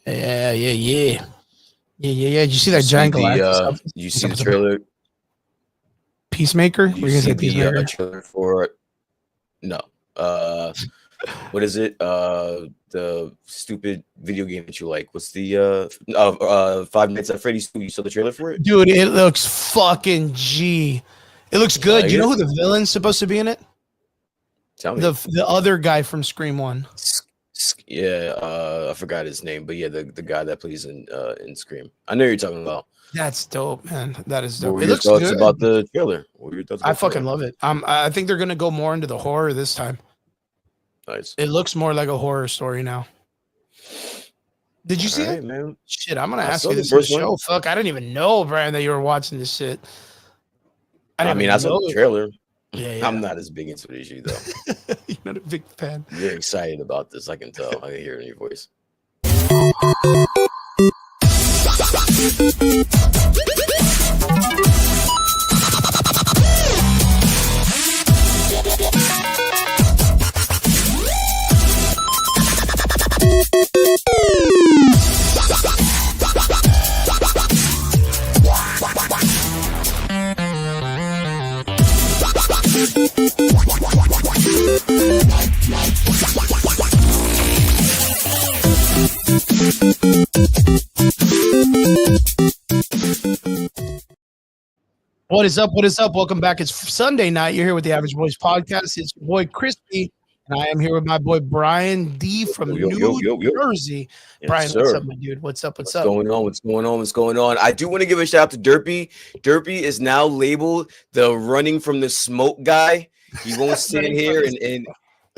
Yeah. Did you see that giant Galactus? You see the trailer? Peacemaker? Did you see the trailer for? No. What is it? The stupid video game that you like. What's the Five Nights at Freddy's 2? You saw the trailer for it? Dude, it looks fucking G. It looks good. Like, you know who the villain's supposed to be in it? Tell me. The other guy from Scream 1. Yeah, I forgot his name, but yeah, the guy that plays in Scream. I know you're talking about. That's dope, man. That is dope. What were your thoughts about the trailer? I fucking love it. I think they're gonna go more into the horror this time. Nice. It looks more like a horror story now. Did you see it, man? Shit, I'm gonna ask you this show. Fuck, I didn't even know, Brian, that you were watching this shit. I mean, I saw the trailer. Yeah. I'm not as big into it as you, though. You're not a big fan. You're excited about this. I can tell. I can hear it in your voice. What is up? What is up? Welcome back. It's Sunday night. You're here with the Average Boys podcast. It's your boy Crispy, and I am here with my boy Brian D from New Jersey. Yes, Brian, sir. what's up, my dude? What's up? What's going on? I do want to give a shout out to Derpy. Derpy is now labeled the running from the smoke guy. He won't stand here and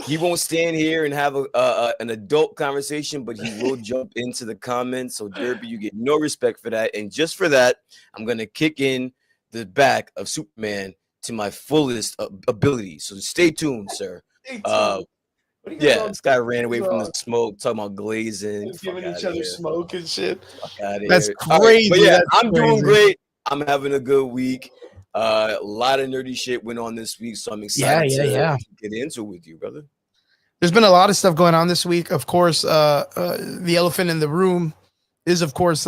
he won't stand here and have an adult conversation, but he will jump into the comments. So Derpy, you get no respect for that. And just for that, I'm gonna kick in the back of Superman to my fullest ability. So stay tuned, sir. This guy ran away from the smoke, talking about glazing, giving each other smoke and shit. That's crazy. Right, yeah, I'm doing great. I'm having a good week. A lot of nerdy shit went on this week, so I'm excited to get into it with you, brother. There's been a lot of stuff going on this week. Of course, the elephant in the room is, of course,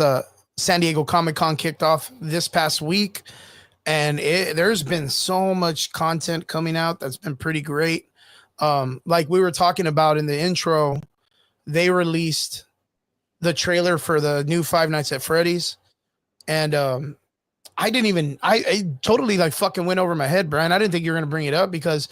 San Diego Comic-Con kicked off this past week. And there's been so much content coming out that's been pretty great. Like we were talking about in the intro, they released the trailer for the new Five Nights at Freddy's. And I totally like fucking went over my head, Brian. I didn't think you were going to bring it up because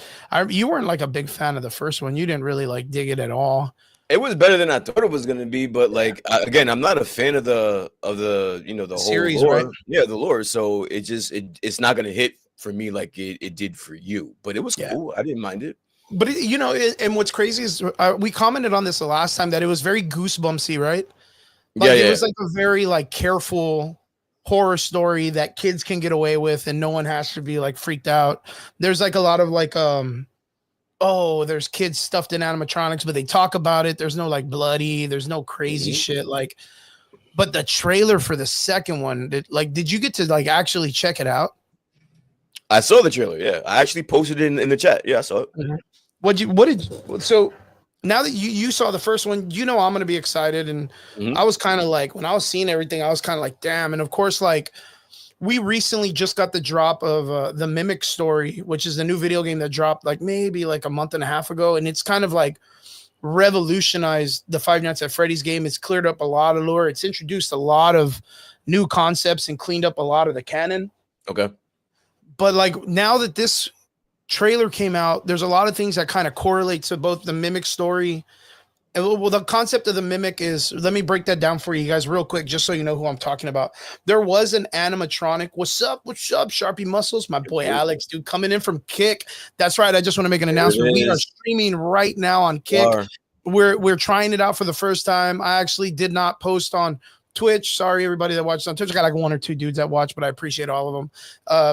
you weren't like a big fan of the first one. You didn't really like dig it at all. It was better than I thought it was going to be, but like again, I'm not a fan of the the series, whole lore. Right? Yeah, the lore. So it's not going to hit for me like it did for you. But it was cool. I didn't mind it. But and what's crazy is we commented on this the last time that it was very Goosebumpsy, right? Like, it was like a very like careful horror story that kids can get away with, and no one has to be like freaked out. There's like a lot of like there's kids stuffed in animatronics, but they talk about it. There's no like bloody, there's no crazy shit. Like, but the trailer for the second one, did you get to like actually check it out? I saw the trailer. Yeah, I actually posted it in the chat. Yeah, I saw it. Mm-hmm. So now that you saw the first one, I'm gonna be excited. And I was kind of like, when I was seeing everything, I was kind of like, damn. And of course, like, we recently just got the drop of the Mimic Story, which is the new video game that dropped like maybe like a month and a half ago. And it's kind of like revolutionized the Five Nights at Freddy's game. It's cleared up a lot of lore. It's introduced a lot of new concepts and cleaned up a lot of the canon. Okay. But like now that this trailer came out, there's a lot of things that kind of correlate to both the Mimic Story. And well, the concept of the Mimic is, let me break that down for you guys real quick, just so you know who I'm talking about. There was an animatronic. What's up, Sharpie Muscles? My boy Alex, dude, coming in from Kick. That's right. I just want to make an announcement. We are streaming right now on Kick. We're trying it out for the first time. I actually did not post on Twitch. Sorry, everybody that watched on Twitch. I got like one or two dudes that watch, but I appreciate all of them.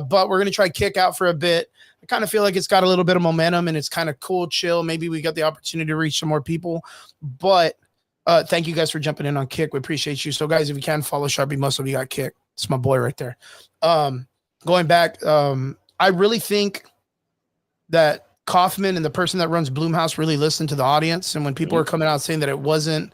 But we're going to try Kick out for a bit. I kind of feel like it's got a little bit of momentum and it's kind of cool, chill. Maybe we got the opportunity to reach some more people. But thank you guys for jumping in on Kick. We appreciate you. So, guys, if you can follow Sharpie Muscle, you got Kick. It's my boy right there. Going back, I really think that Kaufman and the person that runs Blumhouse really listened to the audience. And when people are coming out saying that it wasn't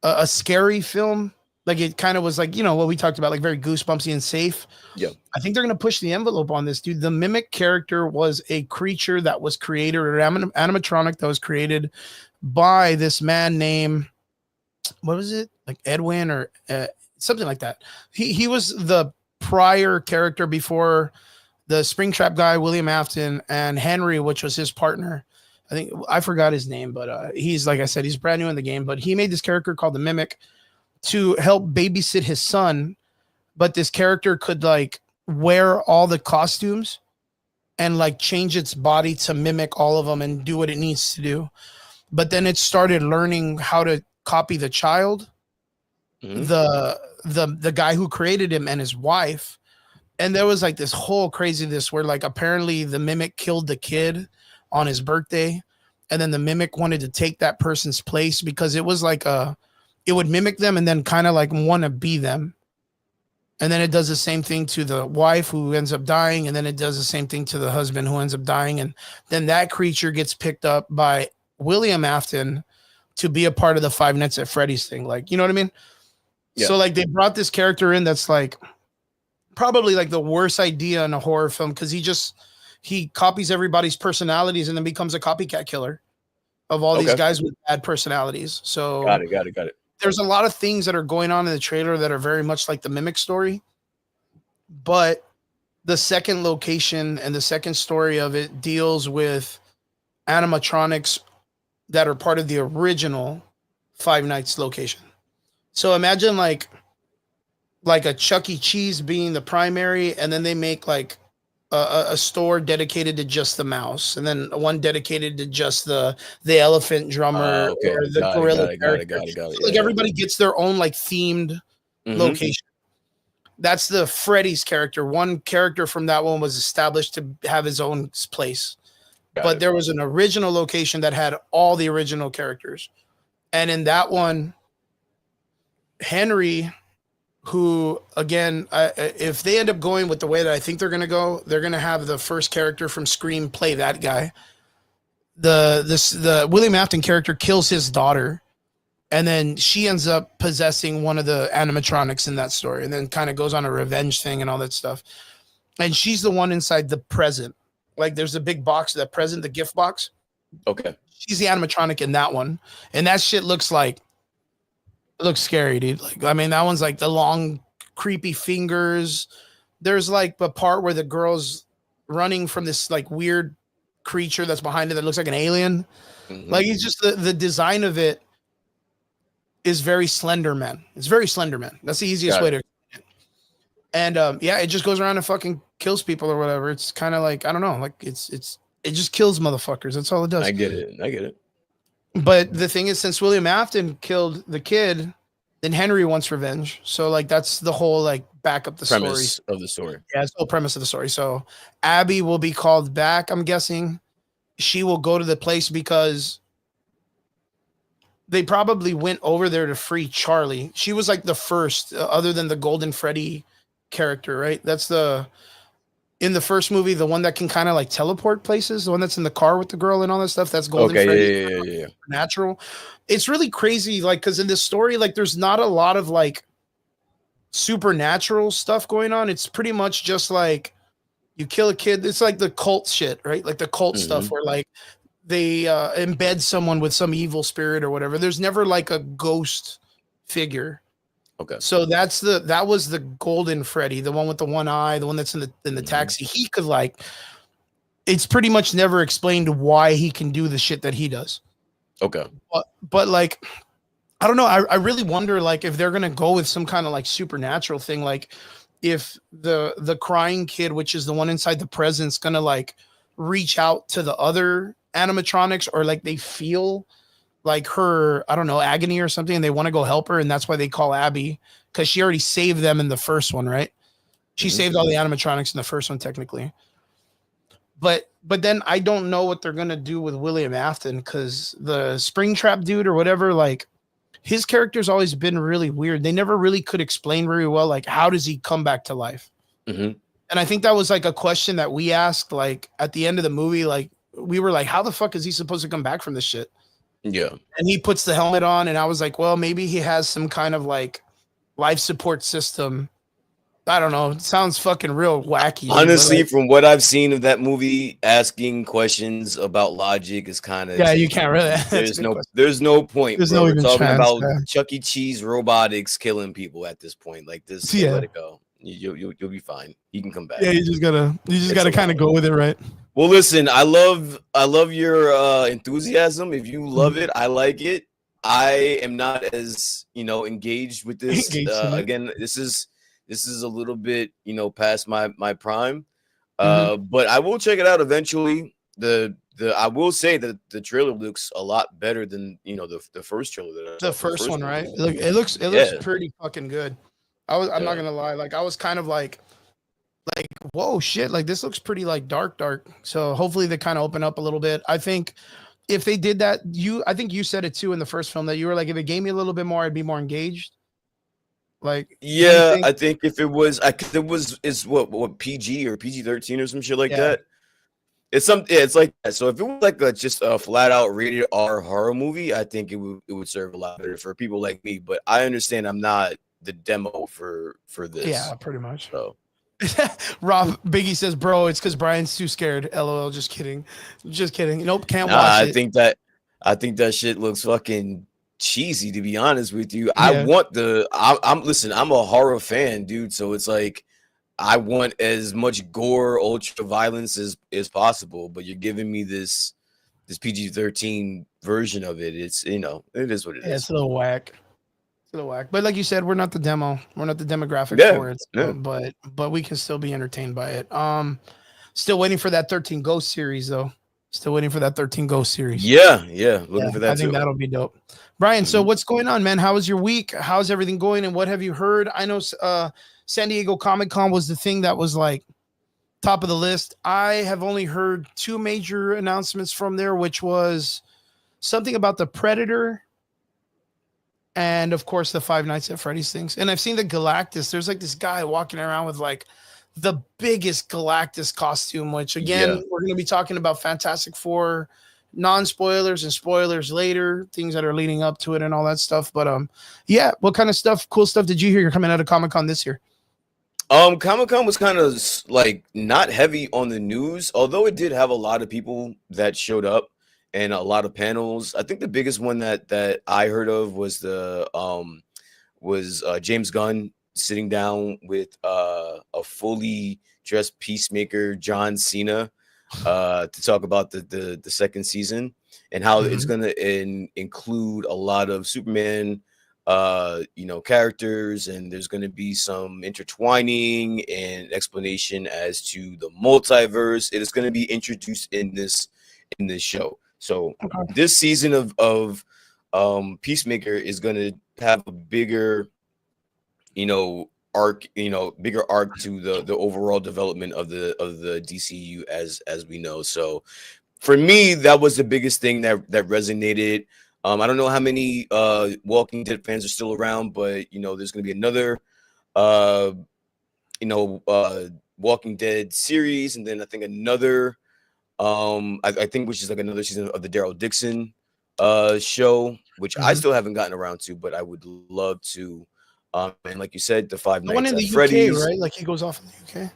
a scary film. Like it kind of was like, you know, what we talked about, like very goosebumpsy and safe. Yeah. I think they're going to push the envelope on this, dude. The Mimic character was a creature that was created, or animatronic that was created by this man named, what was it? Like Edwin or something like that. He was the prior character before the Springtrap guy, William Afton, and Henry, which was his partner. I think I forgot his name, but he's, like I said, he's brand new in the game. But he made this character called the Mimic to help babysit his son. But this character could like wear all the costumes and like change its body to mimic all of them and do what it needs to do. But then it started learning how to copy the child, the guy who created him, and his wife. And there was like this whole craziness where like apparently the Mimic killed the kid on his birthday, and then the Mimic wanted to take that person's place because it was like it would mimic them and then kind of like want to be them. And then it does the same thing to the wife who ends up dying, and then it does the same thing to the husband who ends up dying. And then that creature gets picked up by William Afton to be a part of the Five Nights at Freddy's thing. Like, you know what I mean? Yeah. So like they brought this character in that's like probably like the worst idea in a horror film, because he copies everybody's personalities and then becomes a copycat killer of all these guys with bad personalities. So got it. There's a lot of things that are going on in the trailer that are very much like the Mimic story, but the second location and the second story of it deals with animatronics that are part of the original Five Nights location. So imagine like a Chuck E. Cheese being the primary, and then they make like a store dedicated to just the mouse, and then one dedicated to just the elephant drummer or the gorilla character. Like everybody gets their own like themed location. That's the Freddy's character. One character from that one was established to have his own place. But there was an original location that had all the original characters. And in that one, Henry, who, again, if they end up going with the way that I think they're going to go, they're going to have the first character from Scream play that guy. The William Afton character kills his daughter, and then she ends up possessing one of the animatronics in that story, and then kind of goes on a revenge thing and all that stuff. And she's the one inside the present. Like there's a big box, that present, the gift box. Okay. She's the animatronic in that one. And that shit looks like, it looks scary, dude. Like, I mean, that one's like the long, creepy fingers. There's like the part where the girl's running from this like weird creature that's behind it that looks like an alien. Like, it's just the design of it is very Slender Man. It's very Slender Man. That's the easiest way to explain it. And yeah, it just goes around and fucking kills people or whatever. It's kind of like, I don't know, like it just kills motherfuckers. That's all it does. I get it. But the thing is, since William Afton killed the kid, then Henry wants revenge. So like that's the whole like back up the premise story of the story. Yeah, it's the whole premise of the story. So Abby will be called back, I'm guessing. She will go to the place because they probably went over there to free Charlie. She was like the first, other than the Golden Freddy character, right? That's in the first movie, the one that can kind of like teleport places, the one that's in the car with the girl and all that stuff. That's Golden Freddy. Yeah. Natural. It's really crazy, like, because in this story, like, there's not a lot of like supernatural stuff going on. It's pretty much just like you kill a kid. It's like the cult shit, right? Like the cult stuff where like they embed someone with some evil spirit or whatever. There's never like a ghost figure. Okay. So that was the Golden Freddy, the one with the one eye, the one that's in the taxi. He could like, it's pretty much never explained why he can do the shit that he does. Okay. But like, I don't know. I really wonder like if they're gonna go with some kind of like supernatural thing, like if the crying kid, which is the one inside the present's gonna like reach out to the other animatronics, or like they feel like her, I don't know, agony or something, and they want to go help her, and that's why they call Abby, because she already saved them in the first one, right? She saved all the animatronics in the first one, technically. But then I don't know what they're gonna do with William Afton, because the Springtrap dude or whatever, like his character's always been really weird. They never really could explain very well, like how does he come back to life? And I think that was like a question that we asked, like at the end of the movie, like we were like, how the fuck is he supposed to come back from this shit? Yeah. and he puts the helmet on, and I was like, well, maybe he has some kind of like life support system. I don't know. It sounds fucking real wacky, dude. But Honestly, like, from what I've seen of that movie, asking questions about logic is kind of yeah, you can't taken. really. That's a good question. There's no point, There's bro. no We're even talking chance. about Chuck E. Cheese robotics killing people at this point. Like this, like Yeah, let it go. You'll be fine. You can come back. yeah. You just gotta It's kind of allowed. go with it, right? Well, listen, I love your enthusiasm. If you love Mhm. it, I like it. I am not as engaged with this. Engaged in it. Again, this is a little bit past my prime. Mhm. But I will check it out eventually. The I will say that the trailer looks a lot better than the first trailer that I The saw for the first first one, right? movie. It looks Yeah, pretty fucking good. I'm not yeah. gonna lie. Like I was kind of like whoa shit, like this looks pretty like dark. So hopefully they kind of open up a little bit. I think if they did that, I think you said it too in the first film that you were like, if it gave me a little bit more, I'd be more engaged. Like, don't you Yeah, think? I think if it was, it was, is what PG or PG-13 or some shit like Yeah, that. It's like that. So if it was like just a flat out rated R horror movie, I think it would serve a lot better for people like me. But I understand I'm not the demo for yeah, this. pretty much. So Rob Biggie says, "Bro, it's because Brian's too scared." LOL. Just kidding. Just kidding. Nope, can't nah, watch I it. think that I think that shit looks fucking cheesy, to be honest with you. Yeah, I'm listen, I'm a horror fan, dude. So it's like I want as much gore, ultra violence as possible, but you're giving me this PG-13 version of it. It is what it yeah, is. it's a little whack. It's a little whack. But like you said, we're not the demo. We're not the demographic Yeah, for it. yeah, But we can still be entertained by it. Still waiting for that 13 Ghost series though. Still waiting for that 13 Ghost series. yeah. Yeah, Looking for I that think too. that'll be dope. Brian, so Mhm. what's going on, man? How was your week? How's everything going? And what have you heard? I know San Diego Comic Con was the thing that was like top of the list. I have only heard two major announcements from there, which was something about the Predator and of course the Five Nights at Freddy's things. And I've seen the Galactus. There's like this guy walking around with like the biggest Galactus costume, which Yeah. again, we're going to be talking about Fantastic Four non-spoilers and spoilers later, things that are leading up to it and all that stuff. But yeah, what kind of stuff, cool stuff did you hear you're coming out of Comic-Con this year? Comic-Con was kind of like not heavy on the news, although it did have a lot of people that showed up and a lot of panels. I think the biggest one that I heard of was James Gunn sitting down with a fully dressed Peacemaker, John Cena, to talk about the second season and how it's Mhm. going to include a lot of Superman characters, and there's going to be some intertwining and explanation as to the multiverse. It is going to be introduced in this show. So Okay. this season of Peacemaker is going to have a bigger arc, bigger arc to the overall development of the DCU as we know. So for me, that was the biggest thing that resonated. I don't know how many Walking Dead fans are still around, but there's gonna be another uh Walking Dead series, and then I think another I think which is like another season of the Daryl Dixon show, which I Mhm. still haven't gotten around to, but I would love to. And like you said, the Five The one Nights in the at UK, Freddy's. right? Like he goes off in the UK.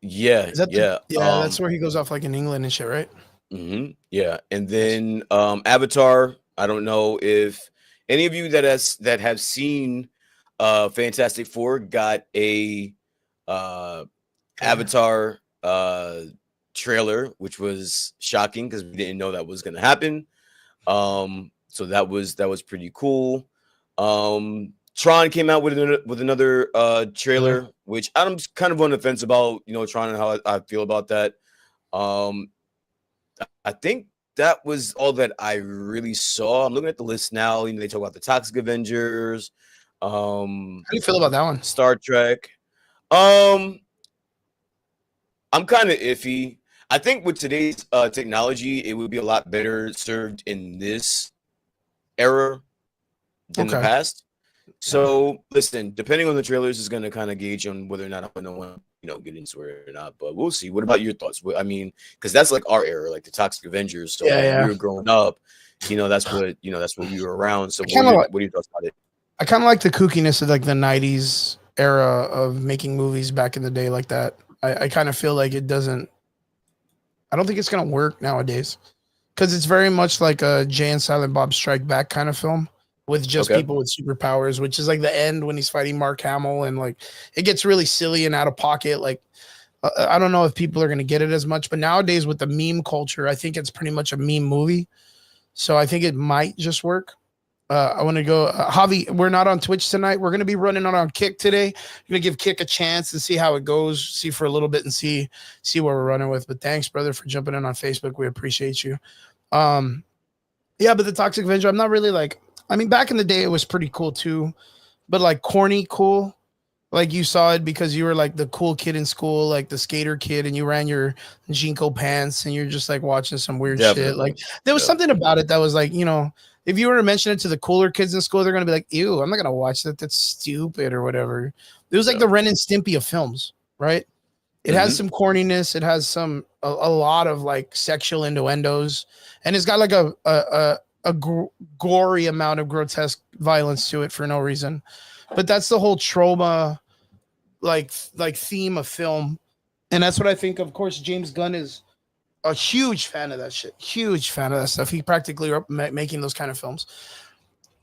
Yeah, Is that the yeah. yeah, that's where he goes off like in England and shit, right? Yeah. And Nice. then Avatar. I don't know if any of you that have seen Fantastic Four got a uh Trailer. Avatar trailer, which was shocking because we didn't know that was gonna happen. So that was pretty cool. Tron came out with another Trailer. trailer, which I'm kind of on the fence about, Tron and how I feel about that. Um, I think that was all that I really saw. I'm looking at the list now. They talk about the Toxic Avengers, How do you feel about that one? Star Trek. Um, I'm kind of iffy. I think with today's technology, it would be a lot better served in this era than the Okay. past. So listen, depending on the trailers is going to kind of gauge on whether or not I'm going to get into it or not. But we'll see. What about your thoughts? I mean, because that's like our era, like the Toxic Avengers. So Yeah, when we yeah. were growing up, that's what we were around. So what are your thoughts about it? I kind of like the kookiness of like the '90s era of making movies back in the day like that. I kind of feel like it doesn't. I don't think it's gonna work nowadays because it's very much like a Jay and Silent Bob Strike Back kind of film with just Okay. people with superpowers, which is like the end when he's fighting Mark Hamill, and like it gets really silly and out of pocket. Like I don't know if people are gonna get it as much, but nowadays with the meme culture, I think it's pretty much a meme movie. So I think it might just work. I want to go, Javi. We're not on Twitch tonight. We're going to be running on Kick today. I'm going to give Kick a chance and see how it goes. See for a little bit and see where we're running with. But thanks, brother, for jumping in on Facebook. We appreciate you. Yeah, but the Toxic Avenger, I'm not really like. I mean, back in the day, it was pretty cool too, but like corny cool. Like you saw it because you were like the cool kid in school, like the skater kid, and you ran your Jinko pants, and you're just like watching some weird shit. Like there was something about it that was like, if you were to mention it to the cooler kids in school, they're gonna be like, "Ew, I'm not gonna watch that. That's stupid," or whatever. It was like the Ren and Stimpy of films, right? It has some corniness. It has a lot of like sexual innuendos, and it's got like a gory amount of grotesque violence to it for no reason. But that's the whole trauma like theme of film, and that's what I think. Of course, James Gunn is a huge fan of that shit. Huge fan of that stuff. He practically grew up making those kind of films,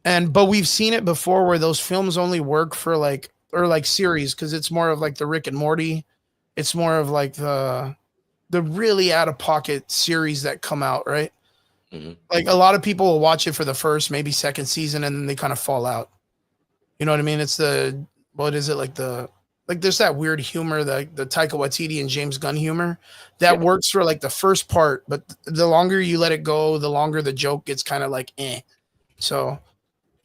but we've seen it before where those films only work for like series because it's more of like the Rick and Morty. It's more of like the really out of pocket series that come out, right? Mm-hmm. Like a lot of people will watch it for the first, maybe second season, and then they kind of fall out. You know what I mean? It's there's that weird humor, the Taika Waititi and James Gunn humor that works for like the first part, but the longer you let it go, the longer the joke gets kind of like eh. So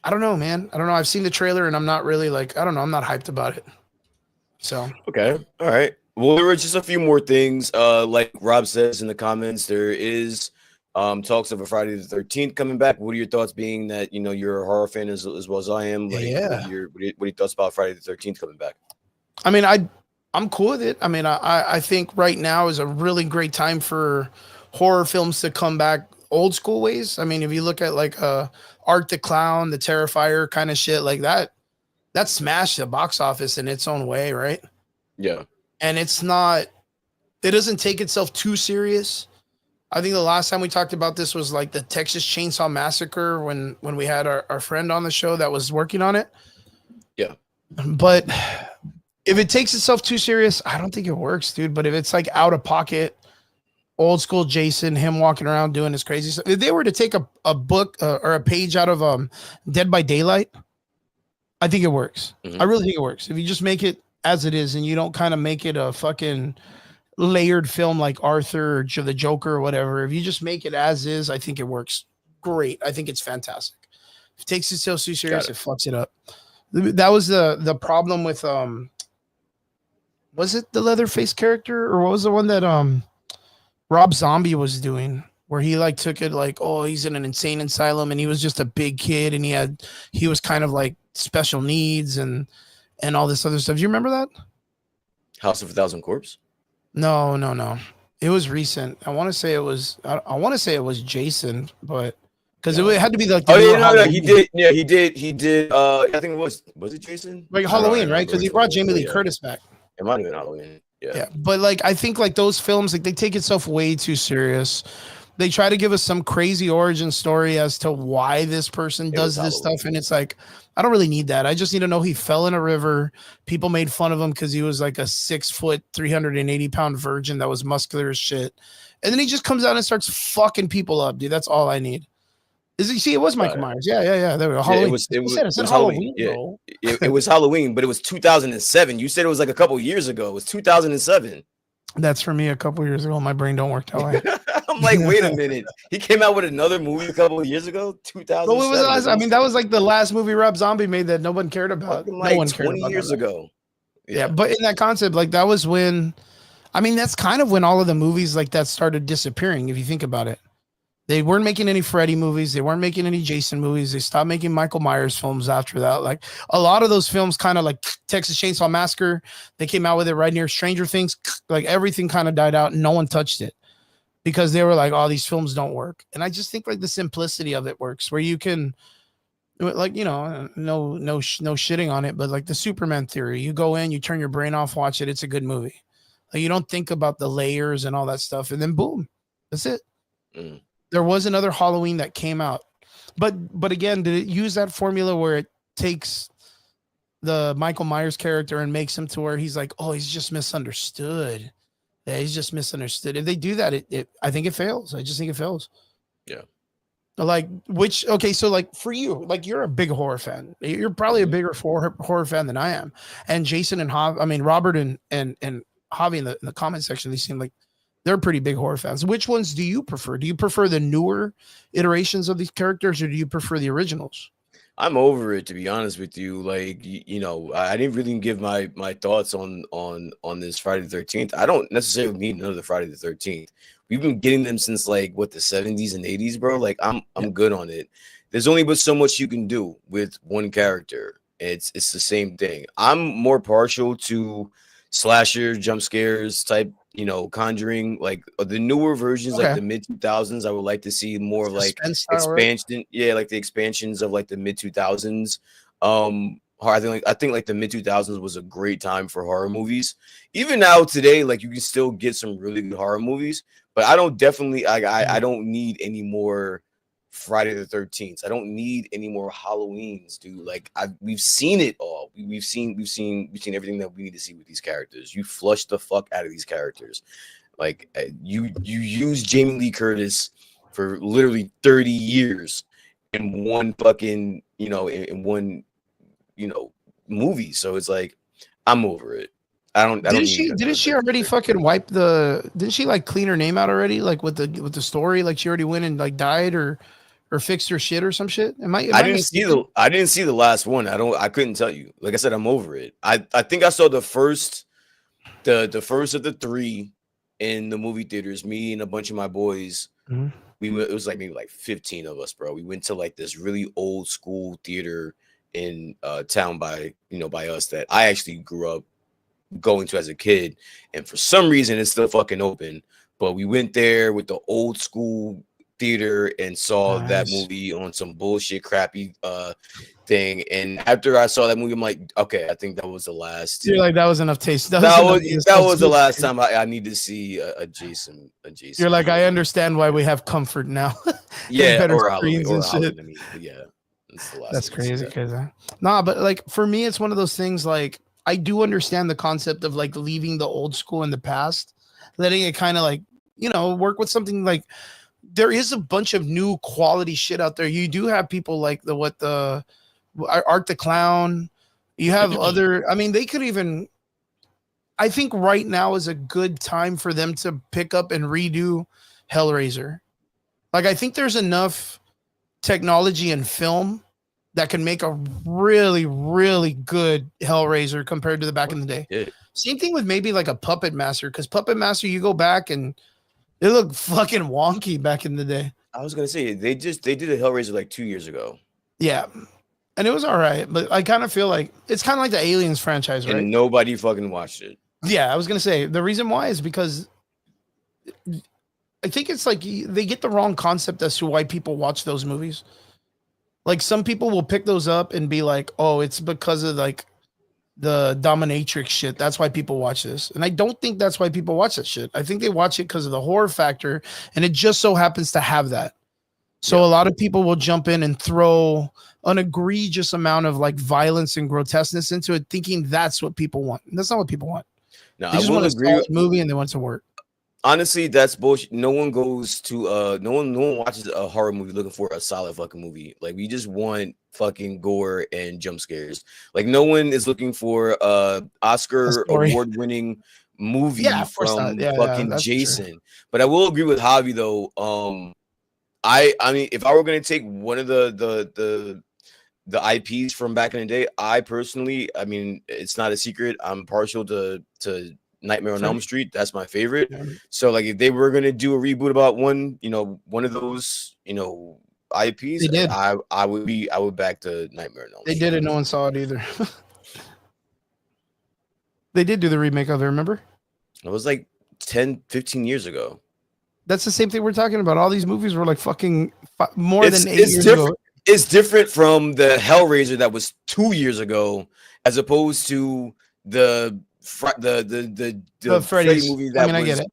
I don't know, man. I don't know. I've seen the trailer and I'm not really like, I don't know. I'm not hyped about it. So okay, all right. Well, there were just a few more things. Like Rob says in the comments, there is talks of a Friday the 13th coming back. What are your thoughts, being that you're a horror fan as well as I am? Like, yeah. What are your thoughts about Friday the 13th coming back? I mean, I'm cool with it. I mean, I think right now is a really great time for horror films to come back old school ways. I mean, if you look at like Art the Clown, the Terrifier kind of shit like that smashed the box office in its own way, right? Yeah. And it doesn't take itself too serious. I think the last time we talked about this was like the Texas Chainsaw Massacre when we had our friend on the show that was working on it. Yeah. But if it takes itself too serious, I don't think it works, dude. But if it's like out of pocket, old school Jason, him walking around doing his crazy stuff. If they were to take a book or a page out of Dead by Daylight, I think it works. Mm-hmm. I really think it works. If you just make it as it is and you don't kind of make it a fucking layered film like Arthur or the Joker or whatever, if you just make it as is, I think it works great. I think it's fantastic. If it takes itself too serious, it fucks it up. That was the problem with was it the Leatherface character, or what was the one that Rob Zombie was doing, where he like took it like, oh, he's in an insane asylum and he was just a big kid and he was kind of like special needs and all this other stuff. Do you remember that? House of a Thousand Corpses? No. It was recent. I want to say it was Jason, but because it had to be like he did. I think it was it Jason? Like Halloween, right? Because he brought Jamie Lee Curtis back. It might have been Halloween. Yeah. But like I think like those films, like they take itself way too serious. They try to give us some crazy origin story as to why this person does this stuff, and it's like, I don't really need that. I just need to know he fell in a river. People made fun of him because he was like a 6 foot, 380-pound virgin that was muscular as shit. And then he just comes out and starts fucking people up, dude. That's all I need. It was Michael Myers. Yeah. There we go. Halloween. It was Halloween. It was Halloween, but it was 2007. You said it was like a couple years ago. It was 2007. That's for me a couple years ago. My brain don't work that way. I'm like, wait a minute. He came out with another movie a couple of years ago, 2007. Well, that was like the last movie Rob Zombie made that no one cared about. Like no one 20 years ago. Yeah, but in that concept, like that was when, I mean, that's kind of when all of the movies like that started disappearing, if you think about it. They weren't making any Freddy movies. They weren't making any Jason movies. They stopped making Michael Myers films after that. Like a lot of those films, kind of like Texas Chainsaw Massacre, they came out with it right near Stranger Things. Like everything kind of died out and no one touched it because they were like, oh, these films don't work. And I just think like the simplicity of it works where you can, like, you know, no shitting on it, but like the Superman theory, you go in, you turn your brain off, watch it. It's a good movie. Like you don't think about the layers and all that stuff. And then boom, that's it. Mm. There was another Halloween that came out, but again, did it use that formula where it takes the Michael Myers character and makes him to where he's like, oh, he's just misunderstood. Yeah, he's just misunderstood. If they do that, I think it fails. I just think it fails. Yeah. Like okay, so like for you, like you're a big horror fan. You're probably a bigger horror fan than I am. And Jason and Robert and Javi in the comment section, they seem like they're pretty big horror fans. Which ones do you prefer? Do you prefer the newer iterations of these characters, or do you prefer the originals? I'm over it, to be honest with you. Like, you know, I didn't really give my thoughts on this Friday the 13th. I don't necessarily need another Friday the 13th. We've been getting them since like what, the 70s and 80s, bro. Like I'm good on it. There's only but so much you can do with one character. It's the same thing. I'm more partial to slasher, jump scares type, you know, Conjuring, like the newer versions, like the mid 2000s. I would like to see more of like expansion, yeah, like the expansions of like the mid 2000s. I think like the mid 2000s was a great time for horror movies. Even now today, like you can still get some really good horror movies, but I don't need any more Friday the 13th. I don't need any more Halloweens, dude. Like we've seen it all. We've seen everything that we need to see with these characters. You flush the fuck out of these characters. Like you use Jamie Lee Curtis for literally 30 years in one fucking, you know, in one, you know, movie. So it's like I'm over it. Didn't she already fucking wipe didn't she like clean her name out already, like with the story? Like she already went and like died or fixed her shit or some shit? I didn't see the last one. I couldn't tell you. Like I said, I'm over it. I think I saw the first of the three in the movie theaters. Me and a bunch of my boys. Mm-hmm. It was like maybe like 15 of us, bro. We went to like this really old school theater in town by us that I actually grew up going to as a kid, and for some reason it's still fucking open. But we went there with the old school theater and saw that movie on some bullshit crappy thing, and after I saw that movie I'm like, okay, I think that was the last. You're like, that was enough taste. That was the last time I need to see a Jason. You're like, I understand why we have comfort now. Yeah, better or screens and shit. Yeah, that's crazy. Nah, but like for me it's one of those things, like I do understand the concept of like leaving the old school in the past, letting it kind of like, you know, work with something. Like there is a bunch of new quality shit out there. You do have people like Art the Clown. You have other, I mean, they could even, I think right now is a good time for them to pick up and redo Hellraiser. Like I think there's enough technology and film that can make a really, really good Hellraiser compared to the back in the day. Yeah. Same thing with maybe like a Puppet Master, because Puppet Master, you go back and it looked fucking wonky back in the day. I was gonna say they did a Hellraiser like 2 years ago. Yeah, and it was all right, but I kind of feel like it's kind of like the Aliens franchise, right? And nobody fucking watched it. Yeah, I was gonna say the reason why is because I think it's like they get the wrong concept as to why people watch those movies. Like some people will pick those up and be like, oh, it's because of like the dominatrix shit. That's why people watch this. And I don't think that's why people watch that shit. I think they watch it because of the horror factor. And it just so happens to have that. So a lot of people will jump in and throw an egregious amount of like violence and grotesqueness into it, thinking that's what people want. And that's not what people want. No, they just want a solid movie and they want it to work. Honestly, that's bullshit. No one goes to no one watches a horror movie looking for a solid fucking movie. Like we just want fucking gore and jump scares. Like no one is looking for Oscar award-winning movie from fucking Jason. But I will agree with Javi though. I mean, if I were gonna take one of the IPs from back in the day, I personally, I mean, it's not a secret, I'm partial to Nightmare on Sure. Elm Street. That's my favorite. Yeah. So like if they were gonna do a reboot about one of those, IPs, They did. I would back to Nightmare on Elm They Street. did it. No one saw it either. They did do the remake of it. Remember? It was like 10, 15 years ago. That's the same thing we're talking about. All these movies were like fucking more It's than 8 years ago. different. It's different from the Hellraiser that was 2 years ago, as opposed to the Freddy Freddy's movie that I was get it.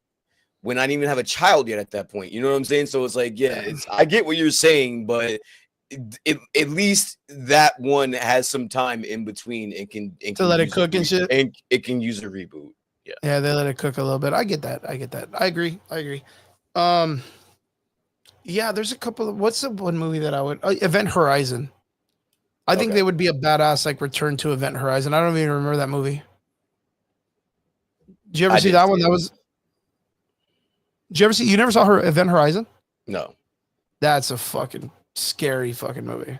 when I didn't even have a child yet at that point. You know what I'm saying? So it's like, yeah, I get what you're saying, but at least that one has some time in between and can To let it cook and shit. and it can use a reboot. Yeah, they let it cook a little bit. I get that. I agree. Yeah, there's a couple of what's the one movie that I would Event Horizon. I think Okay. they would be a badass like return to Event Horizon. I don't even remember that movie. Did you ever I see did that see one? it. That was. Did you ever see? You never saw her Event Horizon? No. That's a fucking scary fucking movie.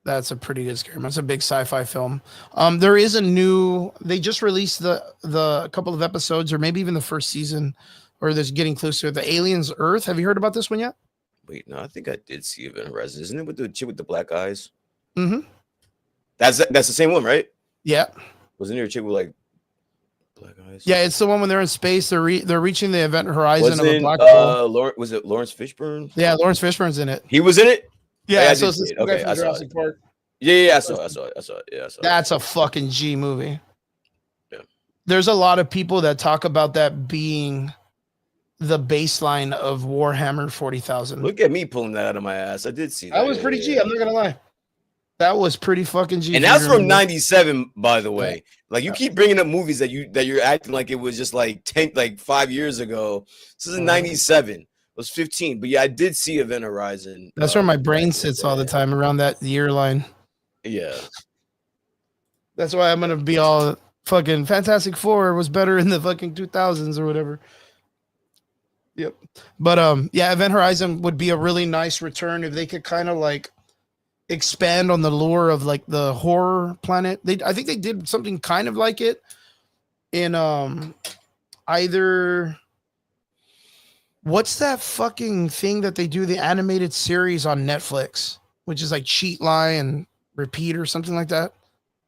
That's a pretty good scary movie. It's a big sci-fi film. There is a new. They just released the couple of episodes, or maybe even the first season, or this getting close to it. The Aliens Earth. Have you heard about this one yet? Wait, no, I think I did see Event Horizon. Isn't it with the chick with the black eyes? Mm-hmm. That's the same one, right? Yeah. Wasn't there a chick with like black eyes? Yeah, it's the one when they're in space. They're reaching the event horizon of a Wasn't black hole. was it Lawrence Fishburne? Yeah, Lawrence Fishburne's in it. He was in it? Yeah, I so did it's see this it. guy Okay, from I saw Jurassic it. Park. Yeah, I saw it. Yeah, I saw it. That's a fucking G movie. Yeah. There's a lot of people that talk about that being the baseline of Warhammer 40,000. Look at me pulling that out of my ass. I did see that. That was pretty G. I'm not gonna lie. That was pretty fucking G. And for that's your from movie. '97, by the way. Like you keep bringing up movies that you're acting like it was just like 5 years ago. This is '97. It was 15, but yeah, I did see Event Horizon. That's where my brain sits all the time around that year line. Yeah. That's why I'm gonna be all fucking Fantastic Four was better in the fucking 2000s or whatever. Yep. But yeah, Event Horizon would be a really nice return if they could kind of like expand on the lore of like the horror planet. I think they did something kind of like it in either what's that fucking thing that they do the animated series on Netflix, which is like Cheat, Lie, and Repeat or something like that.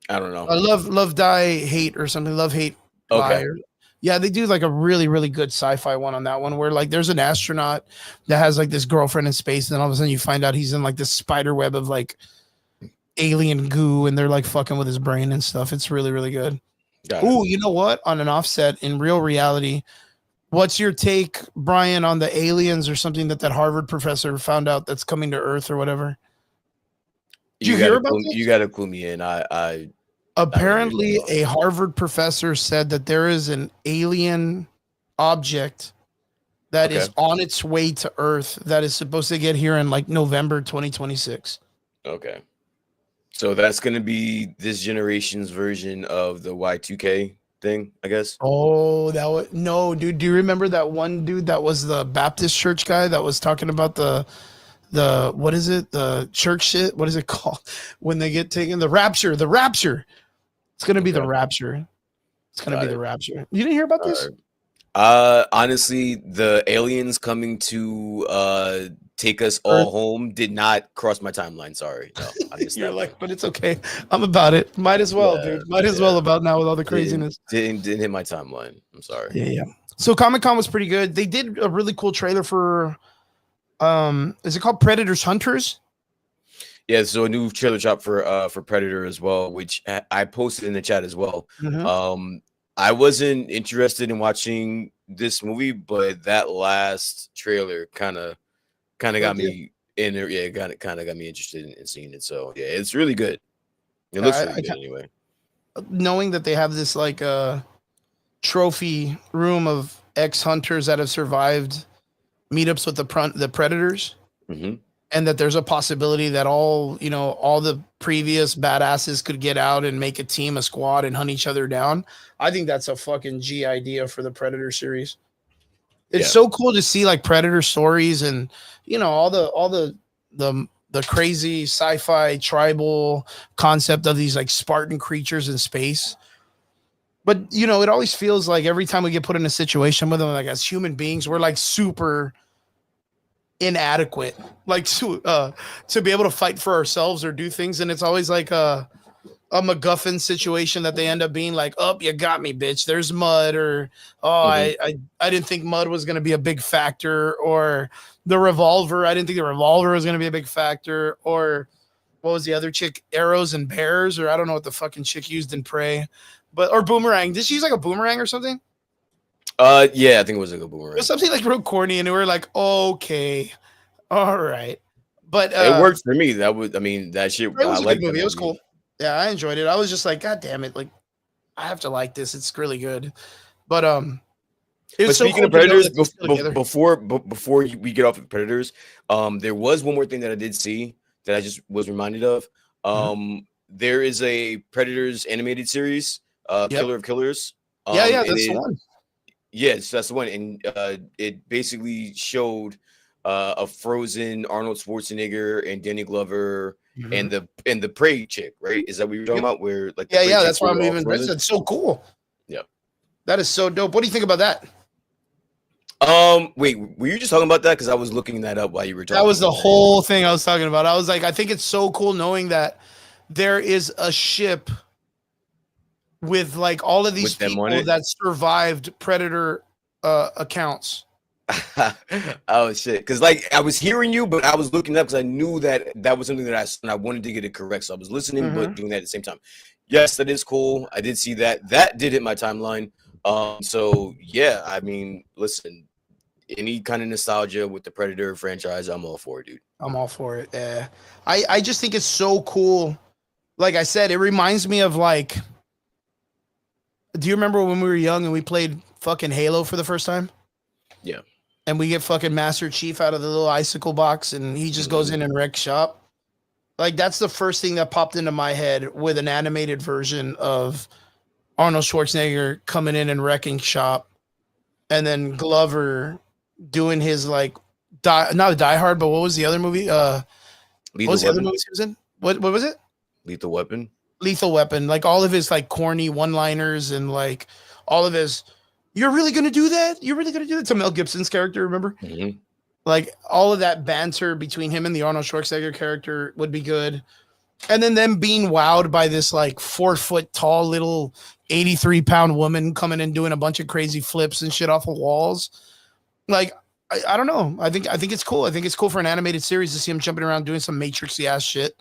I don't know. Love, Die, Hate or something. Love, Hate, Lie. Okay. Yeah, they do like a really, really good sci-fi one on that one where like there's an astronaut that has like this girlfriend in space, and then all of a sudden you find out he's in like this spider web of like alien goo, and they're like fucking with his brain and stuff. It's really, really good. Oh, you know what? On an offset, in real reality, what's your take, Brian, on the aliens or something that Harvard professor found out that's coming to Earth or whatever? Did you hear about this? You got to clue me in. I Apparently, a Harvard professor said that there is an alien object that is on its way to Earth that is supposed to get here in like November 2026. Okay. So that's going to be this generation's version of the Y2K thing, I guess. Oh, that was no, dude. Do you remember that one dude that was the Baptist church guy that was talking about the what is it? The church shit? What is it called? When they get taken, the rapture. It's gonna be the rapture. It's gonna be the rapture. You didn't hear about this? Honestly, the aliens coming to take us all home did not cross my timeline. Sorry. No, I missed You're that like, one. but it's okay. I'm about it. Might as well, dude. Might as well about now with all the craziness. Didn't hit my timeline. I'm sorry. Yeah. So Comic-Con was pretty good. They did a really cool trailer for is it called Predators Hunters? Yeah, so a new trailer drop for Predator as well, which I posted in the chat as well. Mm-hmm. I wasn't interested in watching this movie, but that last trailer kind of got me in there. Yeah, kind of got me interested in seeing it. So yeah, it's really good. It looks really good anyway. Knowing that they have this like trophy room of ex-hunters that have survived meetups with the predators. Mm-hmm. And that there's a possibility that all the previous badasses could get out and make a team, a squad, and hunt each other down. I think that's a fucking G idea for the Predator series. It's so cool to see like Predator stories and all the crazy sci-fi tribal concept of these like Spartan creatures in space. But it always feels like every time we get put in a situation with them, like as human beings, we're like super inadequate, like to be able to fight for ourselves or do things, and it's always like a MacGuffin situation that they end up being like, "Oh, you got me, bitch. There's mud," or "Oh, I didn't think mud was going to be a big factor," or the revolver. I didn't think the revolver was going to be a big factor, or what was the other chick? Arrows and bears, or I don't know what the fucking chick used in Prey, or boomerang. Did she use like a boomerang or something? Yeah, I think it was like a boomerang. It was something like real corny, and we were like, okay, all right, but it worked for me. That shit. It was I a like good movie. It was cool. Yeah, I enjoyed it. I was just like, God damn it! Like, I have to like this. It's really good. But But speaking of Predators, before we get off of Predators, there was one more thing that I did see that I just was reminded of. There is a Predators animated series, Killer of Killers. Yeah, that's the one. Yes, that's the one, and it basically showed a frozen Arnold Schwarzenegger and Danny Glover and the Prey chick, right? Is that what you're talking about? Where like yeah, that's why I'm even. That's so cool. Yeah, that is so dope. What do you think about that? Wait, were you just talking about that? Because I was looking that up while you were talking. That was the whole thing I was talking about. I was like, I think it's so cool knowing that there is a ship with like all of these people that survived Predator accounts. Oh shit! Because like I was hearing you, but I was looking up because I knew that was something that I wanted to get it correct. So I was listening, but doing that at the same time. Yes, that is cool. I did see that. That did hit my timeline. So yeah, I mean, listen, any kind of nostalgia with the Predator franchise, I'm all for it, dude. I'm all for it. Yeah, I just think it's so cool. Like I said, it reminds me of like. Do you remember when we were young and we played fucking Halo for the first time? Yeah. And we get fucking Master Chief out of the little icicle box and he just goes in and wrecks shop. Like that's the first thing that popped into my head with an animated version of Arnold Schwarzenegger coming in and wrecking shop. And then Glover doing his like not a Die Hard, but what was the other movie? What was the other movie he was in? What was it? Lethal Weapon. Lethal Weapon, like all of his like corny one-liners and like all of his, you're really gonna do that? You're really gonna do that to Mel Gibson's character, remember? Like all of that banter between him and the Arnold Schwarzenegger character would be good. And then them being wowed by this like 4 foot tall little 83-pound woman coming and doing a bunch of crazy flips and shit off of walls. Like, I don't know. I think it's cool. I think it's cool for an animated series to see him jumping around doing some Matrixy ass shit.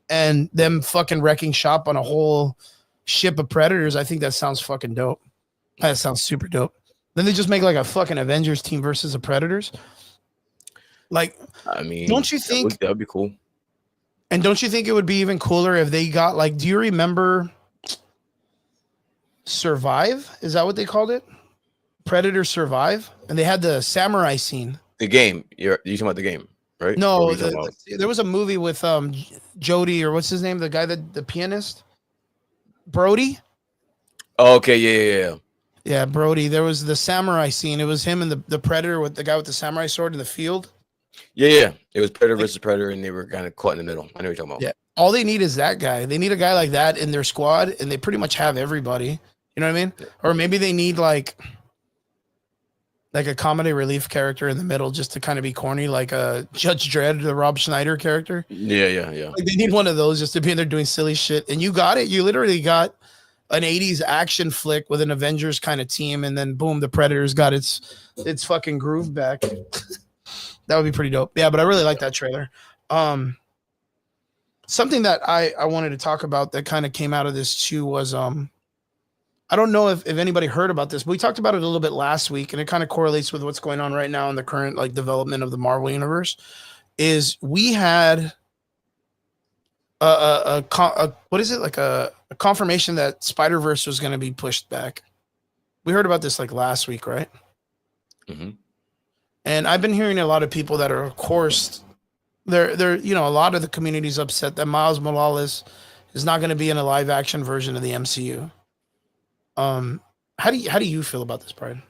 And them fucking wrecking shop on a whole ship of Predators. I think that sounds fucking dope. That sounds super dope. Then they just make like a fucking Avengers team versus the Predators. Like, I mean, don't you think that would be cool? And don't you think it would be even cooler if they got like, do you remember Survive? Is that what they called it? Predator Survive? And they had the samurai scene. The game. You're talking about the game. Right? No, there was a movie with Jody or what's his name, the guy the pianist, Brody. Oh, okay, yeah, Brody. There was the samurai scene. It was him and the Predator with the guy with the samurai sword in the field. Yeah. It was Predator versus Predator, and they were kind of caught in the middle. I know what you're talking about. Yeah, all they need is that guy. They need a guy like that in their squad, and they pretty much have everybody. You know what I mean? Yeah. Or maybe they need like a comedy relief character in the middle just to kind of be corny, like a Judge Dredd, the Rob Schneider character. Yeah. Like they need one of those just to be in there doing silly shit. And you got it. You literally got an 80s action flick with an Avengers kind of team. And then boom, the Predators got its fucking groove back. That would be pretty dope. Yeah, but I really like that trailer. Something that I wanted to talk about that kind of came out of this too was I don't know if anybody heard about this, but we talked about it a little bit last week, and it kind of correlates with what's going on right now in the current like development of the Marvel universe. Is we had what is it, like a confirmation that Spider-Verse was going to be pushed back. We heard about this like last week, right? And I've been hearing a lot of people that are, of course, they're a lot of the community's upset that Miles Morales is not going to be in a live action version of the MCU. How do you feel about this, Brian?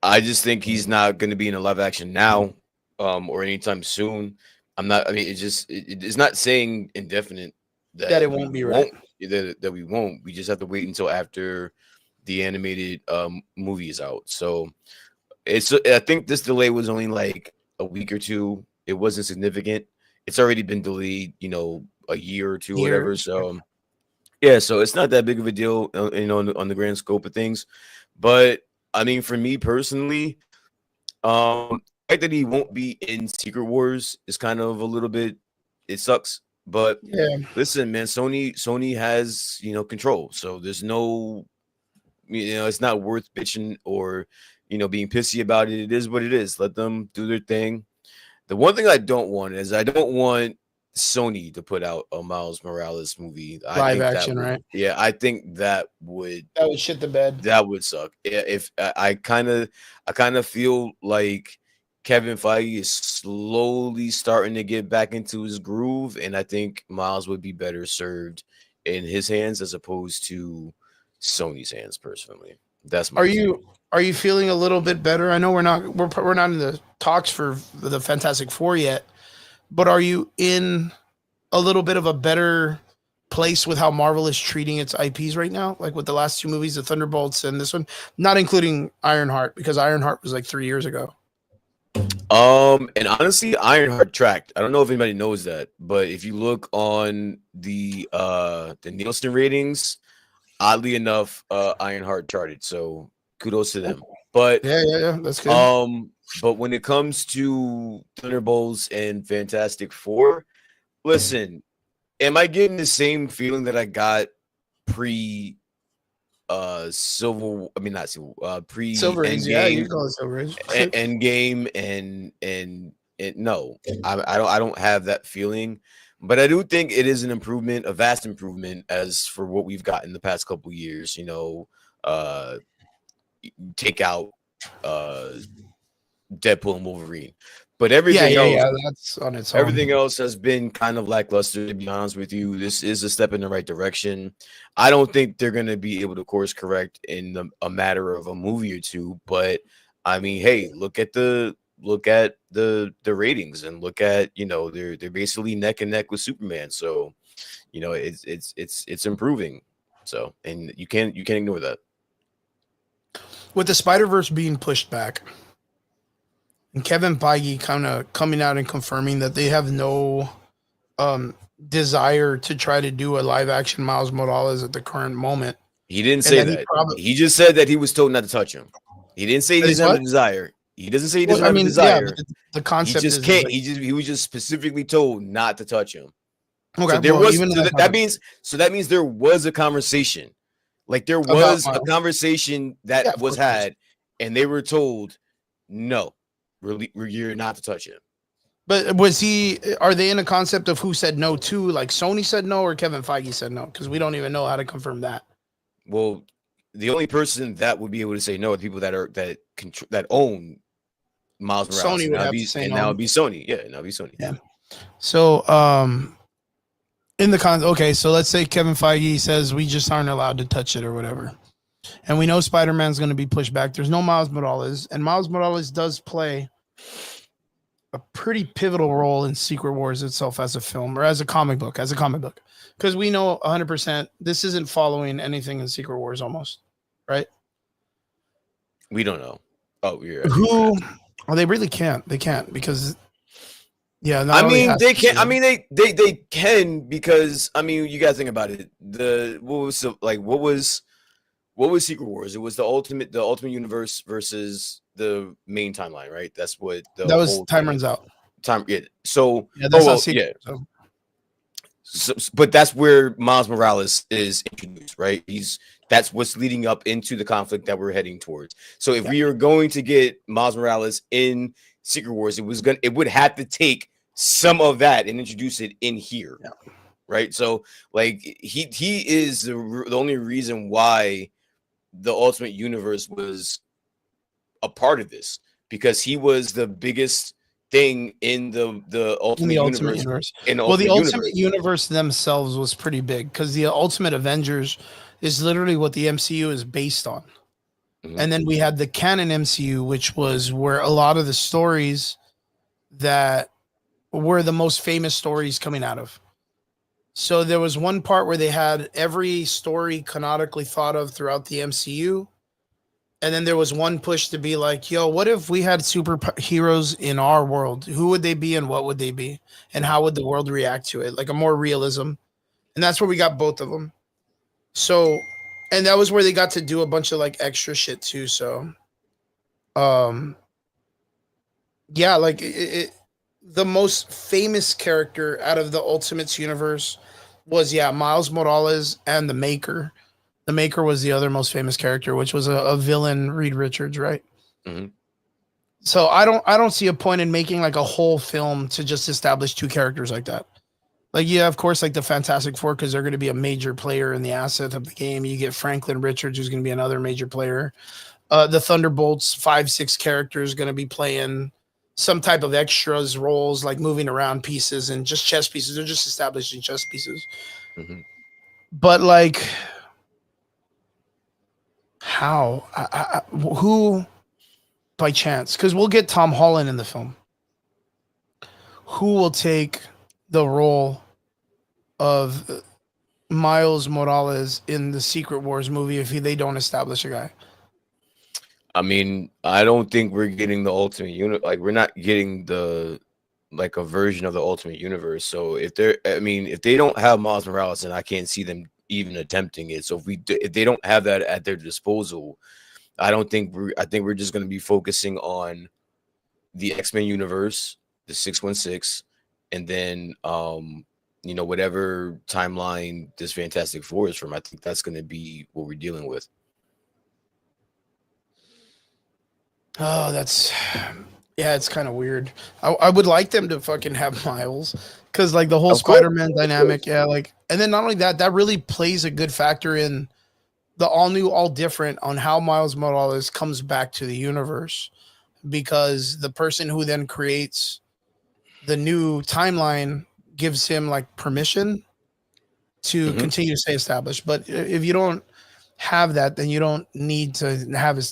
I just think he's not going to be in a live action now, or anytime soon. It's not saying indefinite. that it won't be right. That we won't. We just have to wait until after the animated movie is out. So I think this delay was only like a week or two. It wasn't significant. It's already been delayed, a year or two, whatever. So yeah, so it's not that big of a deal, on the grand scope of things. But I mean, for me personally, the fact that he won't be in Secret Wars is kind of a little bit. It sucks. But Yeah. listen, man, Sony has control. So there's no, it's not worth bitching or being pissy about it. It is what it is. Let them do their thing. The one thing I don't want is I don't want Sony to put out a Miles Morales movie. Live action, right? Yeah, I think that would shit the bed. That would suck. If I kind of feel like Kevin Feige is slowly starting to get back into his groove, and I think Miles would be better served in his hands as opposed to Sony's hands. Personally, that's my. Are you feeling a little bit better? I know we're not in the talks for the Fantastic Four yet, but are you in a little bit of a better place with how Marvel is treating its IPs right now? Like with the last two movies, the Thunderbolts and this one, not including Ironheart, because Ironheart was like 3 years ago. And honestly, Ironheart tracked. I don't know if anybody knows that, but if you look on the Nielsen ratings, oddly enough, Ironheart charted. So kudos to them. But yeah, that's good. But when it comes to Thunderbolts and Fantastic Four, listen, am I getting the same feeling that I got pre Silver? I mean, not Silver. Pre Silver Age, yeah, you call it Silver Age. Endgame and no, I don't have that feeling. But I do think it is an improvement, a vast improvement, as for what we've got in the past couple of years. Take out Deadpool and Wolverine, but everything else, that's on its own. Everything else has been kind of lackluster, to be honest with you. This is a step in the right direction. I don't think they're going to be able to course correct in a matter of a movie or two, but I mean, hey, look at the ratings and look at they're basically neck and neck with Superman. So it's improving. So and you can't ignore that. With the Spider-Verse being pushed back, and Kevin Feige kind of coming out and confirming that they have no desire to try to do a live-action Miles Morales at the current moment. He didn't say that. He just said that he was told not to touch him. He didn't say he doesn't have a desire. He doesn't say he doesn't have a desire. Yeah, the concept he just can't. He was just specifically told not to touch him. Okay, so there was. That means there was a conversation. Like there was a conversation that was had, and they were told, no, you're not to touch him. But are they in a concept of who said no to? Like Sony said no or Kevin Feige said no? Because we don't even know how to confirm that. Well, the only person that would be able to say no are the people that own Miles Morales. Sony would have to say no. Now it'd be Sony. Yeah, now it'd be Sony. Yeah. So, so let's say Kevin Feige says we just aren't allowed to touch it or whatever. And we know Spider-Man's going to be pushed back. There's no Miles Morales. And Miles Morales does play a pretty pivotal role in Secret Wars itself as a film or as a comic book. Because we know 100% this isn't following anything in Secret Wars almost, right? We don't know. Oh, yeah. Well, they really can't. They can't because... Yeah, I mean they can. I mean they can because I mean you guys think about it. What was Secret Wars? It was the ultimate universe versus the main timeline, right? That's what that was. Time runs out. Yeah. So that's not Secret. Yeah. So, but that's where Miles Morales is introduced, right? That's what's leading up into the conflict that we're heading towards. So if we are going to get Miles Morales in Secret Wars, it would have to take some of that and introduce it in here, right? So like he is the only reason why the Ultimate Universe was a part of this, because he was the biggest thing in the Ultimate Universe. The Ultimate Universe themselves was pretty big because the Ultimate Avengers is literally what the MCU is based on. Mm-hmm. And then we had the canon MCU, which was where a lot of the stories that were the most famous stories coming out of. So there was one part where they had every story canonically thought of throughout the MCU. And then there was one push to be like, yo, what if we had superheroes in our world? Who would they be and what would they be? And how would the world react to it? Like a more realism. And that's where we got both of them. So, and that was where they got to do a bunch of like extra shit too. So, um, yeah, like the most famous character out of the Ultimates universe was, yeah, Miles Morales and the Maker. The Maker was the other most famous character, which was a villain, Reed Richards, right? Mm-hmm. So I don't see a point in making like a whole film to just establish two characters like that. Like, yeah, of course, like the Fantastic Four, because they're going to be a major player in the asset of the game. You get Franklin Richards, who's going to be another major player. The Thunderbolts, 5-6 characters going to be playing some type of extras roles, like moving around pieces and just chess pieces. They're just establishing chess pieces. Mm-hmm. But like, how? Who, by chance? Because we'll get Tom Holland in the film. Who will take the role of Miles Morales in the Secret Wars movie if they don't establish a guy? I mean, I don't think we're getting the Ultimate Unit. Like, we're not getting the like a version of the Ultimate Universe. So if they don't have Miles Morales, then I can't see them even attempting it. So if they don't have that at their disposal, I think we're just going to be focusing on the X-Men universe, the 616, and then whatever timeline this Fantastic Four is from. I think that's going to be what we're dealing with. Oh, it's kind of weird. I would like them to fucking have Miles, because like the whole Spider-Man dynamic, yeah, like, and then not only that really plays a good factor in the all new, all different on how Miles Morales comes back to the universe, because the person who then creates the new timeline gives him like permission to continue to stay established. But if you don't have that, then you don't need to have a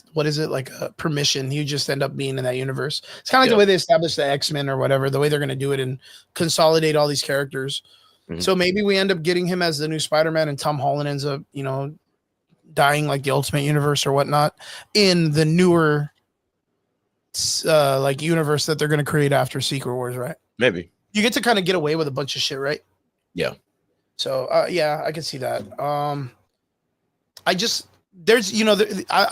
permission. You just end up being in that universe. It's kind of like the way they established the X-Men or whatever, the way they're going to do it and consolidate all these characters. So maybe we end up getting him as the new Spider-Man, and Tom Holland ends up, dying like the Ultimate Universe or whatnot in the newer like universe that they're going to create after Secret Wars, right? Maybe you get to kind of get away with a bunch of shit, right? Yeah. So yeah, I can see that. I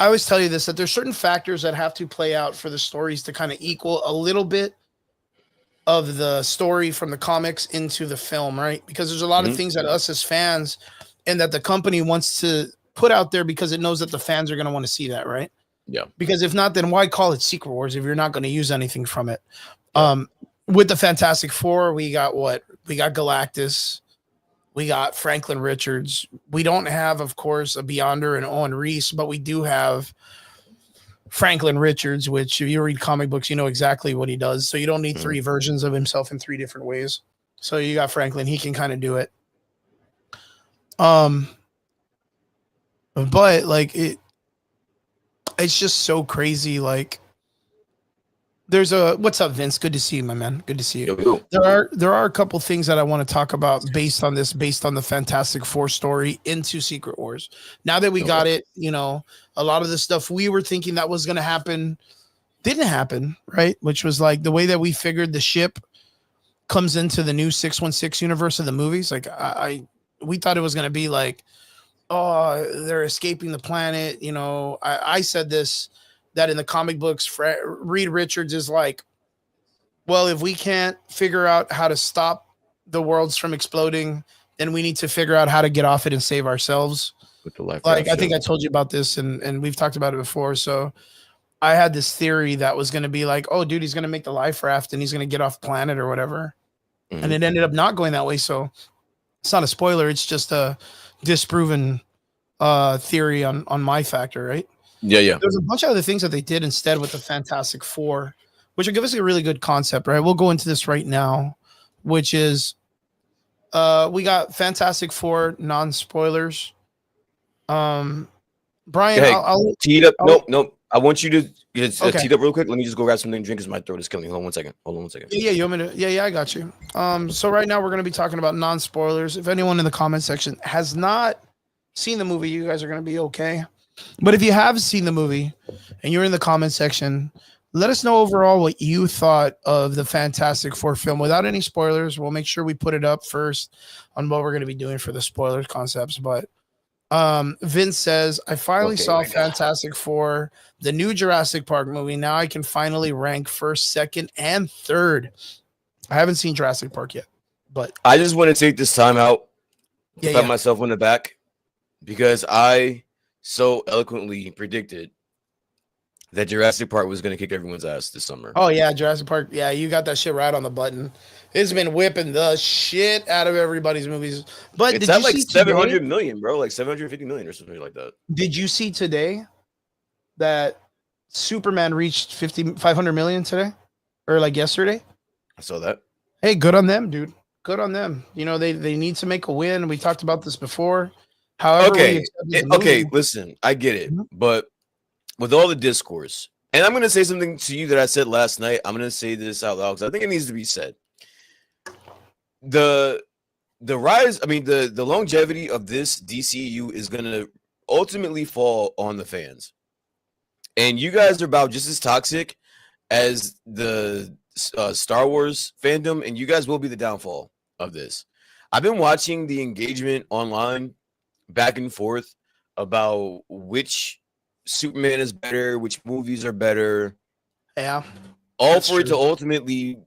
always tell you this, that there's certain factors that have to play out for the stories to kind of equal a little bit of the story from the comics into the film, right? Because there's a lot of things that us as fans and that the company wants to put out there because it knows that the fans are going to want to see that, right? Yeah. Because if not, then why call it Secret Wars if you're not going to use anything from it? Yeah. With the Fantastic Four, we got Galactus. We got Franklin Richards. We don't have, of course, a Beyonder and Owen Reese, but we do have Franklin Richards, which if you read comic books, you know exactly what he does. So you don't need three versions of himself in three different ways. So you got Franklin. He can kind of do it. But like it's just so crazy. Like what's up, Vince? Good to see you, my man. Good to see you. There are a couple things that I want to talk about based on the Fantastic Four story into Secret Wars. Now that we got it, a lot of the stuff we were thinking that was going to happen didn't happen, right? Which was like the way that we figured the ship comes into the new 616 universe of the movies. Like we thought it was going to be like, oh, they're escaping the planet. I said this, that in the comic books, Reed Richards is like, well, if we can't figure out how to stop the worlds from exploding, then we need to figure out how to get off it and save ourselves. With the life I think I told you about this, and we've talked about it before. So I had this theory that was going to be like, oh, dude, he's going to make the life raft and he's going to get off planet or whatever. And it ended up not going that way. So it's not a spoiler. It's just a disproven theory on my factor, right? Yeah. There's a bunch of other things that they did instead with the Fantastic Four, which will give us a really good concept, right? We'll go into this right now, which is we got Fantastic Four non-spoilers. Brian, I'll tee it up. Nope. I want you to get Okay. teed up real quick. Let me just go grab something to drink because my throat is killing me. Hold on 1 second. Hold on 1 second. Yeah, you want me to? Yeah, I got you. So right now we're gonna be talking about non-spoilers. If anyone in the comment section has not seen the movie, you guys are gonna be okay. But if you have seen the movie and you're in the comment section, let us know overall what you thought of the Fantastic Four film without any spoilers. We'll make sure we put it up first on what we're gonna be doing for the spoilers concepts. But Vince says, I finally saw Fantastic Four, the new Jurassic Park movie. Now I can finally rank first, second, and third. I haven't seen Jurassic Park yet, but I just want to take this time out to Yeah, pat yeah. myself on the back because I so eloquently predicted that Jurassic Park was going to kick everyone's ass this summer. Oh yeah, Jurassic Park. Yeah, you got that shit right on the button. It's been whipping the shit out of everybody's movies. But It's did at you like see 700 today? million, bro, like 750 million or something like that. Did you see today that Superman reached 500 million today, or like yesterday? I saw that. Hey, good on them, dude. Good on them. You know, they need to make a win. We talked about this before. However, we Okay, accepted the okay, movie. listen, I get it, Mhm. but with all the discourse, and I'm going to say something to you that I said last night. I'm going to say this out loud because I think it needs to be said. The rise, I mean, the longevity of this DCU is going to ultimately fall on the fans. And you guys are about just as toxic as the Star Wars fandom, and you guys will be the downfall of this. I've been watching the engagement online back and forth about which Superman is better, which movies are better, Yeah. all That's for it to true. ultimately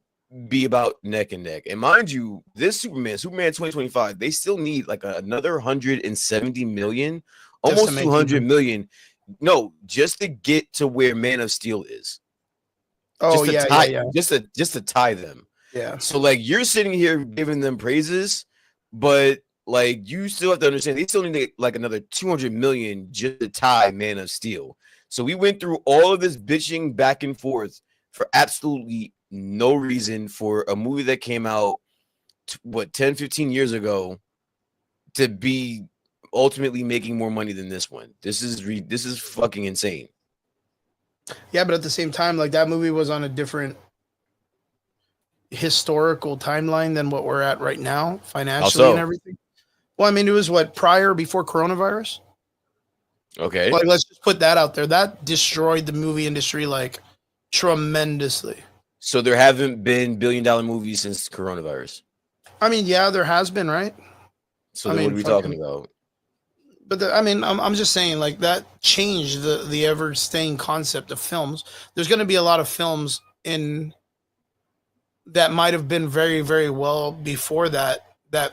be about neck and neck. And mind you, this Superman 2025, they still need like another 170 million, Just to almost make 200 even. million. No, just to get to where Man of Steel is. Oh Just to yeah, tie, yeah. just to tie them. Yeah. So like you're sitting here giving them praises, but like you still have to understand they still need like another 200 million just to tie Man of Steel. So we went through all of this bitching back and forth for absolutely no reason for a movie that came out 10 15 years ago to be ultimately making more money than this one. This is fucking insane. Yeah, but at the same time, like that movie was on a different historical timeline than what we're at right now, financially and Also, everything. Well, I mean, it was what before coronavirus. okay. Like, let's just put that out there. That destroyed the movie industry like tremendously. So there haven't been billion-dollar movies since coronavirus. I mean, yeah, there has been, right? So I then what mean, are we fucking, talking about? but I mean, I'm just saying, like that changed the ever staying concept of films. There's going to be a lot of films in that might have been very, very well before that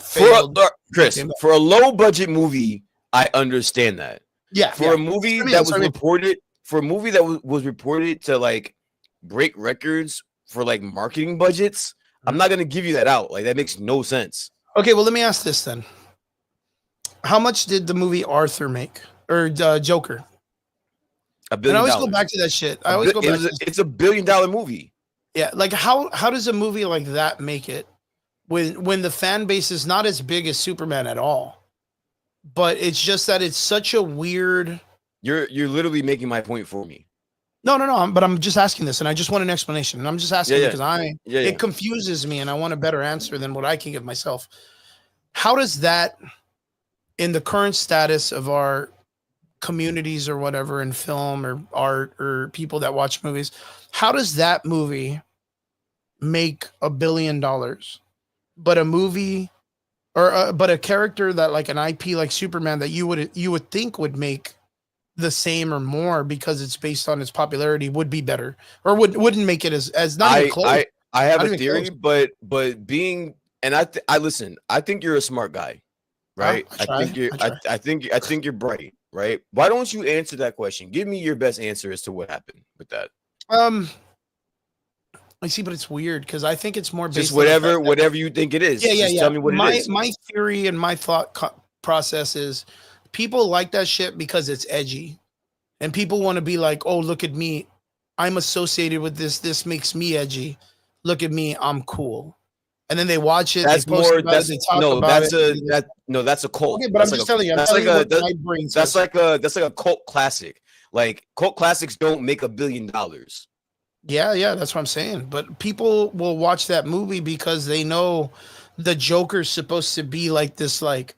failed. Chris, for a low budget movie, I understand that. Yeah, For a movie that was reported, for a movie that was reported to like break records for like marketing budgets, I'm not gonna give you that out. Like that makes no sense. Okay, well, let me ask this then: how much did the movie Arthur make, or Joker? $1 And billion. I always go back to that shit. I always go back. It's $1 billion movie. Yeah, like how does a movie like that make it when the fan base is not as big as Superman at all? But it's just that it's such a weird. You're literally making my point for me. No. But I'm just asking this, and I just want an explanation. And I'm just asking because it confuses me, and I want a better answer than what I can give myself. How does that, in the current status of our communities or whatever in film or art or people that watch movies, how does that movie make $1 billion? But a movie or but a character that like an IP like Superman that you would think would make the same or more because it's based on its popularity would be better or wouldn't make it as not even close. I have Not a theory, close. but being and I listen. I think you're a smart guy, right? I think you're bright, right? Why don't you answer that question? Give me your best answer as to what happened with that. I see, but it's weird because I think it's more based just whatever you think it is. Yeah. Tell me what it is. My theory and my thought process is people like that shit because it's edgy, and people want to be like, "Oh, look at me, I'm associated with this. This makes me edgy. Look at me, I'm cool." And then they watch it. That's they post more. about That's it, they talk no. about That's it, a that no. That's a cult. Okay, but That's I'm like just telling you. I'm that's telling like you a what my brain that's says. like a cult classic. Like cult classics don't make $1 billion. Yeah, that's what I'm saying. But people will watch that movie because they know the Joker's supposed to be like this, like,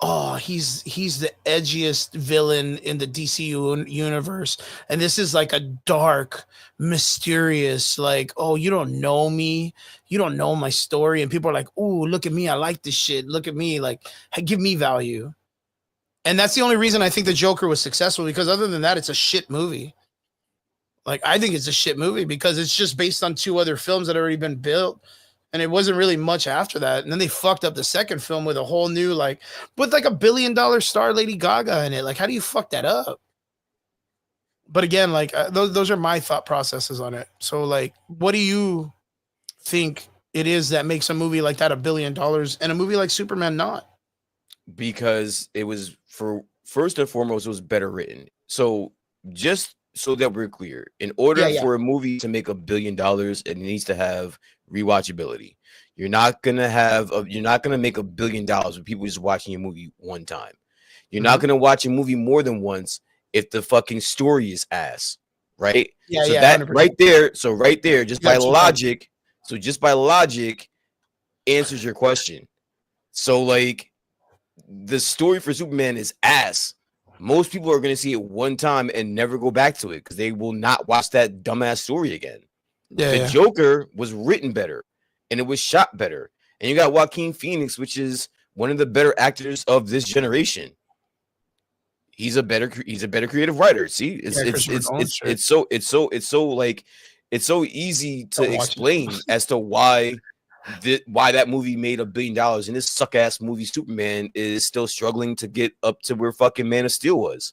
oh, he's the edgiest villain in the DC universe, and this is like a dark, mysterious, like, oh, you don't know me, you don't know my story, and people are like, oh, look at me, I like this shit, look at me, like, give me value. And that's the only reason I think the Joker was successful, because other than that, it's a shit movie. Like, I think it's a shit movie because it's just based on 2 other films that had already been built. And it wasn't really much after that. And then they fucked up the second film with a whole new, like, with like $1 billion star Lady Gaga in it. Like, how do you fuck that up? But again, like, those are my thought processes on it. So, like, what do you think it is that makes a movie like that $1 billion and a movie like Superman not? Because it was, for first and foremost, it was better written. So just so that we're clear, in order for a movie to make $1 billion, it needs to have rewatchability. You're not gonna make $1 billion with people just watching a movie one time. You're not gonna watch a movie more than once if the fucking story is ass, right? So that 100%. right there, just by logic, answers your question. So like, the story for Superman is ass. Most people are gonna see it one time and never go back to it because they will not watch that dumbass story again. The Joker was written better and it was shot better. And you got Joaquin Phoenix, which is one of the better actors of this generation. He's a better creative writer. See, it's so easy to explain as to why that movie made $1 billion and this suck ass movie Superman is still struggling to get up to where fucking Man of Steel was.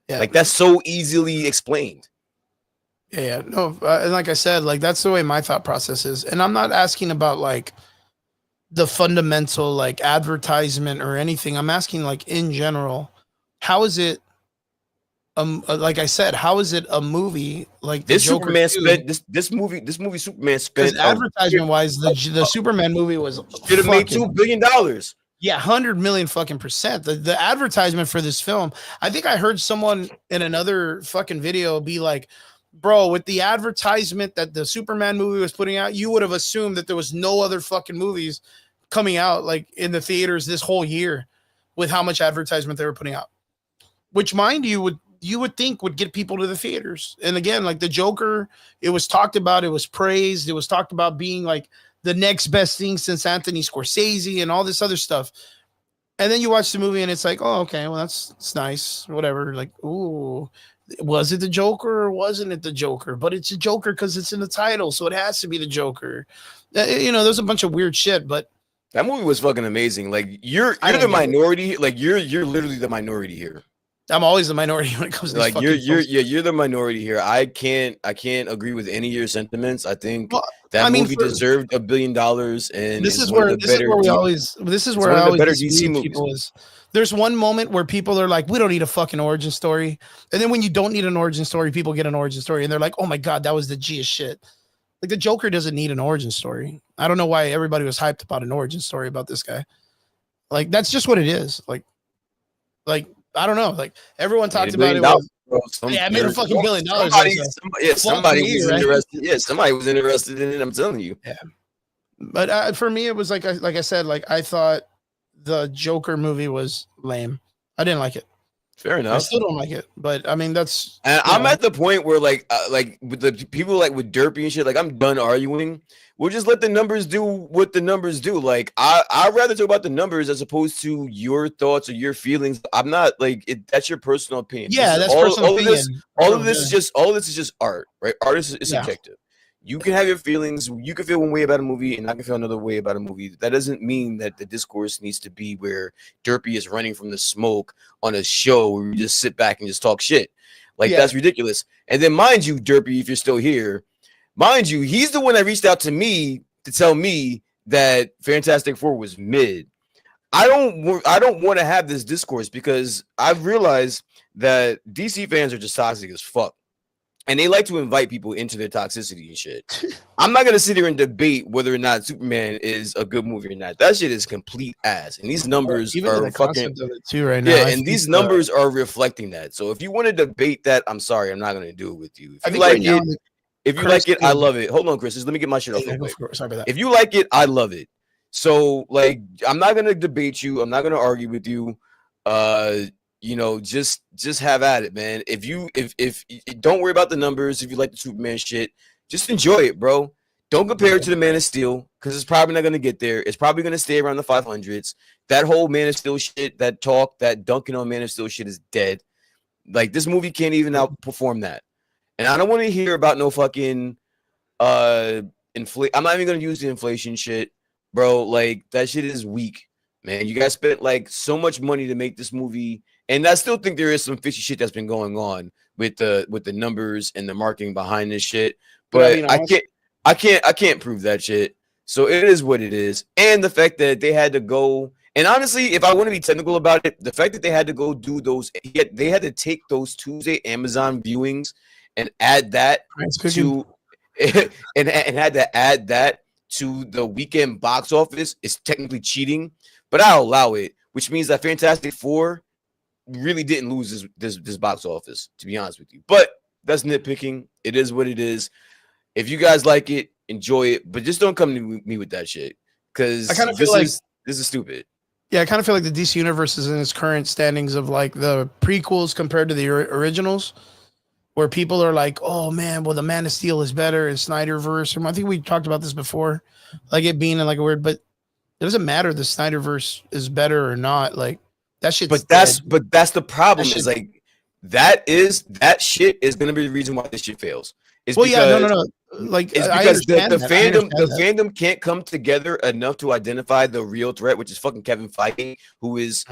Yeah, like that's so easily explained. No, and like I said, like that's the way my thought process is, and I'm not asking about like the fundamental like advertisement or anything. I'm asking like in general, how is it? Like I said, how is it a movie like this Superman spent this movie Superman spent advertisement wise the Superman movie was should have made $2 billion. Yeah, 100 million fucking percent. The advertisement for this film, I think I heard someone in another fucking video be like, bro, with the advertisement that the Superman movie was putting out, you would have assumed that there was no other fucking movies coming out like in the theaters this whole year with how much advertisement they were putting out. Which, mind you, would think would get people to the theaters. And again, like the Joker, it was talked about, it was praised, it was talked about being like the next best thing since Anthony Scorsese and all this other stuff. And then you watch the movie and it's like, oh, okay, well, it's nice, whatever. Like, ooh, was it the Joker or wasn't it the Joker? But it's a Joker because it's in the title, so it has to be the Joker. There's a bunch of weird shit, but that movie was fucking amazing. Like you're the minority. Like you're literally the minority here. I'm always the minority when it comes to like you're the minority here. I can't agree with any of your sentiments. I think movie deserved $1 billion, and this is where I always DC movies. There's one moment where people are like, we don't need a fucking origin story, and then when you don't need an origin story, people get an origin story, and they're like, oh my god, that was the G-est shit. Like the Joker doesn't need an origin story. I don't know why everybody was hyped about an origin story about this guy. Like that's just what it is. Like. I don't know. Like everyone talked about it. I made a fucking $1 billion. Somebody was interested. Yeah, somebody was interested in it. I'm telling you. Yeah. But for me, it was like I said, like I thought the Joker movie was lame. I didn't like it. Fair enough. I still don't like it, but I mean that's. And I'm at the point where like with the people like with Derpy and shit, like I'm done arguing. We'll just let the numbers do what the numbers do. Like I'd rather talk about the numbers as opposed to your thoughts or your feelings. I'm not like it. That's your personal opinion. Yeah, that's personal opinion. All of this is just art, right? Art is subjective. You can have your feelings. You can feel one way about a movie, and I can feel another way about a movie. That doesn't mean that the discourse needs to be where Derpy is running from the smoke on a show where we just sit back and just talk shit. Like that's ridiculous. And then, mind you, Derpy, if you're still here. Mind you, he's the one that reached out to me to tell me that Fantastic Four was mid. I don't want to have this discourse because I've realized that DC fans are just toxic as fuck. and they like to invite people into their toxicity and shit. I'm not gonna sit here and debate whether or not Superman is a good movie or not. That shit is complete ass, and these numbers Even are the fucking concept of it too right now. yeah, I and think, these numbers are reflecting that. So if you want to debate that, I'm sorry, I'm not gonna do it with you. I If you think right like now it, the if you like it, I currency- love it. Hold on, Chris, just let me get my shit off Yeah, real go quick. for it. Sorry about that. If you like it, I love it. So like, I'm not gonna debate you. I'm not gonna argue with you. You know, just have at it, man. If don't worry about the numbers. If you like the Superman shit, just enjoy it, bro. Don't compare it to the Man of Steel because it's probably not gonna get there. It's probably gonna stay around the 500s. That whole Man of Steel shit, that talk, that dunking on Man of Steel shit is dead. Like this movie can't even outperform that. And I don't want to hear about no fucking inflate. I'm not even gonna use the inflation shit, bro. Like that shit is weak, man. You guys spent like so much money to make this movie, and I still think there is some fishy shit that's been going on with the numbers and the marketing behind this shit. But I can't prove that shit. So it is what it is, and the fact that they had to go. And honestly, if I want to be technical about it, the fact that they had to go do those, they had to take those Tuesday Amazon viewings and add that to and had to add that to the weekend box office is technically cheating, but I'll allow it, which means that Fantastic Four really didn't lose this box office, to be honest with you. But that's nitpicking. It is what it is. If you guys like it, enjoy it, but just don't come to me with that shit because I kind of feel like this is stupid. Yeah, I kind of feel like the DC universe is in its current standings of like the prequels compared to the originals, where people are like, "Oh man, well the Man of Steel is better and Snyderverse." I think we talked about this before, like it being like a weird, but it doesn't matter the Snyderverse is better or not. Like that shit's But that's the problem. Is like that shit is gonna be the reason why this shit fails. It's well, because, yeah, no. Like it's because the fandom can't come together enough to identify the real threat, which is fucking Kevin Feige, who is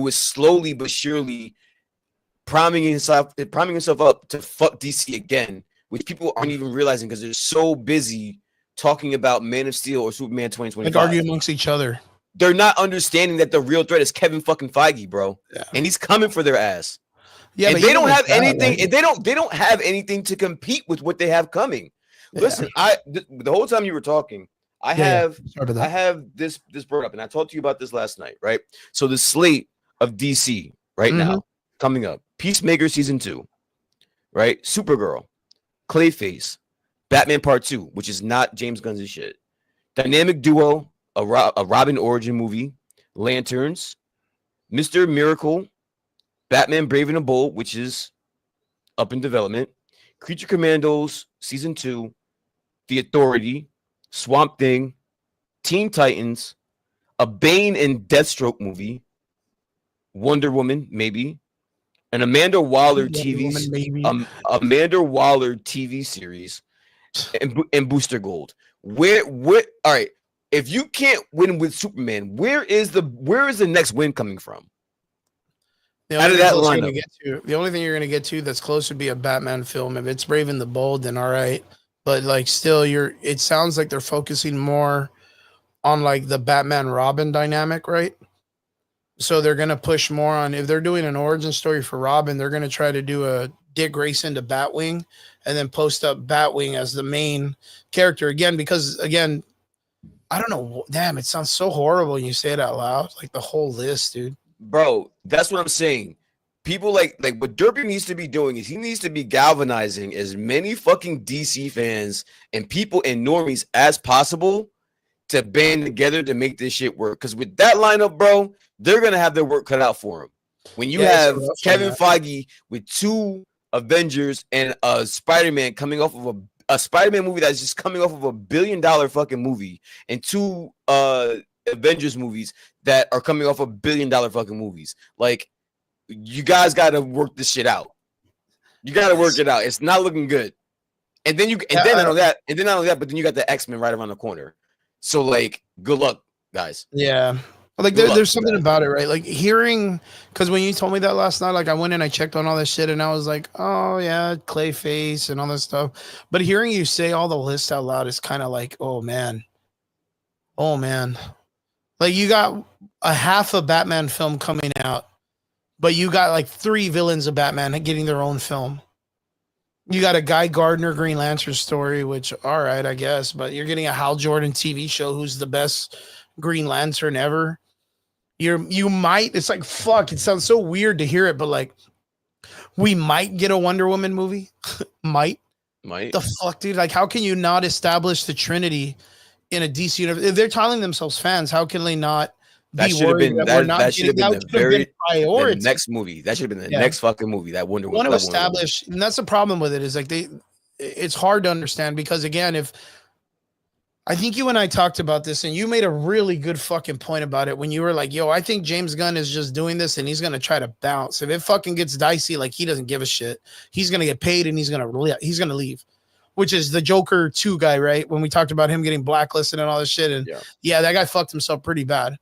slowly but surely priming himself up to fuck DC again, which people aren't even realizing because they're so busy talking about Man of Steel or Superman 2025. Like argue amongst each other. They're not understanding that the real threat is Kevin fucking Feige, bro. Yeah. And he's coming for their ass. Yeah, and they don't have anything, and they don't have anything to compete with what they have coming. Yeah. Listen, the whole time you were talking, I have this brought up, and I talked to you about this last night, right? So the slate of DC right now coming up: Peacemaker season 2, right? Supergirl, Clayface, Batman Part 2, which is not James Gunn's shit. Dynamic Duo, a Robin origin movie, Lanterns, Mr. Miracle, Batman Brave and the Bold, which is up in development, Creature Commandos season 2, The Authority, Swamp Thing, Teen Titans, a Bane and Deathstroke movie, Wonder Woman maybe, an Amanda Waller Amanda Waller TV series, and Booster Gold. Where all right, if you can't win with Superman, where is the next win coming from? The only thing you're gonna get to that's close would be a Batman film. If it's Brave and the Bold, then all right. But like still it sounds like they're focusing more on like the Batman Robin dynamic, right? So they're gonna push more on, if they're doing an origin story for Robin, they're gonna try to do a Dick Grayson to Batwing and then post up Batwing as the main character again, because again, I don't know. Damn, it sounds so horrible when you say it out loud. Like the whole list, dude. Bro, that's what I'm saying. People like what Derpy needs to be doing is he needs to be galvanizing as many fucking DC fans and people and normies as possible to band together to make this shit work. Because with that lineup, bro, they're gonna have their work cut out for them. When you have Kevin Feige with 2 Avengers and a Spider-Man coming off of a Spider-Man movie that's just coming off of $1 billion fucking movie, and 2 Avengers movies that are coming off $1 billion fucking movies. Like, you guys got to work this shit out. You got to work it out. It's not looking good. And then not only that, but then you got the X-Men right around the corner. So like, good luck, guys. Yeah. Like there's something about it, right? Like hearing, because when you told me that last night, like I went and I checked on all this shit and I was like, oh yeah, Clayface and all this stuff. But hearing you say all the lists out loud is kind of like, oh man. Like you got a half a Batman film coming out, but you got like 3 villains of Batman getting their own film. You got a Guy Gardner Green Lantern story, which all right, I guess, but you're getting a Hal Jordan TV show who's the best Green Lantern ever. You might, it's like fuck, it sounds so weird to hear it, but like we might get a Wonder Woman movie. Might. The fuck, dude? Like, how can you not establish the Trinity in a DC universe? If they're telling themselves fans, how can they not That be should have worried been that we're not that should have getting been that the should have been the priority? next movie. That should have been the Yeah. next fucking movie. That Wonder Woman. Want to that Wonder Woman. establish, and that's the problem with it, is like it's hard to understand because again, if I think you and I talked about this, and you made a really good fucking point about it when you were like, yo, I think James Gunn is just doing this and he's going to try to bounce. If it fucking gets dicey, like he doesn't give a shit. He's going to get paid and he's going to leave, which is the Joker 2 guy, right? When we talked about him getting blacklisted and all this shit. And yeah, that guy fucked himself pretty bad.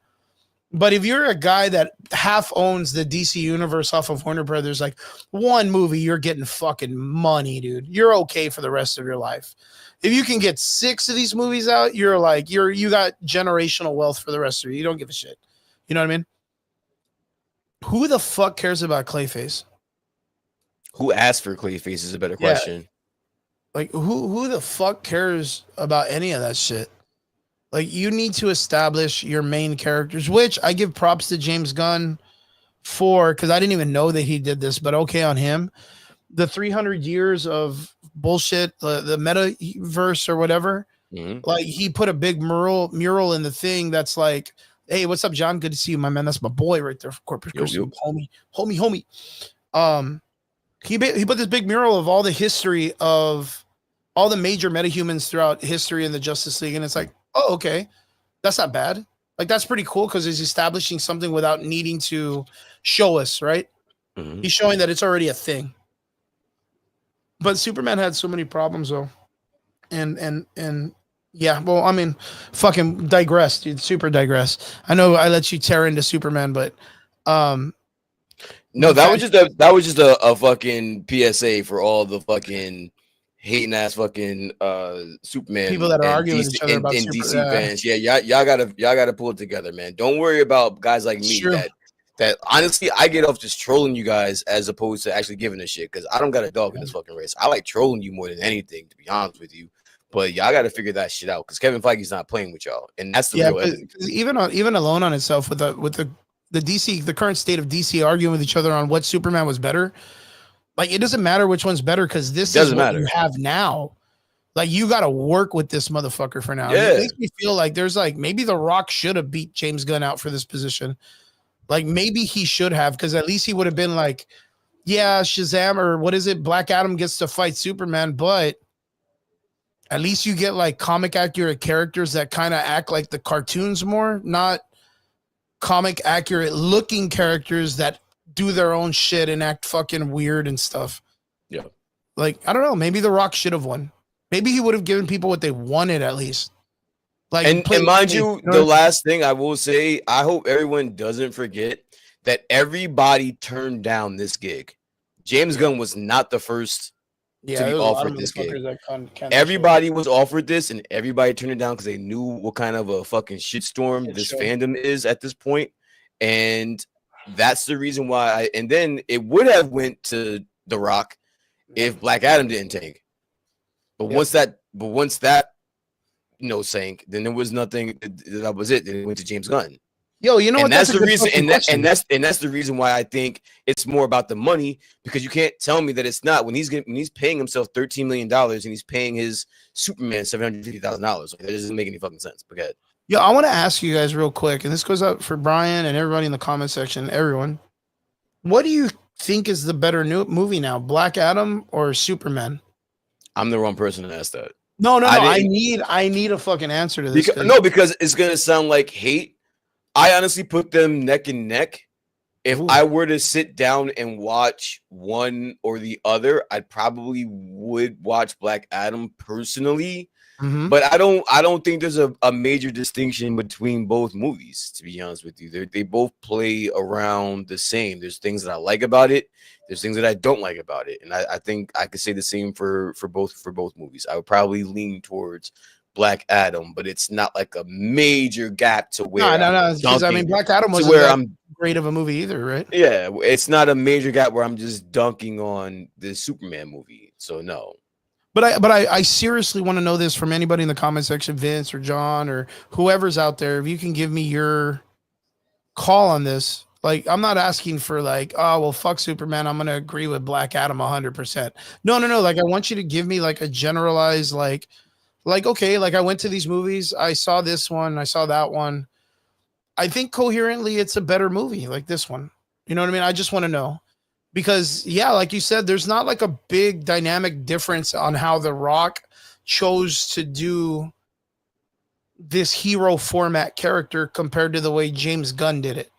But if you're a guy that half owns the DC universe off of Warner Brothers, like one movie, you're getting fucking money, dude. You're okay for the rest of your life. If you can get 6 of these movies out, you're like, you got generational wealth for the rest of you. You don't give a shit. You know what I mean? Who the fuck cares about Clayface? Who asked for Clayface is a better question. Like who the fuck cares about any of that shit? Like you need to establish your main characters, which I give props to James Gunn for, because I didn't even know that he did this, but okay on him. The 300 years of bullshit, the metaverse or whatever. Like he put a big mural in the thing that's like, hey, what's up, John? Good to see you, my man. That's my boy right there. Corporate homie. He put this big mural of all the history of all the major metahumans throughout history in the Justice League, and it's like, oh, okay, that's not bad. Like that's pretty cool because he's establishing something without needing to show us, right? He's showing that it's already a thing. But Superman had so many problems though. And yeah, well, I mean, fucking digress, dude. Super digress. I know I let you tear into Superman, but no, that was just a fucking PSA for all the fucking hating ass fucking Superman people that are arguing DC, with each other about DC fans. Yeah, y'all gotta pull it together, man. Don't worry about guys like me that honestly I get off just trolling you guys as opposed to actually giving a shit, because I don't got a dog in this fucking race. I like trolling you more than anything, to be honest with you. But y'all got to figure that shit out because Kevin Feige's not playing with y'all, and that's the real evidence. Even alone on itself with the DC, the current state of DC arguing with each other on what Superman was better. Like it doesn't matter which one's better because this is what you have now. Like you got to work with this motherfucker for now. Yeah. It makes me feel like there's like maybe The Rock should have beat James Gunn out for this position. Like maybe he should have, because at least he would have been like, yeah, Shazam or what is it? Black Adam gets to fight Superman, but at least you get like comic accurate characters that kind of act like the cartoons more, not comic accurate looking characters that do their own shit and act fucking weird and stuff. Yeah. Like, I don't know. Maybe The Rock should have won. Maybe he would have given people what they wanted at least. Like, and mind you, the last thing I will say, I hope everyone doesn't forget that everybody turned down this gig. James Gunn was not the first to be offered this gig. Everybody was offered this, and everybody turned it down because they knew what kind of a fucking shitstorm this fandom is at this point. And that's the reason why. And then it would have went to The Rock if Black Adam didn't tank. But once that sank, then there was nothing. That was it. Then it went to James Gunn. Yo, you know and what? That's the reason, and that's the reason why I think it's more about the money, because you can't tell me that it's not when he's paying himself $13 million and he's paying his Superman $750,000. That doesn't make any fucking sense. Because I want to ask you guys real quick, and this goes out for Brian and everybody in the comment section. Everyone, what do you think is the better new movie now, Black Adam or Superman? I'm the wrong person to ask that. No. I need a fucking answer to this. Because it's gonna sound like hate. I honestly put them neck and neck. If I were to sit down and watch one or the other, I probably would watch Black Adam personally. But I don't think there's a major distinction between both movies, to be honest with you. They both play around the same. There's things that I like about it. There's things that I don't like about it. And I think I could say the same for both movies. I would probably lean towards Black Adam, but it's not like a major gap to where no. Because I mean, Black Adam wasn't that great of a movie either, right? Yeah, it's not a major gap where I'm just dunking on the Superman movie. So no. But I seriously want to know this from anybody in the comment section, Vince or John or whoever's out there. If you can give me your call on this. Like, I'm not asking for like, oh well, fuck Superman. I'm gonna agree with Black Adam 100%. No. Like, I want you to give me like a generalized like okay, like I went to these movies, I saw this one, I saw that one. I think coherently, it's a better movie like this one. You know what I mean? I just want to know because yeah, like you said, there's not like a big dynamic difference on how The Rock chose to do this hero format character compared to the way James Gunn did it.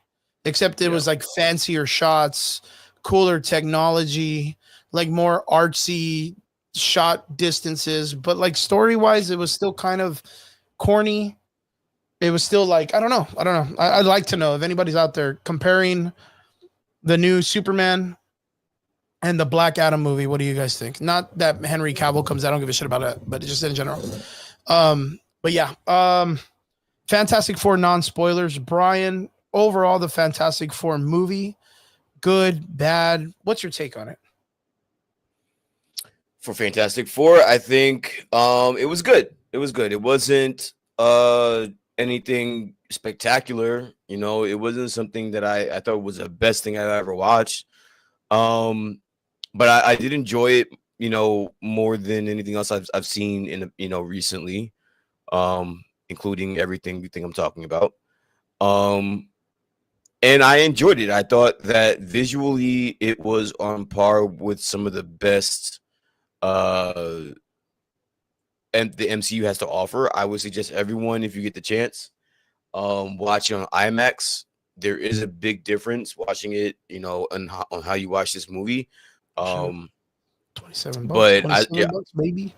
Except it was like fancier shots, cooler technology, like more artsy shot distances, but like story wise, it was still kind of corny. It was still like, I don't know. I'd like to know if anybody's out there comparing the new Superman and the Black Adam movie. What do you guys think? Not that Henry Cavill comes out. I don't give a shit about it, but just in general. But yeah, Fantastic Four non-spoilers. Brian, overall, the Fantastic Four movie, good, bad. What's your take on it? For Fantastic Four, I think it was good. It was good. It wasn't anything spectacular. You know, it wasn't something that I thought was the best thing I've ever watched. But I did enjoy it, you know, more than anything else I've seen in, you know, recently, including everything you think I'm talking about. And I enjoyed it. I thought that visually it was on par with some of the best and the MCU has to offer. I would suggest everyone, if you get the chance, watch it on IMAX. There is a big difference watching it, you know, on how you watch this movie. 27 bucks, but 27 bucks, maybe.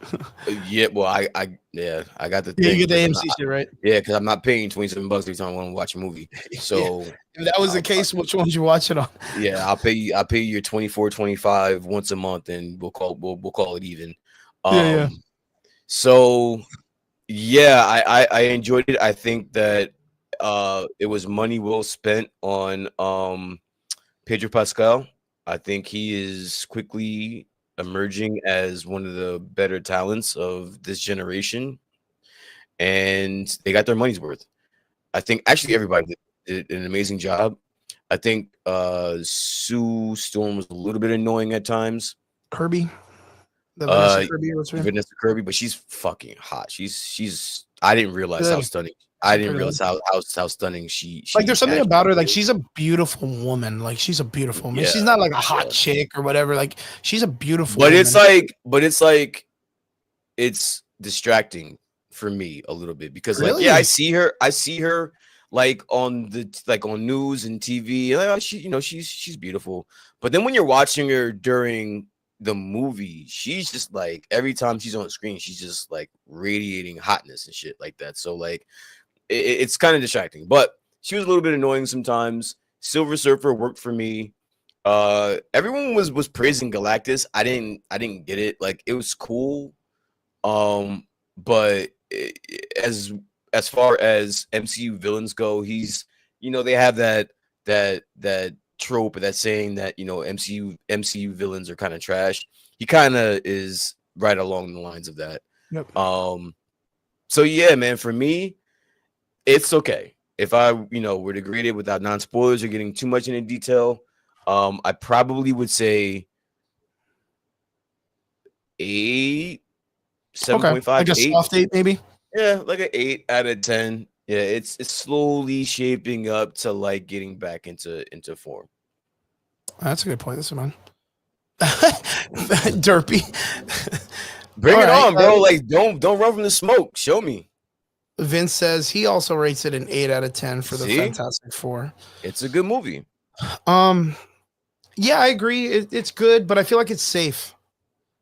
Yeah, well, I got the thing. Yeah, you get the AMC shit, right? Yeah, because I'm not paying $27 every time I want to watch a movie. So if that was the case, which ones you watch it on? Yeah, I'll pay you your 24, 25 once a month, and we'll call it even. Yeah. So yeah, I enjoyed it. I think that it was money well spent on Pedro Pascal. I think he is quickly emerging as one of the better talents of this generation, and they got their money's worth. I think actually everybody did an amazing job. I think Sue Storm was a little bit annoying at times. Kirby, Vanessa Kirby, but she's fucking hot. She's. I didn't realize how stunning. I didn't realize how stunning she like. There's something about her. Like, she's a beautiful woman. Like, she's a beautiful woman. Yeah, she's not like a hot chick or whatever. Like, she's a beautiful. But woman. it's like it's distracting for me a little bit because really? Like, yeah, I see her like on news and TV. Like, she's beautiful. But then when you're watching her during the movie, she's just like, every time she's on screen, she's just like radiating hotness and shit like that. So like it's kind of distracting, but she was a little bit annoying sometimes. Silver Surfer worked for me. Everyone was praising Galactus. I didn't get it. Like, it was cool. But as far as MCU villains go, he's, you know, they have that trope, that saying that, you know, MCU villains are kind of trash. He kind of is right along the lines of that. Yep. So yeah, man, for me, it's okay. If I, you know, were to grade it without non-spoilers or getting too much into detail, I probably would say 8, 7.5, like a 8. soft 8, maybe. Yeah, like an 8 out of 10. Yeah, it's slowly shaping up to like getting back into form. That's a good point. This one, Derpy. Bring it on, bro. Like, don't run from the smoke. Show me. Vince says he also rates it an 8 out of 10 for the Fantastic Four. It's a good movie. Yeah, I agree. It's good, but I feel like it's safe.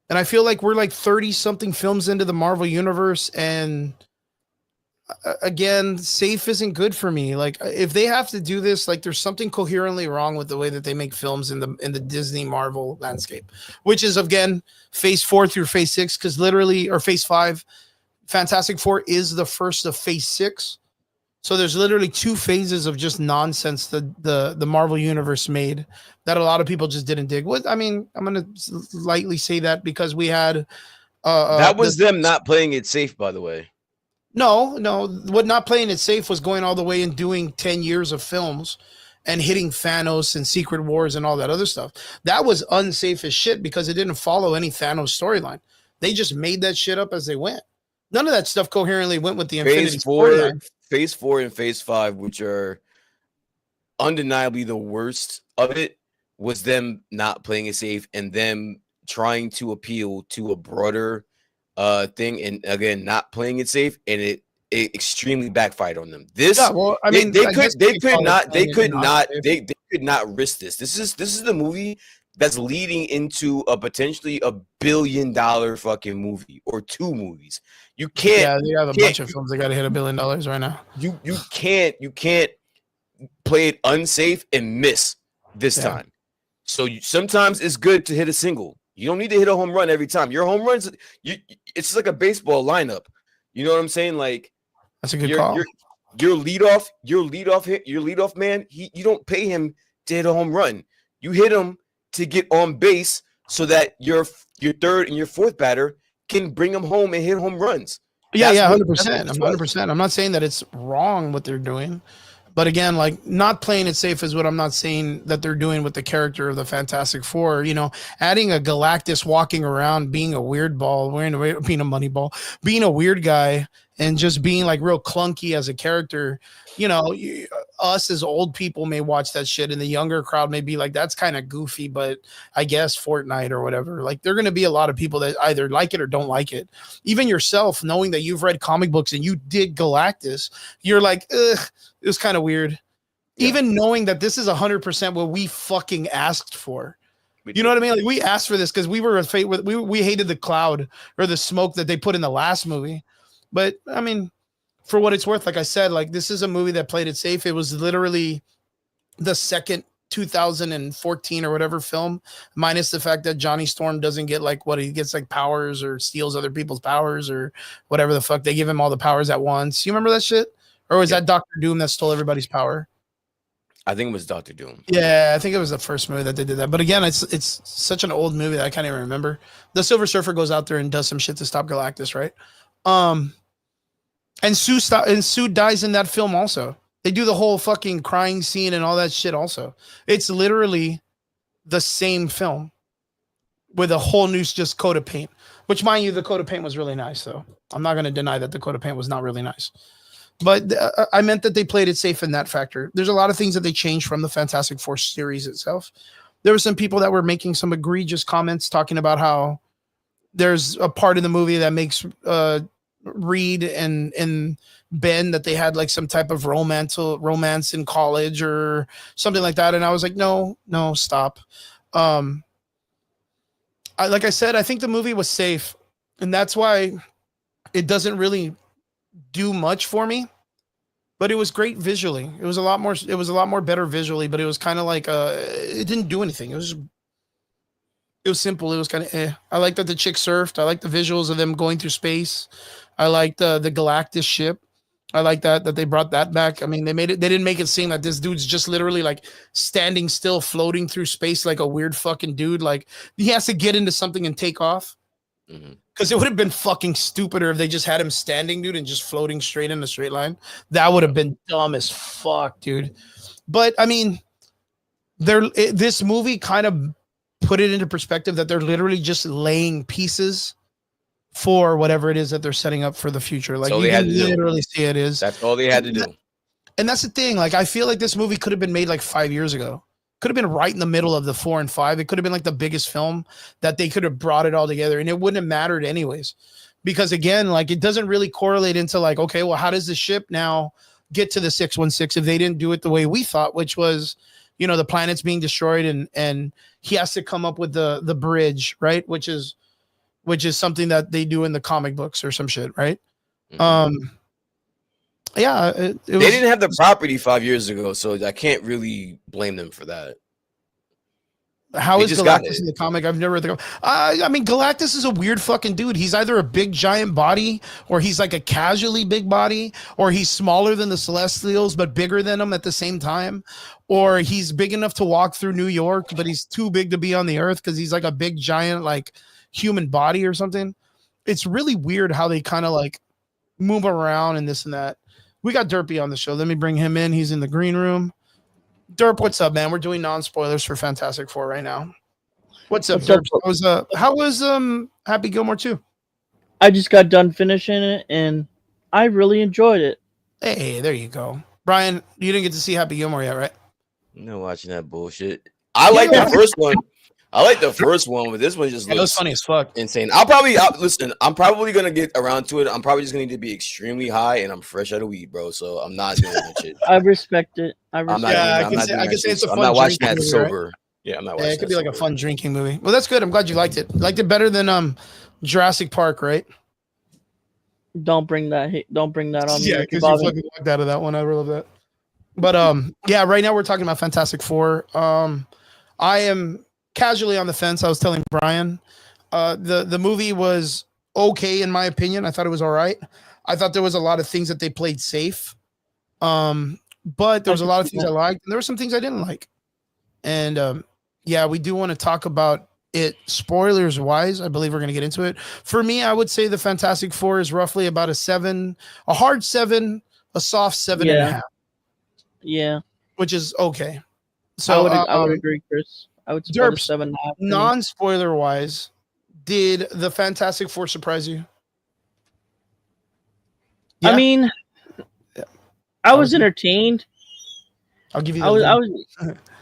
And I feel like we're like 30 something films into the Marvel universe, and again, safe isn't good for me. Like, if they have to do this, like, there's something coherently wrong with the way that they make films in the Disney Marvel landscape, which is, again, phase 4 through phase 6, because literally, or phase 5, Fantastic Four is the first of phase 6. So there's literally two phases of just nonsense that the Marvel universe made that a lot of people just didn't dig. What I mean, I'm gonna lightly say that because we had That the was them not playing it safe, by the way. no, what not playing it safe was going all the way and doing 10 years of films and hitting Thanos and Secret Wars and all that other stuff. That was unsafe as shit because it didn't follow any Thanos storyline. They just made that shit up as they went. None of that stuff coherently went with the Infinity storyline. Phase 4 and Phase 5, which are undeniably the worst of it, was them not playing it safe and them trying to appeal to a broader thing, and again not playing it safe, and it extremely backfired on them. This, yeah, well, I mean, they could not risk this. This is the movie that's leading into a potentially $1 billion fucking movie or 2 movies. You can't. Yeah, they have a bunch of films that got to hit $1 billion right now. You can't play it unsafe and miss this time. So sometimes it's good to hit a single. You don't need to hit a home run every time. Your home runs, it's like a baseball lineup. You know what I'm saying? Like, that's a good call. Your leadoff man. You don't pay him to hit a home run. You hit him to get on base so that your third and your fourth batter can bring them home and hit home runs. Yeah, 100%. 100%. I'm not saying that it's wrong what they're doing. But again, like, not playing it safe is what I'm not saying that they're doing with the character of the Fantastic Four. You know, adding a Galactus walking around, being a weird ball, being a money ball, being a weird guy, and just being like real clunky as a character. You know, us as old people may watch that shit, and the younger crowd may be like, that's kind of goofy, but I guess Fortnite or whatever. Like, there are going to be a lot of people that either like it or don't like it. Even yourself, knowing that you've read comic books and you dig Galactus, you're like, ugh, it was kind of weird. Yeah. Even knowing that this is 100% what we fucking asked for. You know what I mean? Like, we asked for this because we were we hated the cloud or the smoke that they put in the last movie. But I mean, for what it's worth, like I said, like, this is a movie that played it safe. It was literally the second 2014 or whatever film, minus the fact that Johnny Storm doesn't get like what he gets, like powers or steals other people's powers or whatever the fuck. They give him all the powers at once. You remember that shit? Or was that Dr. Doom that stole everybody's power? I think it was Dr. Doom. Yeah, I think it was the first movie that they did that. But again, it's such an old movie that I can't even remember. The Silver Surfer goes out there and does some shit to stop Galactus, right? And Sue dies in that film also. They do the whole fucking crying scene and all that shit also. It's literally the same film with a whole new just coat of paint. Which, mind you, the coat of paint was really nice, though. I'm not going to deny that the coat of paint was not really nice. But I meant that they played it safe in that factor. There's a lot of things that they changed from the Fantastic Four series itself. There were some people that were making some egregious comments talking about how there's a part in the movie that makes Reed and Ben that they had like some type of romance in college or something like that. And I was like, no, stop. Like I said, I think the movie was safe, and that's why it doesn't really do much for me, but it was great visually. It was a lot more better visually, but it was kind of like it didn't do anything. It was simple. It was kind of I like that the chick surfed. I like the visuals of them going through space. I like the Galactus ship. I like that they brought that back. I mean, they didn't make it seem like this dude's just literally like standing still, floating through space like a weird fucking dude. Like, he has to get into something and take off. Because it would have been fucking stupider if they just had him standing, dude, and just floating straight in a straight line. That would have been dumb as fuck, dude. But I mean, this movie kind of put it into perspective that they're literally just laying pieces for whatever it is that they're setting up for the future. Like, you can literally see it is. That's all they had to do. And that's the thing. Like, I feel like this movie could have been made like 5 years ago. Could have been right in the middle of the 4 and 5. It could have been like the biggest film that they could have brought it all together, and it wouldn't have mattered anyways. Because again, like, it doesn't really correlate into like, okay, well, how does the ship now get to the 616 if they didn't do it the way we thought, which was, you know, the planet's being destroyed and he has to come up with the bridge, right? Which is something that they do in the comic books or some shit, right? Yeah, they didn't have the property 5 years ago, so I can't really blame them for that. How They is just got Galactus it. in the comic? I've never read the comic. I mean, Galactus is a weird fucking dude. He's either a big giant body, or he's like a casually big body, or he's smaller than the Celestials but bigger than them at the same time, or he's big enough to walk through New York, but he's too big to be on the Earth because he's like a big giant like human body or something. It's really weird how they kind of like move around and this and that. We got Derpy on the show. Let me bring him in. He's in the green room. Derp, what's up, man? We're doing non-spoilers for Fantastic Four right now. What's up, What's Derp? up? How was Happy Gilmore 2? I just got done finishing it, and I really enjoyed it. Hey, there you go. Brian, you didn't get to see Happy Gilmore yet, right? I'm not watching that bullshit. I like the first one. I like the first one, but this one just Yeah, it was looks funny as fuck. insane. Listen. I'm probably gonna get around to it. I'm probably just gonna need to be extremely high, and I'm fresh out of weed, bro. So I'm not doing that shit. I respect it. I'm not. Yeah, I I'm can not say- doing I that can say shit, it's a so I'm fun not watching drinking that movie, right? sober. Yeah, I'm not watching. Yeah, it could that be like a sober. fun drinking movie. Well, that's good. I'm glad you liked it. Liked it better than Jurassic Park, right? Don't bring that on me. Yeah, Ricky because you Bobby. fucking walked out of that one. I really love that. But yeah, right now we're talking about Fantastic Four. I am casually on the fence. I was telling Brian, the movie was okay in my opinion. I thought it was all right. I thought there was a lot of things that they played safe. But there was a lot of things I liked, and there were some things I didn't like. And yeah, we do want to talk about it spoilers wise. I believe we're going to get into it. For me, I would say the Fantastic Four is roughly about a 7, a hard 7, a soft 7.5. Yeah, Which is okay. So I would agree, Chris. I would support a Derps, 7.5. non-spoiler wise, did the Fantastic Four surprise you? I Yeah? mean, Yeah. I was entertained. I'll give you.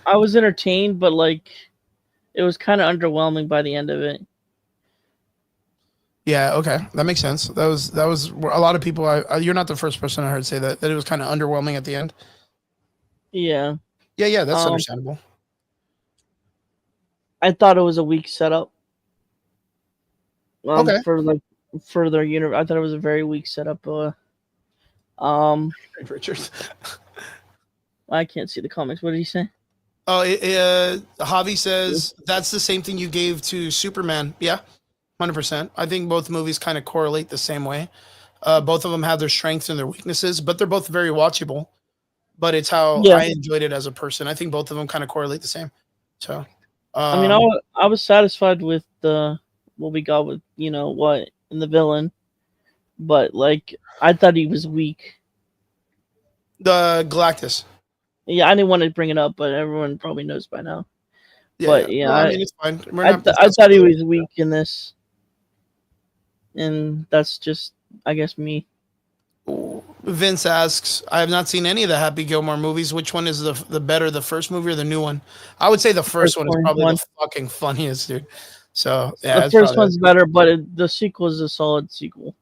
I was entertained, but like, it was kind of underwhelming by the end of it. Yeah. Okay, that makes sense. That was a lot of people. You're not the first person I heard say that it was kind of underwhelming at the end. Yeah. Yeah. That's understandable. I thought it was a weak setup. Okay. For their universe, I thought it was a very weak setup. Richard. I can't see the comics. What did he say? Oh, Javi says that's the same thing you gave to Superman. Yeah, 100%. I think both movies kind of correlate the same way. Both of them have their strengths and their weaknesses, but they're both very watchable. But it's how I enjoyed it as a person. I think both of them kind of correlate the same. So, I mean, I was satisfied with what we got with in the villain, but like I thought he was weak. The Galactus. Yeah, I didn't want to bring it up, but everyone probably knows by now. Yeah, but yeah, I mean it's fine. I thought he was weak in this, and that's just, I guess, me. Vince asks, I have not seen any of the Happy Gilmore movies. Which one is the better, the first movie or the new one? I would say the first one is probably the fucking funniest, dude. So yeah, the first one's better, but the sequel is a solid sequel.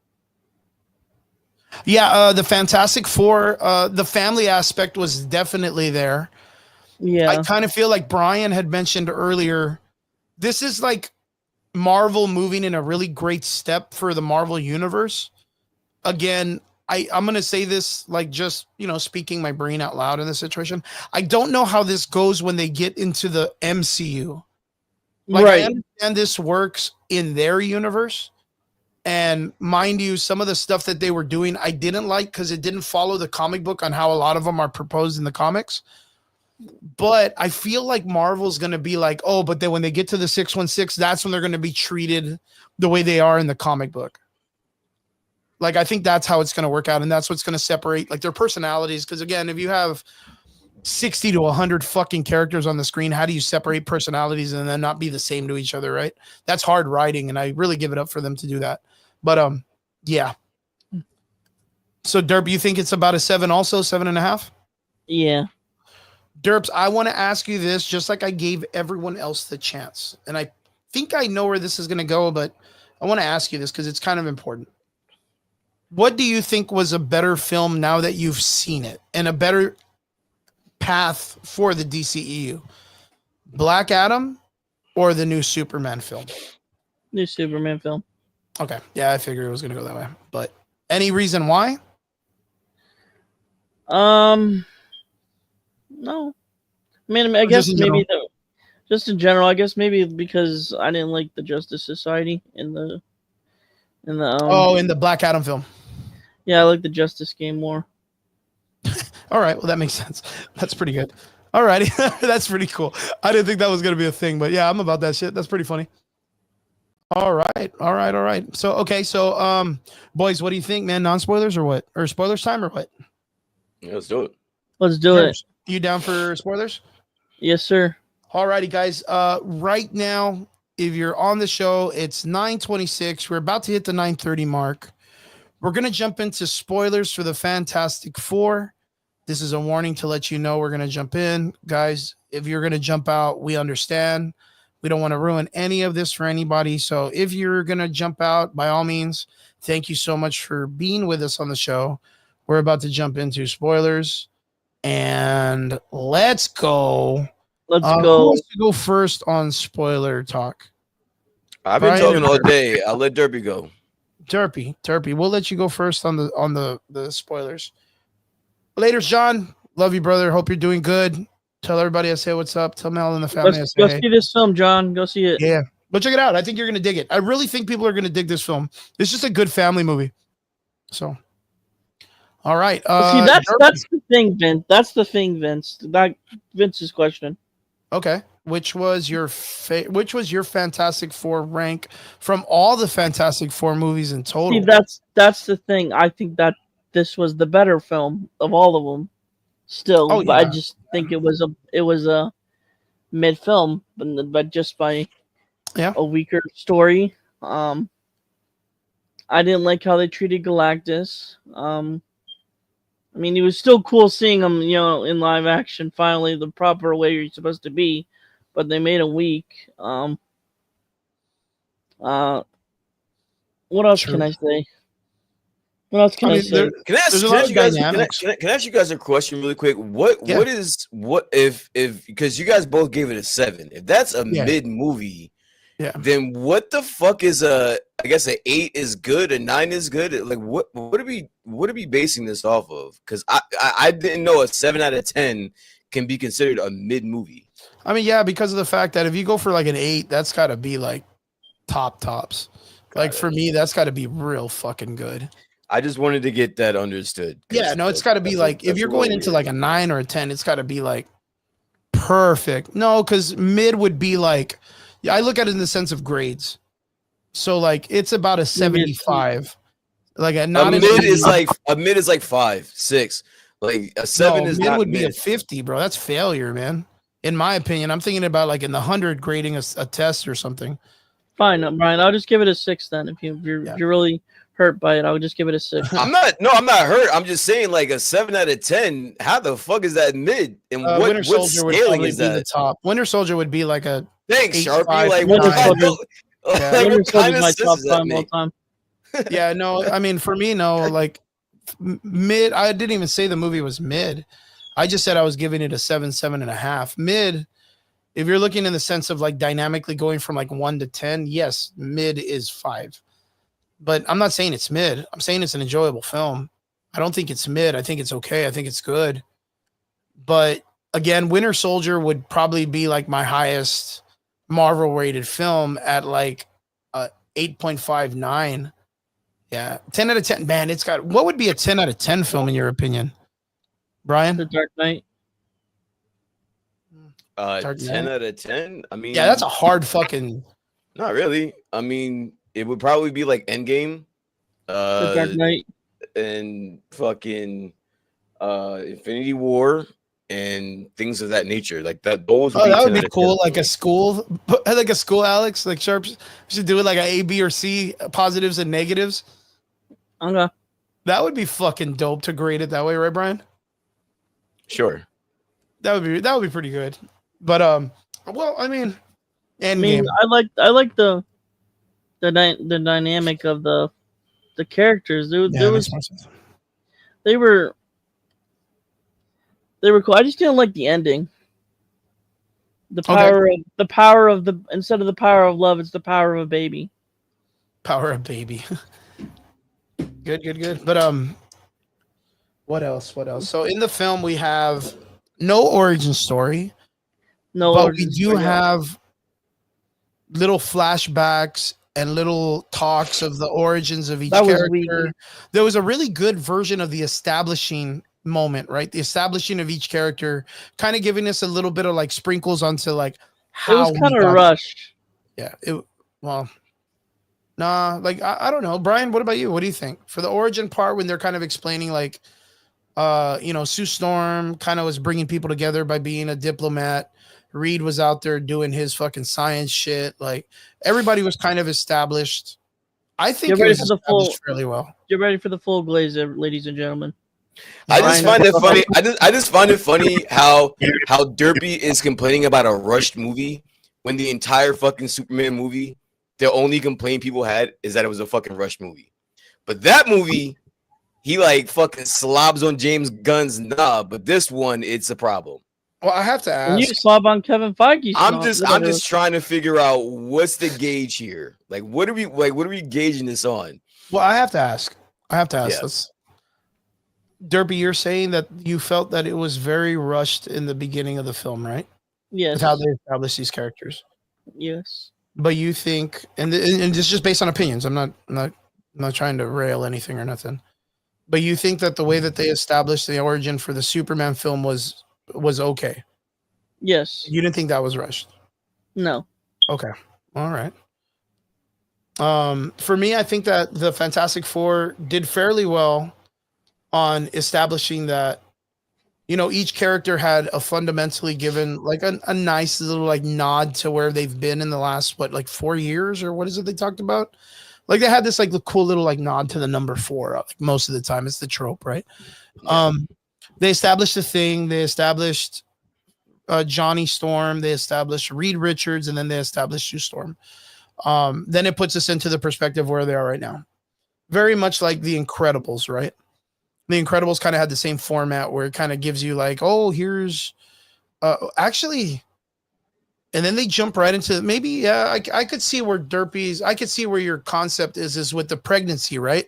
Yeah, the Fantastic Four, the family aspect was definitely there. Yeah, I kind of feel like Brian had mentioned earlier, this is like Marvel moving in a really great step for the Marvel universe. Again, I'm going to say this like just, speaking my brain out loud in this situation. I don't know how this goes when they get into the MCU. Like, right. I understand this works in their universe. And mind you, some of the stuff that they were doing, I didn't like because it didn't follow the comic book on how a lot of them are proposed in the comics. But I feel like Marvel's going to be like, oh, but then when they get to the 616, that's when they're going to be treated the way they are in the comic book. Like, I think that's how it's going to work out. And that's what's going to separate like their personalities. Because again, if you have 60 to 100 fucking characters on the screen, how do you separate personalities and then not be the same to each other, right? That's hard writing, and I really give it up for them to do that. But yeah. So Derp, you think it's about a 7 also, 7.5? Yeah. Derps, I want to ask you this just like I gave everyone else the chance. And I think I know where this is going to go, but I want to ask you this because it's kind of important. What do you think was a better film now that you've seen it and a better path for the DCEU? Black Adam or the new Superman film? New Superman film. Okay. Yeah, I figured it was going to go that way. But any reason why? No. I mean, I guess maybe Just in general, I guess maybe because I didn't like the Justice Society in the In the Black Adam film. yeah, I like the Justice game more. All right, well that makes sense. That's pretty good. All righty, that's pretty cool. I didn't think that was gonna be a thing, but yeah, I'm about that shit. That's pretty funny. All right. So okay, so boys, what do you think, man? Non-spoilers or what? Or spoilers time or what? Yeah, let's do it. Let's do it. You down for spoilers? Yes, sir. All righty, guys. Right now, if you're on the show, it's 9:26. We're about to hit the 9:30 mark. We're gonna jump into spoilers for the Fantastic Four. This is a warning to let you know we're gonna jump in, guys. If you're gonna jump out, we understand. We don't want to ruin any of this for anybody. So if you're gonna jump out, by all means, thank you so much for being with us on the show. We're about to jump into spoilers, and let's go. Let's Who go. wants to go first on spoiler talk? I've been Brian talking or all day. I'll let Derpy go. Derpy. We'll let you go first on the spoilers. Later, John. Love you, brother. Hope you're doing good. Tell everybody I say what's up. Tell Mel and the family Let's I go say hey. see this film, John. Go see it. Yeah, but check it out. I think you're gonna dig it. I really think people are gonna dig this film. It's just a good family movie. So, all right. See, that's the thing, Vince. That's the thing, Vince. That Vince's question. Okay. Which was your Fantastic Four rank from all the Fantastic Four movies in total? See, that's the thing. I think that this was the better film of all of them. Still, Oh, but I yeah. just think it was a mid film, but just by a weaker story. I didn't like how they treated Galactus. I mean, it was still cool seeing him, in live action. Finally, the proper way you're supposed to be, but they made him weak. What else True. can I say? What else can I say? Can I There's a lot ask of you guys? dynamics. Can I ask you guys a question really quick? What if because you guys both gave it a 7? If that's a mid movie, then what the fuck is I guess an 8 is good, a 9 is good. Like what are we basing this off of? Because I didn't know a 7 out of 10 can be considered a mid movie. I mean, yeah, because of the fact that if you go for like an 8, that's got to be like tops. Like for me, that's got to be real fucking good. I just wanted to get that understood. Yeah, no, it's got to be like if you're going into like a 9 or a 10, it's got to be like perfect. No, because mid would be like, I look at it in the sense of grades. So like it's about a 75. Like a mid is like 5, 6. Like a 7 is mid not would mid. be a 50, bro. That's failure, man. In my opinion, I'm thinking about like in the 100 grading a test or something. Fine, Brian. I'll just give it a 6 then. If you're really hurt by it, I would just give it a 6. I'm not hurt. I'm just saying like a 7 out of 10. How the fuck is that mid? And Winter what Soldier would scaling probably is be that? the top. Winter Soldier would be like a Thanks, 8, Sharpie. 5, Like Winter what kind Soldier- of Yeah. like, Winter what kind Soldier's of my sense top does that 5 all make? time. Yeah, no, I mean for me, no, like mid. I didn't even say the movie was mid. I just said I was giving it a 7, 7.5. Mid. If you're looking in the sense of like dynamically going from like 1 to 10, yes, mid is 5. But I'm not saying it's mid. I'm saying it's an enjoyable film. I don't think it's mid. I think it's okay. I think it's good. But again, Winter Soldier would probably be like my highest Marvel rated film at like 8.59. Yeah. 10 out of 10. Man, it's got what would be a 10 out of 10 film in your opinion? Brian? The Dark Knight. 10 out of 10. I mean, Yeah, that's a hard fucking. Not really. I mean, it would probably be like Endgame, The Dark Knight. and fucking Infinity War and things of that nature. Like that. Those. Oh, that would 10 be out of cool. 10 Like a school, Alex. Like Sharps should do it like a B or C, positives and negatives. Okay. That would be fucking dope to grade it that way, right, Brian? Sure. That would be pretty good. But well, I mean, I mean, I like the dynamic of the characters. They were cool. I just didn't like the ending. The power of the instead of the power of love, it's the power of a baby. Power of baby. Good. But what else? So in the film we have no origin story. No, but we origin do story, no. have little flashbacks and little talks of the origins of each That was weak. character. There was a really good version of the establishing moment, right? The establishing of each character, kind of giving us a little bit of like sprinkles onto like how It was kind of rushed. Yeah. Like I don't know. Brian, what about you? What do you think? For the origin part when they're kind of explaining like Sue Storm kind of was bringing people together by being a diplomat. Reed was out there doing his fucking science shit. Like everybody was kind of established. I think Get it ready was for the established fairly well. Get ready for the full glaze, ladies and gentlemen. I just find it funny. I just find it funny how Derpy is complaining about a rushed movie when the entire fucking Superman movie, the only complaint people had is that it was a fucking rushed movie. But that movie, he like fucking slobs on James Gunn's knob. But this one, it's a problem. Well, I have to ask. And you slob on Kevin Feige. I'm just trying to figure out what's the gauge here. Like, what are we gauging this on? Well, I have to ask. Yeah. This. Derpy, you're saying that you felt that it was very rushed in the beginning of the film, right? Yes. With how they established these characters. Yes. But you think, and this is just based on opinions. I'm not trying to rail anything or nothing. But you think that the way that they established the origin for the Superman film was okay? Yes. You didn't think that was rushed? No. Okay. All right. For me, I think that the Fantastic Four did fairly well on establishing that, each character had a fundamentally given like a nice little like nod to where they've been in the last 4 years, or what is it they talked about? Like they had this like the cool little like nod to the number 4. Like most of the time, it's the trope, right? Yeah. They established the thing. They established Johnny Storm. They established Reed Richards, and then they established Sue Storm. Then it puts us into the perspective where they are right now. Very much like The Incredibles, right? The Incredibles kind of had the same format where it kind of gives you like, oh, here's actually, and then they jump right into maybe, I could see where I could see where your concept is with the pregnancy, right?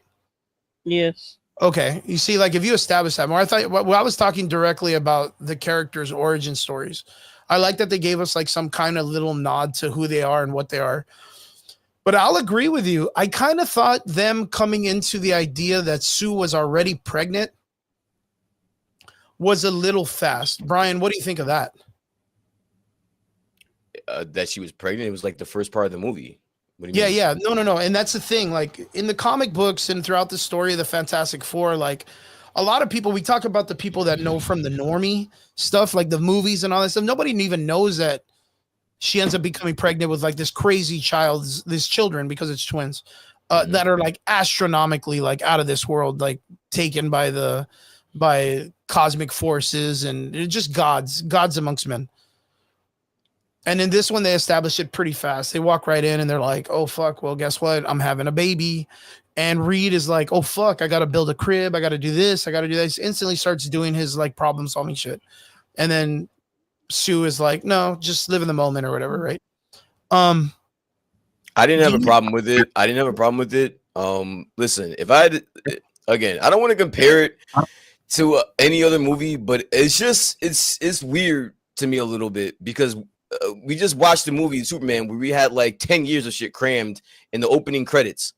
Yes. Okay. You see, like if you establish that more, I was talking directly about the characters' origin stories. I like that they gave us like some kind of little nod to who they are and what they are. But I'll agree with you. I kind of thought them coming into the idea that Sue was already pregnant was a little fast. Brian, what do you think of that? That she was pregnant. It was like the first part of the movie. What do you mean? Yeah. No. And that's the thing. Like in the comic books and throughout the story of the Fantastic Four, like a lot of people, we talk about the people that know from the normie stuff, like the movies and all that stuff. Nobody even knows that she ends up becoming pregnant with like this crazy these children, because it's twins, that are like astronomically like out of this world, like taken by cosmic forces and just gods amongst men. And in this one, they establish it pretty fast. They walk right in and they're like, oh, fuck. Well, guess what? I'm having a baby. And Reed is like, oh, fuck. I got to build a crib. I got to do this. I got to do this. Instantly starts doing his like problem solving shit. And then Sue is like, no, just live in the moment or whatever. Right. I didn't have a problem with it. Listen, if I had, again, I don't want to compare it to any other movie, but it's just, it's weird to me a little bit because we just watched the movie Superman where we had like 10 years of shit crammed in the opening credits.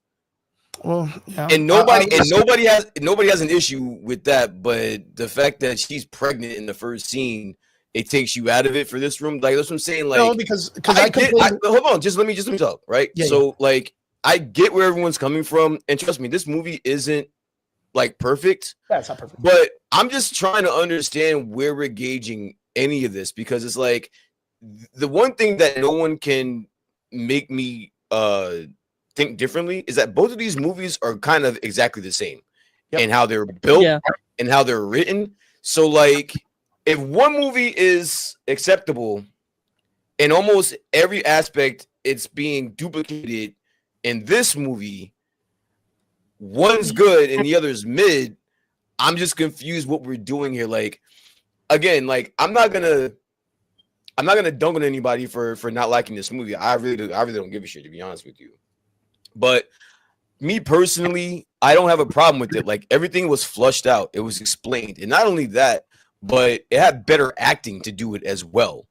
Well, yeah. And nobody has an issue with that, but the fact that she's pregnant in the first scene, it takes you out of it for this room. Like that's what I'm saying. Like, no, because hold on, just let me talk, right? Yeah, so like I get where everyone's coming from, and trust me, this movie isn't like perfect. That's not perfect. But I'm just trying to understand where we're gauging any of this, because it's like the one thing that no one can make me think differently is that both of these movies are kind of exactly the same in how they're built and how they're written. So like if one movie is acceptable in almost every aspect, it's being duplicated in this movie, one's good and the other's mid. I'm just confused what we're doing here. Like, again, like I'm not gonna dunk on anybody for not liking this movie. I really don't give a shit, to be honest with you. But me personally, I don't have a problem with it. Like everything was flushed out, it was explained, and not only that, but it had better acting to do it as well.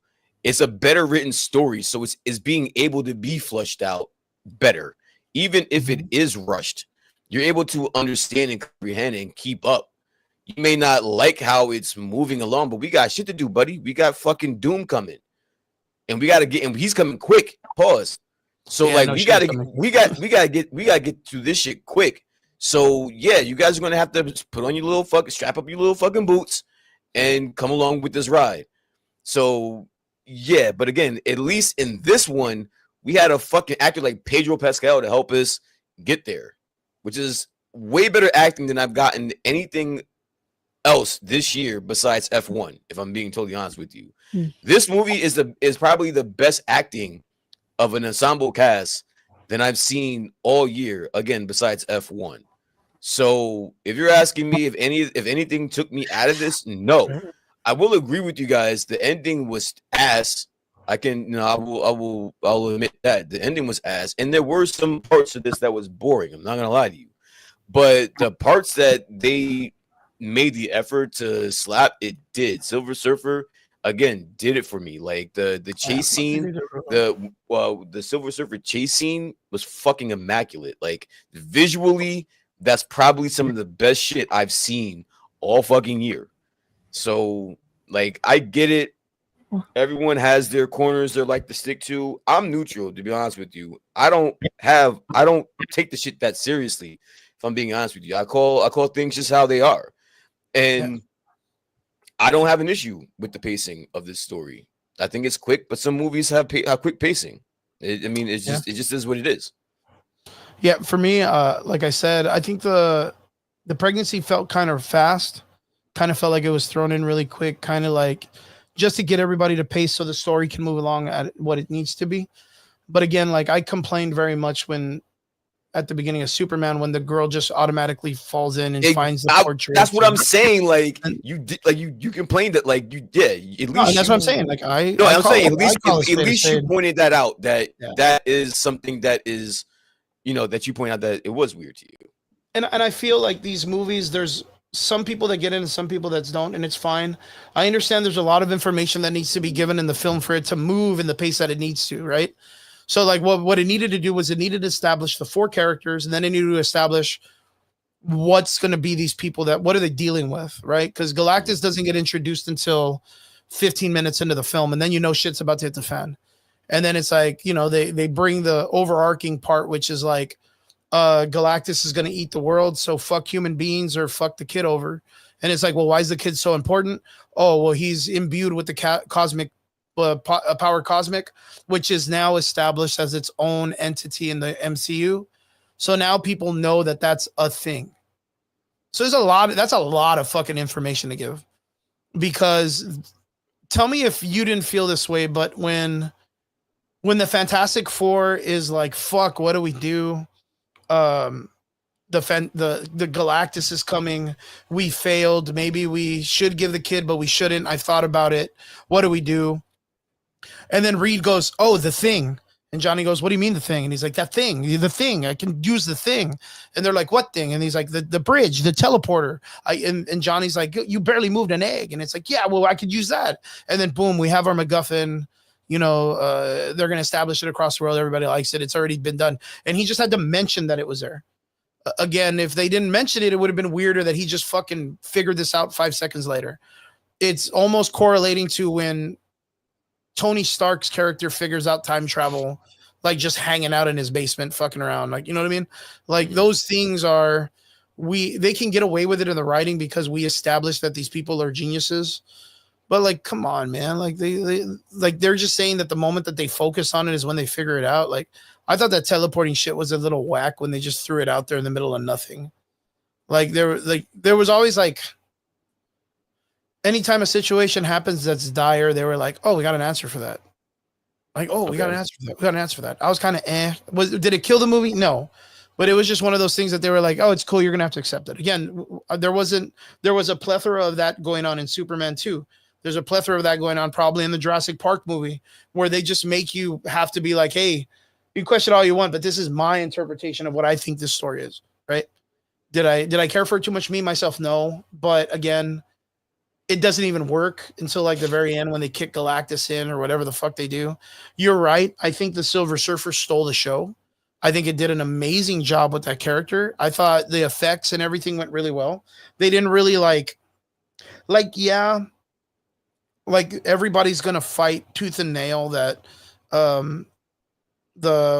It's a better written story, so it's being able to be flushed out better. Even if it is rushed, you're able to understand and comprehend and keep up. You may not like how it's moving along, but we got shit to do, buddy. We got fucking Doom coming, and we got to get, and he's coming quick. Pause. So Yeah, like no we shit gotta coming. we gotta get through this shit quick. So yeah, you guys are gonna have to put on your little fucking strap up your little fucking boots and come along with this ride. So yeah, but again, at least in this one, we had a fucking actor like Pedro Pascal to help us get there, which is way better acting than I've gotten anything else this year besides F1, if I'm being totally honest with you. This movie is probably the best acting of an ensemble cast than I've seen all year, again, besides F1. So if you're asking me if anything took me out of this, no. I will agree with you guys. The ending was ass. I'll admit that the ending was ass, and there were some parts of this that was boring. I'm not gonna lie to you, but the parts that they made the effort to slap, it did. Silver Surfer again did it for me. Like the chase scene, the Silver Surfer chase scene was fucking immaculate. Like visually, that's probably some of the best shit I've seen all fucking year. So like I get it. Everyone has their corners they like to stick to. I'm neutral, to be honest with you. I don't take the shit that seriously. If I'm being honest with you, I call things just how they are. And I don't have an issue with the pacing of this story. I think it's quick, but some movies have quick pacing. It just is what it is. Yeah, for me, like I said, I think the pregnancy felt kind of fast. Kind of felt like it was thrown in really quick, kind of like just to get everybody to pace so the story can move along at what it needs to be. But again, like I complained very much when at the beginning of Superman, when the girl just automatically falls in and finds the portrait. That's what I'm saying. Like you complained that like you did. At least that's what I'm saying. Like I'm saying at least you pointed that out. That is something that is, that you point out that it was weird to you. And I feel like these movies, there's some people that get in and some people that don't, and it's fine. I understand there's a lot of information that needs to be given in the film for it to move in the pace that it needs to, right? So like what it needed to do was it needed to establish the 4 characters, and then it needed to establish what's going to be these people what are they dealing with, right? Because Galactus doesn't get introduced until 15 minutes into the film, and then shit's about to hit the fan. And then it's like, they bring the overarching part, which is like, Galactus is going to eat the world, so fuck human beings or fuck the kid over. And it's like, well, why is the kid so important? Oh, well, he's imbued with the cosmic power cosmic, which is now established as its own entity in the MCU. So now people know that that's a thing. So that's a lot of fucking information to give. Because tell me if you didn't feel this way, but when the Fantastic Four is like, fuck, what do we do? The Galactus is coming. We failed. Maybe we should give the kid, but we shouldn't. I thought about it. What do we do? And then Reed goes, oh, the Thing. And Johnny goes, what do you mean the Thing? And he's like, that thing, the thing. I can use the thing. And they're like, what thing? And he's like, the bridge, the teleporter. And Johnny's like, you barely moved an egg. And it's like, yeah, well, I could use that. And then boom, we have our MacGuffin. They're going to establish it across the world. Everybody likes it. It's already been done. And he just had to mention that it was there. Again, if they didn't mention it, it would have been weirder that he just fucking figured this out 5 seconds later. It's almost correlating to when Tony Stark's character figures out time travel, like just hanging out in his basement, fucking around. Like, you know what I mean? Like those things they can get away with it in the writing because we established that these people are geniuses. But like, come on, man. Like they're just saying that the moment that they focus on it is when they figure it out. Like I thought that teleporting shit was a little whack when they just threw it out there in the middle of nothing. Like there was always like, anytime a situation happens that's dire, they were like, oh, we got an answer for that. Like, oh, we got an answer for that. We got an answer for that. I was kind of did it kill the movie? No. But it was just one of those things that they were like, oh, it's cool. You're going to have to accept it. Again, there was a plethora of that going on in Superman 2. There's a plethora of that going on probably in the Jurassic Park movie where they just make you have to be like, hey, you question all you want, but this is my interpretation of what I think this story is, right? Did I care for it too much? Me, myself, no. But again, it doesn't even work until like the very end when they kick Galactus in or whatever the fuck they do. You're right. I think the Silver Surfer stole the show. I think it did an amazing job with that character. I thought the effects and everything went really well. They didn't really like yeah, like everybody's gonna fight tooth and nail that the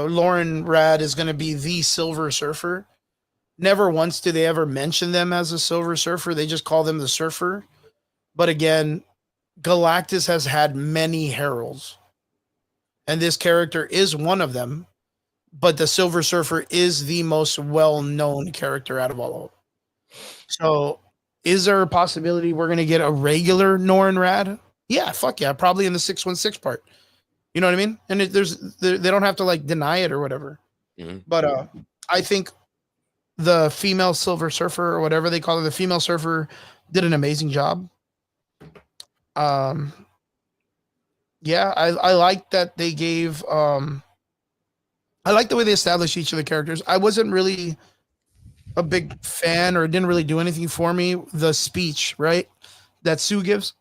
Lauren Rad is gonna be the Silver Surfer. Never once do they ever mention them as a Silver Surfer. They just call them the Surfer. But again, Galactus has had many heralds, and this character is one of them. But the Silver Surfer is the most well-known character out of all of them. So, is there a possibility we're going to get a regular Norrin Rad? Yeah, fuck yeah, probably in the 616 part. You know what I mean? And they don't have to like deny it or whatever. Mm-hmm. But I think the female Silver Surfer or whatever they call her, the female surfer, did an amazing job. Yeah, I like that they gave I like the way they established each of the characters. I wasn't really a big fan, or it didn't really do anything for me. The speech, right, that Sue gives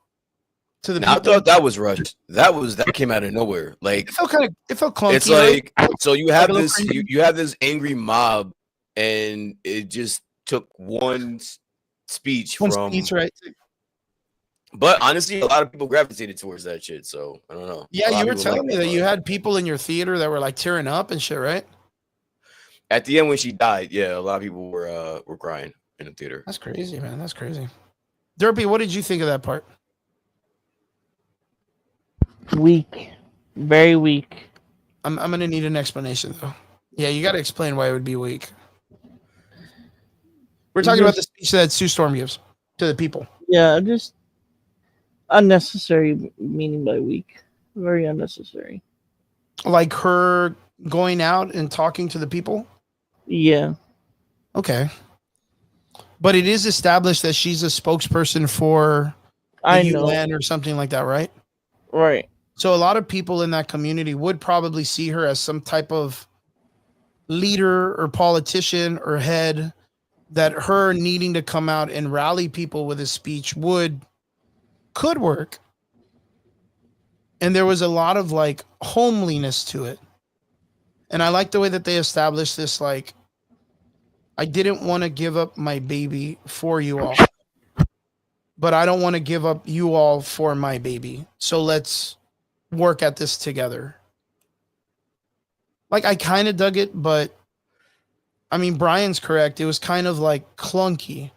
to the people. I thought that was rushed. That came out of nowhere. Like it felt clunky. It's like, right? so you have you have this angry mob, and it just took one speech, right? But honestly, a lot of people gravitated towards that shit. So I don't know. Yeah, you were telling me that you had people in your theater that were like tearing up and shit, right? At the end when she died, yeah, a lot of people were crying in the theater. That's crazy, man. That's crazy. Derpy, what did you think of that part? Weak, very weak. I'm gonna need an explanation though. Yeah, you got to explain why it would be weak. We're talking about the speech that Sue Storm gives to the people. Yeah, just unnecessary, meaning by weak. Very unnecessary. Like her going out and talking to the people? Yeah. Okay. But it is established that she's a spokesperson for the UN or something like that, right? Right. So a lot of people in that community would probably see her as some type of leader or politician or head, that her needing to come out and rally people with a speech could work. And there was a lot of like homeliness to it. And I like the way that they established this, like, I didn't want to give up my baby for you all, but I don't want to give up you all for my baby. So let's work at this together. Like, I kind of dug it, but I mean, Brian's correct. It was kind of like clunky.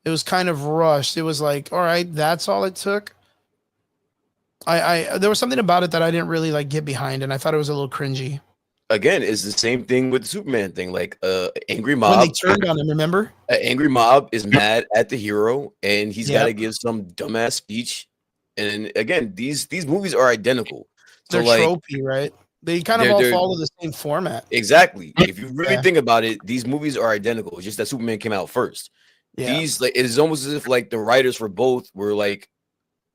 It was kind of rushed. It was like, all right, that's all it took. There was something about it that I didn't really like get behind, and I thought it was a little cringy. Again, it's the same thing with the Superman thing. Like, angry mob. When they turned on him, remember? An angry mob is mad at the hero, and he's got to give some dumbass speech. And again, these movies are identical. So they're tropey, right? They kind of all follow the same format. Exactly. If you really think about it, these movies are identical. It's just that Superman came out first. Yeah. These, like, it's almost as if like the writers for both were like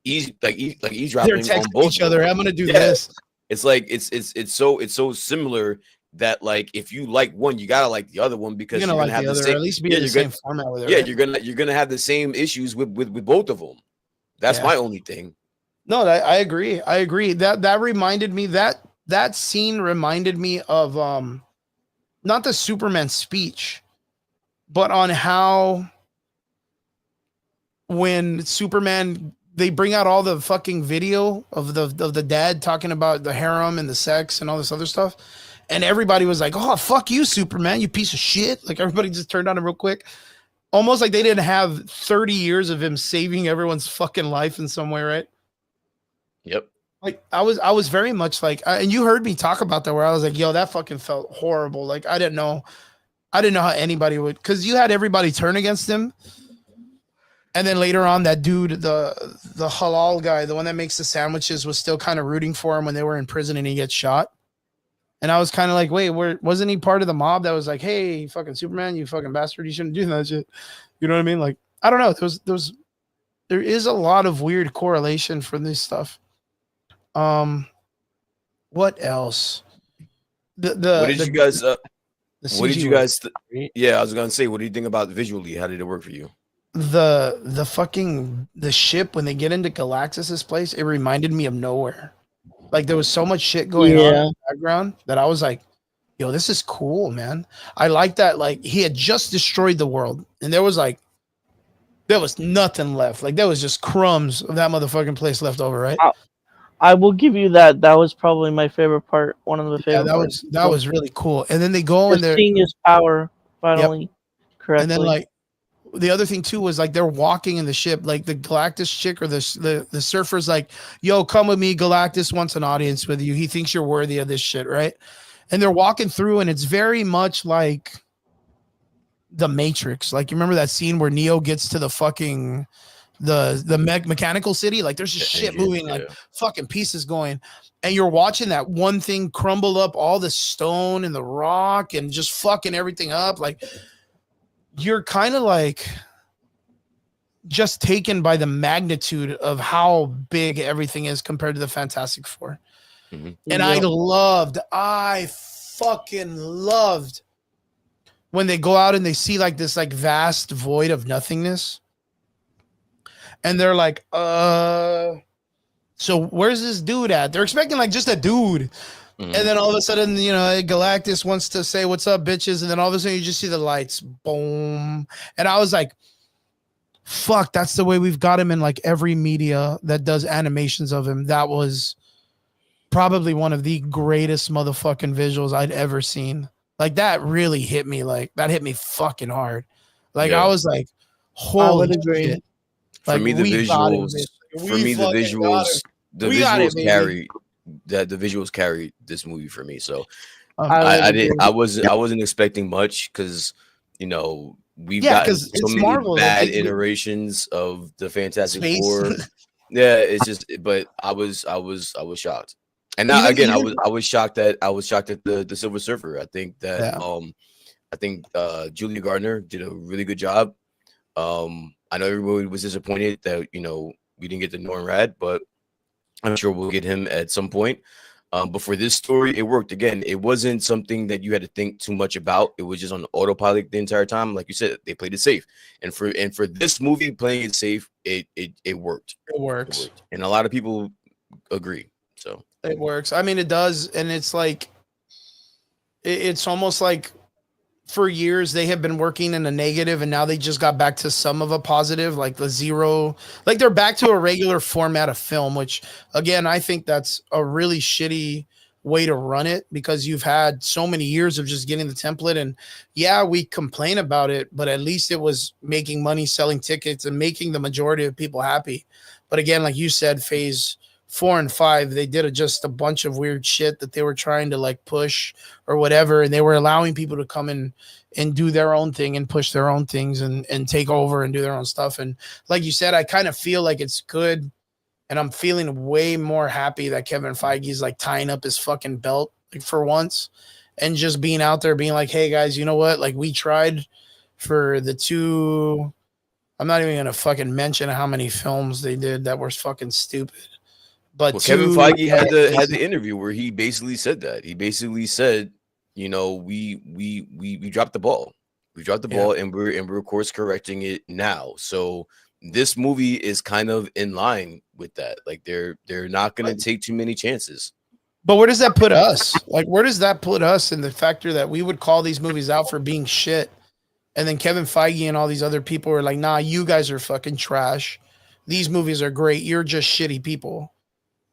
eavesdropping on both each other. I'm gonna do this. It's like it's so similar that, like, if you like one, you gotta like the other one, because you're gonna have the same, or at least be in the same format with it. Yeah, right? you're gonna have the same issues with both of them. That's my only thing. No, I agree. I agree. That reminded me, that scene reminded me of not the Superman speech, but on how when Superman, they bring out all the fucking video of the dad talking about the harem and the sex and all this other stuff, and everybody was like, "Oh, fuck you, Superman, you piece of shit!" Like, everybody just turned on him real quick, almost like they didn't have 30 years of him saving everyone's fucking life in some way, right? Yep. Like, I was very much like, and you heard me talk about that, where I was like, "Yo, that fucking felt horrible." Like, I didn't know how anybody would, because you had everybody turn against him. And then later on, that dude, the halal guy, the one that makes the sandwiches, was still kind of rooting for him when they were in prison and he gets shot. And I was kind of like, wait, wasn't he part of the mob that was like, "Hey, fucking Superman, you fucking bastard, you shouldn't do that shit"? You know what I mean? Like, I don't know. There is a lot of weird correlation for this stuff. What else? What did you guys? Yeah, I was gonna say, what do you think about visually? How did it work for you? the ship when they get into Galactus's place, it reminded me of Nowhere. Like there was so much shit going on in the background that I was like, yo, this is cool, man. I like that. Like he had just destroyed the world, and there was nothing left. Like there was just crumbs of that motherfucking place left over, right? I will give you that. That was probably my favorite part. One of the favorite. Yeah, that was really cool. And then they go and they're seeing his power finally correctly. And then like the other thing too was like they're walking in the ship, like the Galactus chick or the surfer's like, yo, come with me. Galactus wants an audience with you. He thinks you're worthy of this shit, right? And they're walking through, and it's very much like the Matrix. Like you remember that scene where Neo gets to the fucking the mechanical city? Like there's just shit moving, like fucking pieces going. And you're watching that one thing crumble up, all the stone and the rock and just fucking everything up. Like you're kind of like just taken by the magnitude of how big everything is compared to the Fantastic Four. Mm-hmm. And I fucking loved when they go out and they see like this like vast void of nothingness. And they're like, so where's this dude at? They're expecting like just a dude. Mm-hmm. And then all of a sudden, you know, Galactus wants to say, what's up, bitches? And then all of a sudden you just see the lights. Boom. And I was like, fuck, that's the way we've got him in like every media that does animations of him. That was probably one of the greatest motherfucking visuals I'd ever seen. Like that really hit me. Like that hit me fucking hard. Like I was like, holy shit. For me, the visuals carried that. The visuals carried this movie for me. So I wasn't expecting much because you know we've got so many Marvel, bad iterations of the Fantastic Four. Yeah, it's just. But I was shocked, and now again I was shocked at the Silver Surfer. I think that Julia Gardner did a really good job. I know everybody was disappointed that, you know, we didn't get the Norrin Radd, but I'm sure we'll get him at some point. But for this story, it worked. Again, it wasn't something that you had to think too much about. It was just on autopilot the entire time. Like you said, they played it safe. And for this movie, playing it safe, it worked. It works. And a lot of people agree. So it works. I mean, it does. And it's like, it's almost like, for years they have been working in a negative, and now they just got back to some of a positive, like the zero, like they're back to a regular format of film, which again, I think that's a really shitty way to run it because you've had so many years of just getting the template. And yeah, we complain about it, but at least it was making money, selling tickets and making the majority of people happy. But again, like you said, phase 4 and 5, they did just a bunch of weird shit that they were trying to like push or whatever. And they were allowing people to come in and do their own thing and push their own things and take over and do their own stuff. And like you said, I kind of feel like it's good. And I'm feeling way more happy that Kevin Feige's like tying up his fucking belt like for once and just being out there being like, hey guys, you know what? Like we tried for the 2, I'm not even going to fucking mention how many films they did that were fucking stupid. But Kevin Feige had the interview where he basically said that. He basically said, you know, we dropped the ball. We dropped the ball and we're course correcting it now. So this movie is kind of in line with that. Like they're not going to take too many chances. But where does that put us? Like where does that put us in the factor that we would call these movies out for being shit? And then Kevin Feige and all these other people are like, nah, you guys are fucking trash. These movies are great. You're just shitty people.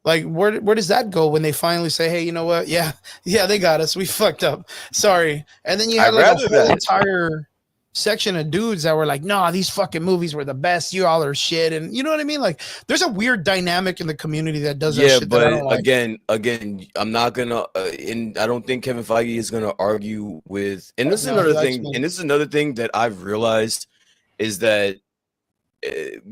Like, where does that go when they finally say, hey, you know what? Yeah, they got us. We fucked up. Sorry. And then you had like a whole entire section of dudes that were like, nah, these fucking movies were the best. You all are shit. And you know what I mean? Like, there's a weird dynamic in the community that does that shit. Yeah, but again, I'm not going to, and I don't think Kevin Feige is going to argue with, and this is another thing, and this is another thing that I've realized is that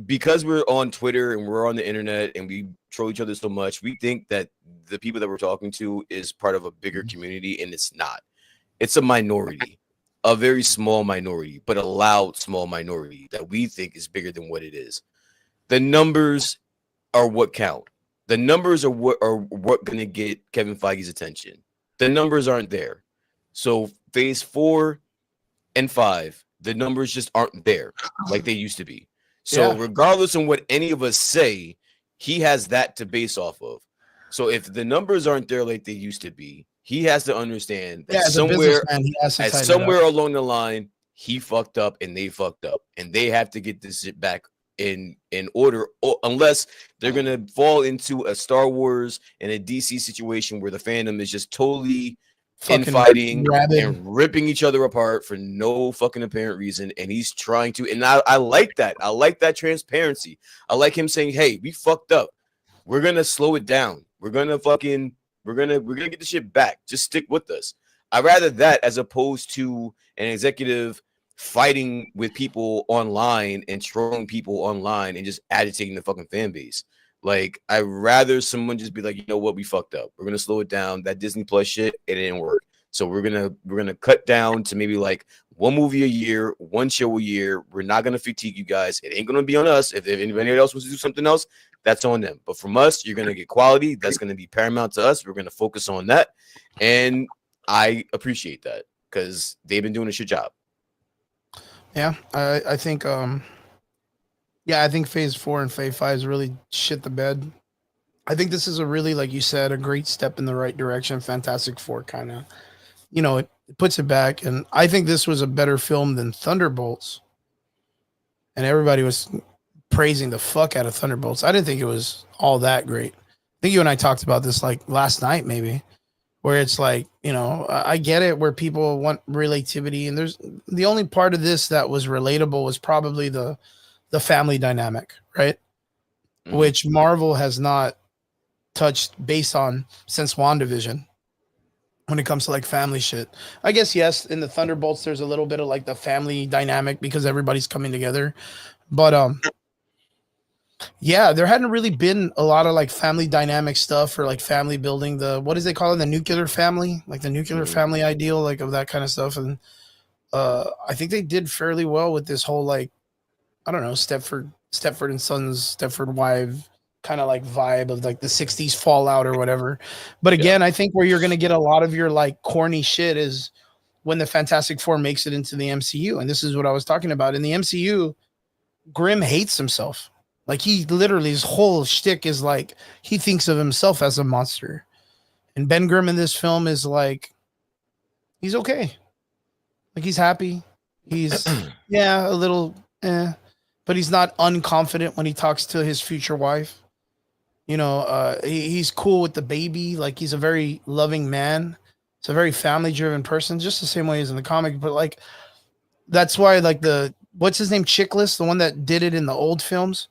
because we're on Twitter and we're on the internet and we troll each other so much, we think that the people that we're talking to is part of a bigger community, and it's not. It's a minority, a very small minority, but a loud small minority that we think is bigger than what it is. The numbers are what count. The numbers are what going to get Kevin Feige's attention. The numbers aren't there. So phase 4 and 5 the numbers just aren't there like they used to be. So regardless of what any of us say, he has that to base off of. So if the numbers aren't there like they used to be, he has to understand that somewhere along the line, he fucked up and they fucked up, and they have to get this shit back in order, unless they're gonna fall into a Star Wars and a DC situation where the fandom is just totally infighting and ripping each other apart for no fucking apparent reason. And he's trying to, and I like that. I like that transparency. I like him saying, "Hey, we fucked up. We're gonna slow it down. We're gonna get the shit back. Just stick with us." I'd rather that as opposed to an executive fighting with people online and trolling people online and just agitating the fucking fan base. Like, I'd rather someone just be like, you know what, we fucked up. We're gonna slow it down. That Disney Plus shit, it didn't work. So we're gonna cut down to maybe like one movie a year, one show a year. We're not gonna fatigue you guys. It ain't gonna be on us. If anybody else wants to do something else, that's on them. But from us, you're gonna get quality. That's gonna be paramount to us. We're gonna focus on that. And I appreciate that because they've been doing a shit job. Yeah, I think I think Phase 4 and Phase 5 is really shit the bed. I think this is a really, like you said, a great step in the right direction. Fantastic Four kind of, it puts it back. And I think this was a better film than Thunderbolts. And everybody was praising the fuck out of Thunderbolts. I didn't think it was all that great. I think you and I talked about this like last night, maybe, where it's like, I get it where people want relativity. And there's the only part of this that was relatable was probably the family dynamic, right? Mm-hmm. Which Marvel has not touched base on since WandaVision when it comes to like family shit. I guess, yes, in the Thunderbolts, there's a little bit of like the family dynamic because everybody's coming together. But yeah, there hadn't really been a lot of like family dynamic stuff or like family building, what is they call it? The nuclear family, like the nuclear family ideal, like of that kind of stuff. And I think they did fairly well with this whole like, I don't know, Stepford and Sons, Stepford Wife kind of like vibe of like the 60s Fallout or whatever. But again, I think where you're going to get a lot of your like corny shit is when the Fantastic Four makes it into the MCU. And this is what I was talking about. In the MCU, Grimm hates himself. Like he literally, his whole shtick is like, he thinks of himself as a monster. And Ben Grimm in this film is like, he's okay. Like he's happy. He's, a little, but he's not unconfident when he talks to his future wife. He's cool with the baby. Like he's a very loving man. It's a very family driven person, just the same way as in the comic. But like, that's why like what's his name? Chiklis, the one that did it in the old films.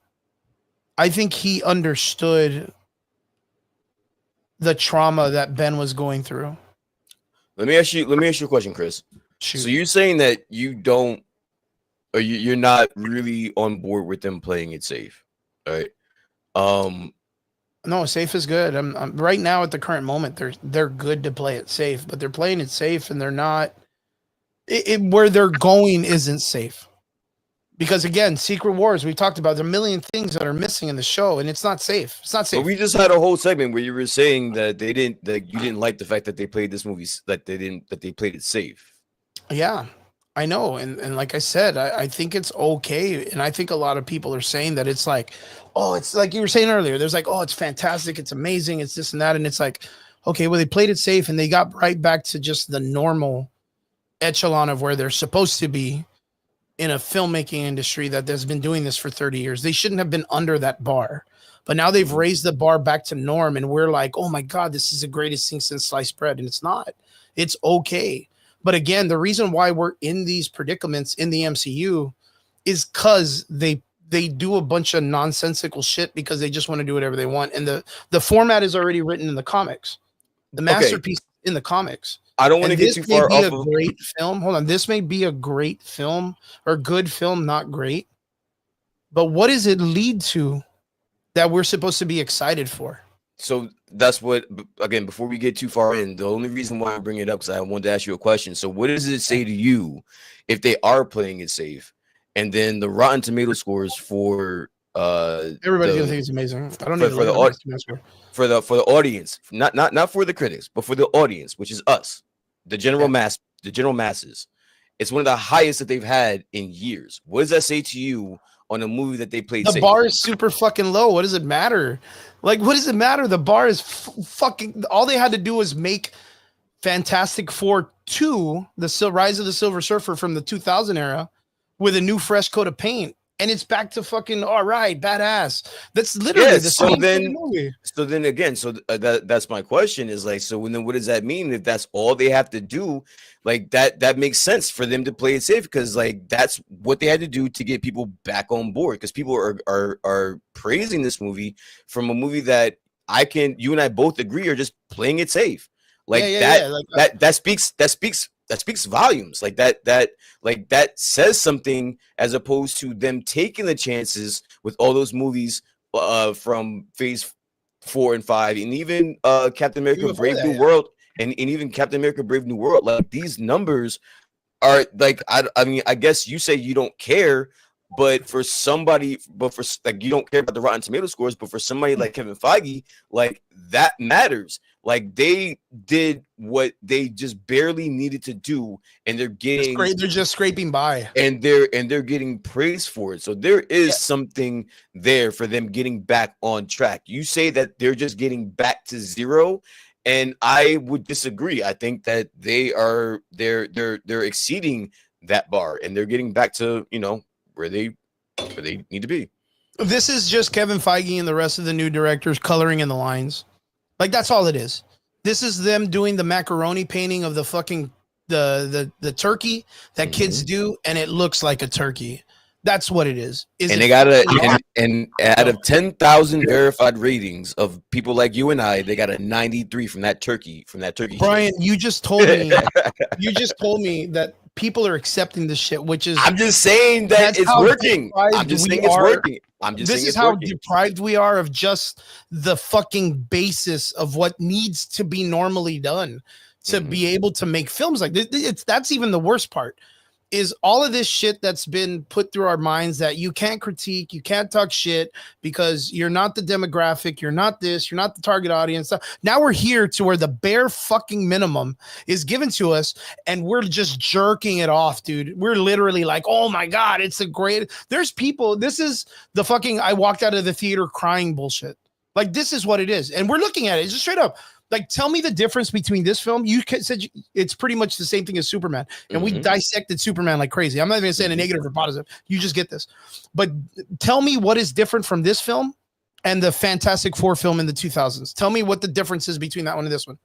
I think he understood the trauma that Ben was going through. Let me ask you a question, Chris. Shoot. So you're saying that you don't, or you're not really on board with them playing it safe, right? No, safe is good. I'm right now at the current moment. They're good to play it safe, but they're playing it safe, and they're not. Where they're going isn't safe, because again, Secret Wars. We talked about there are a million things that are missing in the show, and it's not safe. It's not safe. But we just had a whole segment where you were saying that you didn't like the fact that they played this movie, that they played it safe. Yeah. I know, and like I said, I think it's okay, and I think a lot of people are saying that it's like, oh, it's like you were saying earlier. There's like, oh, it's fantastic, it's amazing, it's this and that, and it's like, okay, well, they played it safe, and they got right back to just the normal echelon of where they're supposed to be in a filmmaking industry that has been doing this for 30 years. They shouldn't have been under that bar, but now they've raised the bar back to norm, and we're like, oh my God, this is the greatest thing since sliced bread, and it's not. It's okay. But again, the reason why we're in these predicaments in the MCU is because they do a bunch of nonsensical shit because they just want to do whatever they want. And the format is already written in the comics. The masterpiece in the comics. I don't want to get too far off of great film. Hold on. This may be a great film or good film, not great. But what does it lead to that we're supposed to be excited for? So that's what, again, before we get too far in, the only reason why I bring it up is I wanted to ask you a question. So what does it say to you if they are playing it safe? And then the Rotten Tomato scores for everybody's gonna think it's amazing. I don't for the audience, not for the critics, but for the audience, which is us, the general masses. It's one of the highest that they've had in years. What does that say to you on a movie that they played The safe? bar is super fucking low. What does it matter? Like, what does it matter? The bar is fucking. All they had to do was make Fantastic Four 2, the Rise of the Silver Surfer from the 2000 era, with a new fresh coat of paint, and it's back to fucking all right, badass. That's literally the same movie. So then again, that's my question is like, so then what does that mean if that's all they have to do? Like that makes sense for them to play it safe, because like that's what they had to do to get people back on board, because people are praising this movie from a movie that you and I both agree are just playing it safe. Like that speaks volumes. Like that says something, as opposed to them taking the chances with all those movies from Phase 4 and 5, and even Captain America Brave New World, and even Captain America Brave New World. Like these numbers are like, I mean, I guess you say you don't care, but for like you don't care about the Rotten Tomato scores, but for somebody like Kevin Feige, like that matters. Like they did what they just barely needed to do, and they're just scraping by, and they're getting praise for it. So there is something there for them getting back on track. You say that they're just getting back to zero, and I would disagree. I think that they're exceeding that bar, and they're getting back to, you know, where they need to be. This is just Kevin Feige and the rest of the new directors coloring in the lines. Like that's all it is. This is them doing the macaroni painting of the fucking the turkey that kids do, and it looks like a turkey. That's what it is. And they got and out of 10,000 verified ratings of people like you and I, they got a 93 from that turkey. Brian, you just told me that people are accepting this shit, which is, I'm just saying that it's working. I'm just saying it's working. This is how deprived we are of just the fucking basis of what needs to be normally done to be able to make films like this. That's even the worst part, is all of this shit that's been put through our minds that you can't critique, you can't talk shit because you're not the demographic, you're not this, you're not the target audience. Now we're here to where the bare fucking minimum is given to us, and we're just jerking it off, dude. We're literally like, oh my God, it's a great. There's people, this is the fucking I walked out of the theater crying bullshit. Like, this is what it is. And we're looking at it just straight up. Like, tell me the difference between this film. You said it's pretty much the same thing as Superman, and we dissected Superman like crazy. I'm not even saying a negative or positive. You just get this. But tell me what is different from this film and the Fantastic Four film in the 2000s. Tell me what the difference is between that one and this one.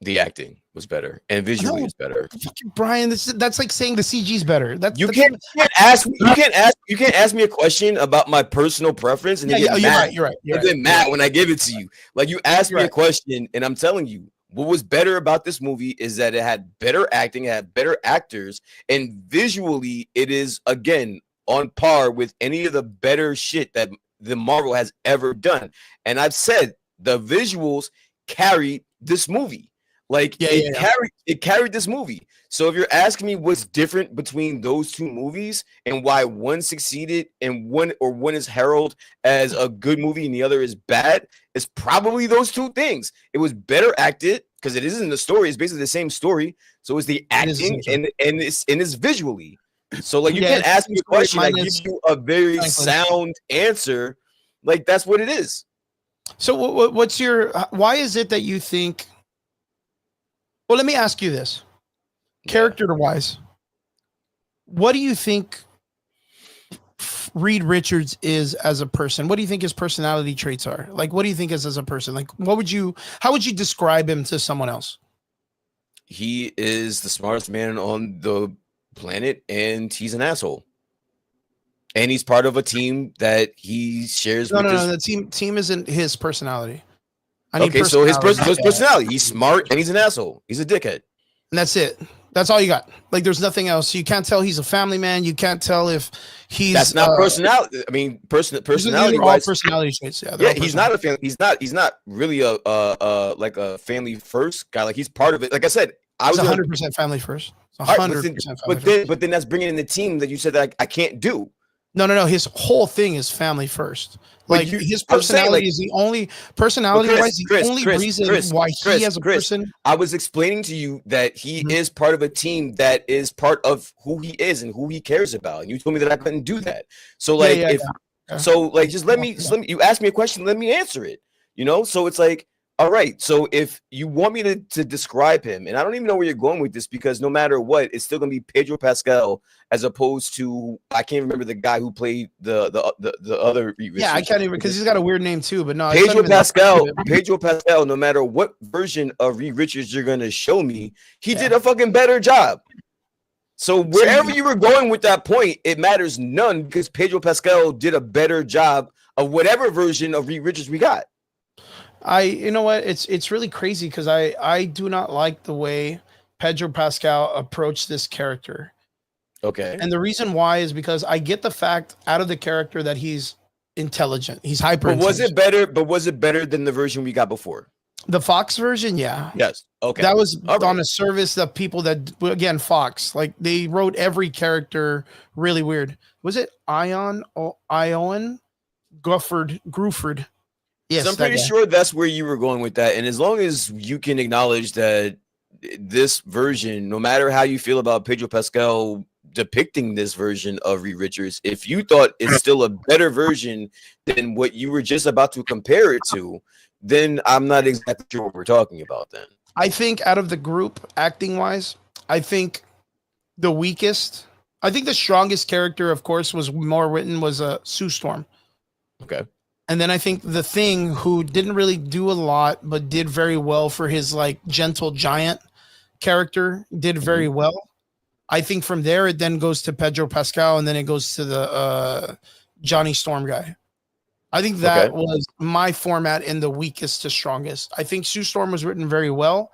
The acting was better, and visually is better. Brian, that's like saying the CG is better. You can't ask me a question about my personal preference, and you're right. Then mad when I give it to you. Like, you asked me a question, and I'm telling you what was better about this movie is that it had better acting, it had better actors, and visually it is again on par with any of the better shit that the Marvel has ever done. And I've said the visuals carried this movie. Like it carried this movie. So if you're asking me what's different between those two movies and why one succeeded and one is heralded as a good movie and the other is bad, it's probably those two things. It was better acted because it isn't the story; it's basically the same story. So it's the acting and it's visually. So like you can't ask me a question, I give you a very sound answer. Like that's what it is. So why is it that you think? Well, let me ask you this. Character-wise, what do you think Reed Richards is as a person? What do you think his personality traits are? Like, what do you think is as a person? Like, how would you describe him to someone else? He is the smartest man on the planet, and he's an asshole. And he's part of a team that he shares with No, the team isn't his personality. So his personality. He's smart and he's an asshole. He's a dickhead. And that's it. That's all you got. Like, there's nothing else. You can't tell he's a family man. You can't tell if he's. That's not personality. I mean, personality wise. Personality traits. Yeah, he's not a family. He's not really a like a family first guy. Like, he's part of it. Like I said, I was 100% family first. 100%. But then that's bringing in the team that you said that I can't do. No. His whole thing is family first. But Like his I'm saying, personality like, is the only but personality-wise, the only reason why he as a Chris, person. I was explaining to you that he Mhm. is part of a team that is part of who he is and who he cares about. And you told me that I couldn't do that. So Yeah, like yeah, if yeah. so like just let me you ask me a question, let me answer it. You know? So it's like, all right. So if you want me to describe him, and I don't even know where you're going with this, because no matter what, it's still gonna be Pedro Pascal as opposed to, I can't remember the guy who played the other Reed Yeah, I Richards. can't even, because he's got a weird name too. But no, it's not Pedro even that part Pascal, of it. Pedro Pascal, no matter what version of Reed Richards you're gonna show me, he Yeah. did a fucking better job. So So wherever you were going with that point, it matters none, because Pedro Pascal did a better job of whatever version of Reed Richards we got. you know what? It's really crazy because I do not like the way Pedro Pascal approached this character. Okay. And the reason why is because I get the fact out of the character that he's intelligent. He's hyper But was intelligent. it better? But was it better than the version we got before? The Fox version, yeah. Yes. Okay. That was All right. on a service that people that, again, Fox, like they wrote every character really weird. Was it Ion Gruford? Yes, So I'm that pretty guy. sure that's where you were going with that. And as long as you can acknowledge that this version, no matter how you feel about Pedro Pascal depicting this version of Reed Richards, if you thought it's still a better version than what you were just about to compare it to, then I'm not exactly sure what we're talking about then. I think out of the group, acting wise, I think the weakest, I think the strongest character, of course, was more written was Sue Storm. Okay. And then I think the Thing, who didn't really do a lot, but did very well for his like gentle giant character, did very well. I think from there it then goes to Pedro Pascal, and then it goes to the Johnny Storm guy. I think that was my format in the weakest to strongest. I think Sue Storm was written very well,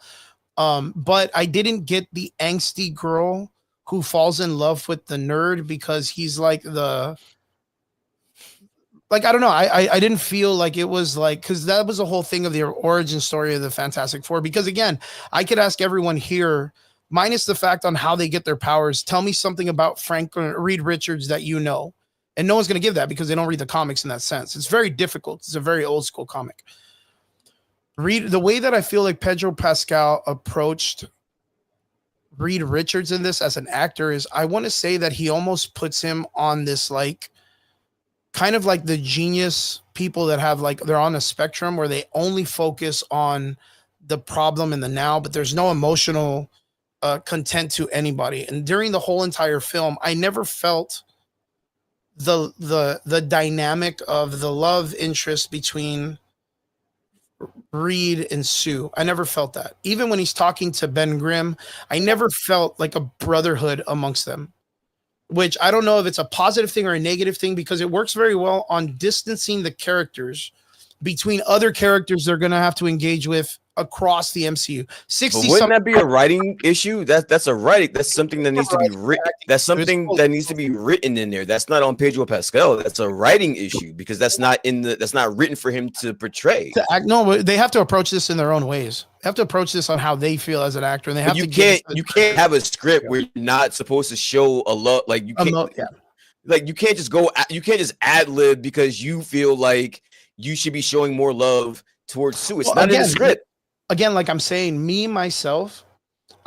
but I didn't get the angsty girl who falls in love with the nerd because he's like the, like, I don't know. I didn't feel like it was like, because that was the whole thing of the origin story of the Fantastic Four. Because again, I could ask everyone here, minus the fact on how they get their powers, tell me something about Reed Richards that you know. And no one's going to give that because they don't read the comics in that sense. It's very difficult. It's a very old school comic. The way that I feel like Pedro Pascal approached Reed Richards in this as an actor is, I want to say that he almost puts him on this like kind of like the genius people that have like, they're on a spectrum where they only focus on the problem in the now, but there's no emotional content to anybody. And during the whole entire film, I never felt the dynamic of the love interest between Reed and Sue. I never felt that. Even when he's talking to Ben Grimm, I never felt like a brotherhood amongst them, which I don't know if it's a positive thing or a negative thing, because it works very well on distancing the characters between other characters they're going to have to engage with across the MCU. But wouldn't that be a writing issue? That's a writing. That's something that needs to be written. That's something that needs to be written in there. That's not on Pedro Pascal. That's a writing issue, because that's not written for him to portray. No, they have to approach this in their own ways. They have to approach this on how they feel as an actor. And they have you can't have a script where you're not supposed to show a lot. Like you can't, like you can't just ad lib because you feel like you should be showing more love towards Sue. It's not in the script. Again, like I'm saying, me, myself,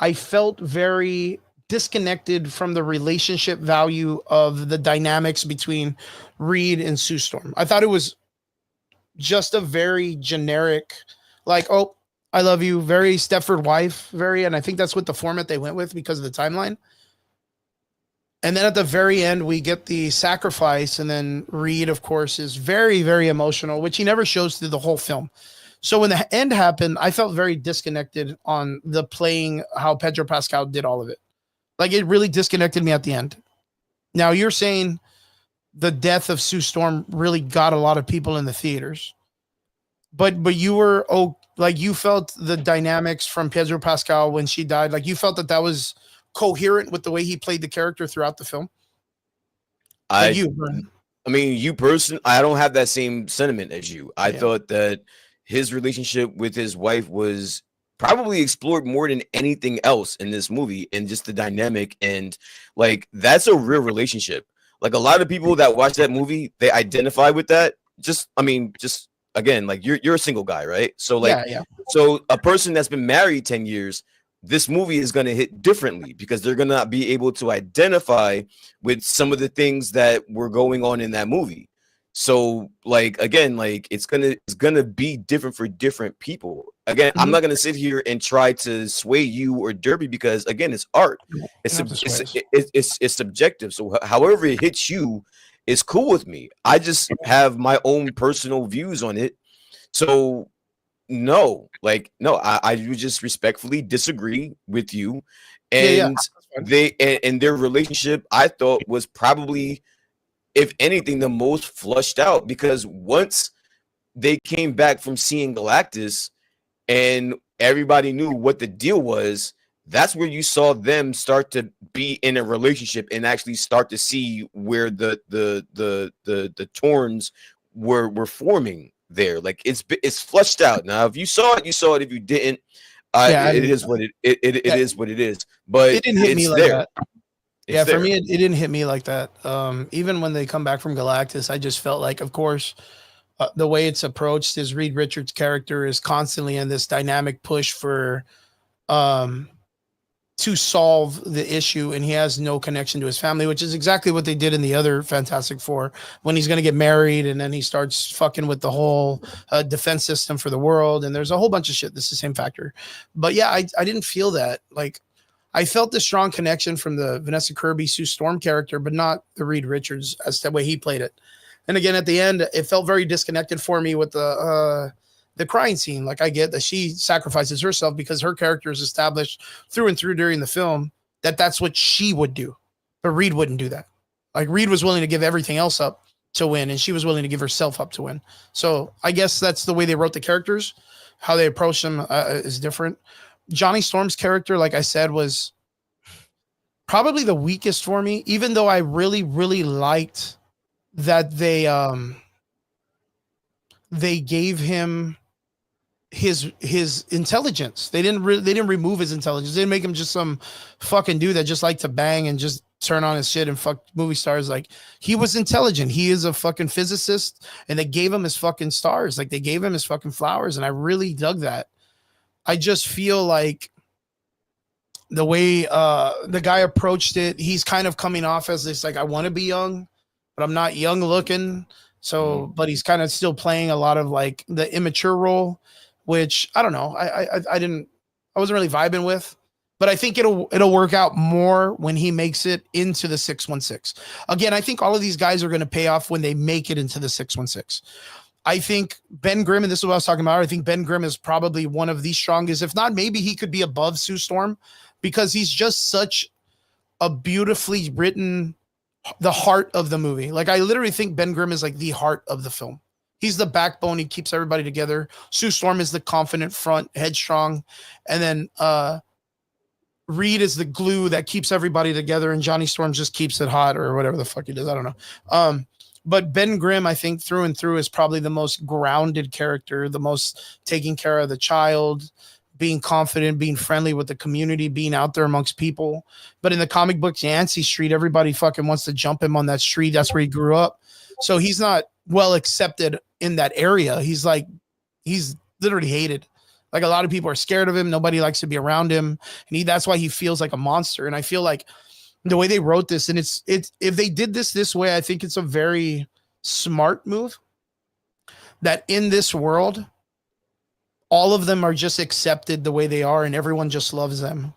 I felt very disconnected from the relationship value of the dynamics between Reed and Sue Storm. I thought it was just a very generic, like, oh, I love you, very Stepford wife, and I think that's what the format they went with because of the timeline. And then at the very end, we get the sacrifice, and then Reed, of course, is very, very emotional, which he never shows through the whole film. So when the end happened, I felt very disconnected on the playing, how Pedro Pascal did all of it. Like, it really disconnected me at the end. Now, you're saying the death of Sue Storm really got a lot of people in the theaters. But you were, you felt the dynamics from Pedro Pascal when she died. Like, you felt that was coherent with the way he played the character throughout the film. I mean, you personally, I don't have that same sentiment as you. I thought that his relationship with his wife was probably explored more than anything else in this movie, and just the dynamic, and like that's a real relationship. Like a lot of people that watch that movie, they identify with that. Just again, like you're a single guy, right? So like, so a person that's been married 10 years, this movie is going to hit differently because they're going to be able to identify with some of the things that were going on in that movie. So like, again, like it's gonna be different for different people. Again, I'm not gonna sit here and try to sway you or Derby because again, it's art. It's subjective. So however it hits you is cool with me. I just have my own personal views on it. So no, I would just respectfully disagree with you. And and their relationship, I thought, was probably, if anything, the most flushed out, because once they came back from seeing Galactus and everybody knew what the deal was, that's where you saw them start to be in a relationship and actually start to see where the Torns were forming there. Like it's flushed out. Now, if you saw it, you saw it. If you didn't, it is what it is what it is. But it didn't hit me like that. Yeah, for me, it didn't hit me like that. Even when they come back from Galactus, I just felt like, of course, the way it's approached is Reed Richards' character is constantly in this dynamic push for to solve the issue, and he has no connection to his family, which is exactly what they did in the other Fantastic Four when he's going to get married, and then he starts fucking with the whole defense system for the world, and there's a whole bunch of shit. This is the same factor. But yeah, I didn't feel that. Like, I felt the strong connection from the Vanessa Kirby Sue Storm character, but not the Reed Richards as the way he played it. And again, at the end, it felt very disconnected for me with the crying scene. Like, I get that she sacrifices herself because her character is established through and through during the film that that's what she would do, but Reed wouldn't do that. Like, Reed was willing to give everything else up to win, and she was willing to give herself up to win. So I guess that's the way they wrote the characters. How they approach them is different. Johnny Storm's character, like I said, was probably the weakest for me, even though I really, really liked that they gave him his intelligence. They didn't remove his intelligence. They didn't make him just some fucking dude that just liked to bang and just turn on his shit and fuck movie stars. Like, he was intelligent. He is a fucking physicist, and they gave him his fucking stars. Like, they gave him his fucking flowers, and I really dug that. I just feel like the way the guy approached it, he's kind of coming off as this, like, I want to be young, but I'm not young looking. So, but he's kind of still playing a lot of like the immature role, which I don't know. I wasn't really vibing with, but I think it'll work out more when he makes it into the 616. Again, I think all of these guys are going to pay off when they make it into the 616. I think Ben Grimm, and this is what I was talking about, I think Ben Grimm is probably one of the strongest. If not, maybe he could be above Sue Storm, because he's just such a beautifully written, the heart of the movie. Like, I literally think Ben Grimm is like the heart of the film. He's the backbone. He keeps everybody together. Sue Storm is the confident front, headstrong. And then Reed is the glue that keeps everybody together. And Johnny Storm just keeps it hot, or whatever the fuck he does. I don't know. But Ben Grimm, I think through and through, is probably the most grounded character, the most taking care of the child, being confident, being friendly with the community, being out there amongst people. But in the comic books, Yancey Street, everybody fucking wants to jump him on that street. That's where he grew up. So he's not well accepted in that area. He's literally hated. Like, a lot of people are scared of him. Nobody likes to be around him. And that's why he feels like a monster. And I feel like the way they wrote this, and it's if they did this way, I think it's a very smart move, that in this world, all of them are just accepted the way they are, and everyone just loves them.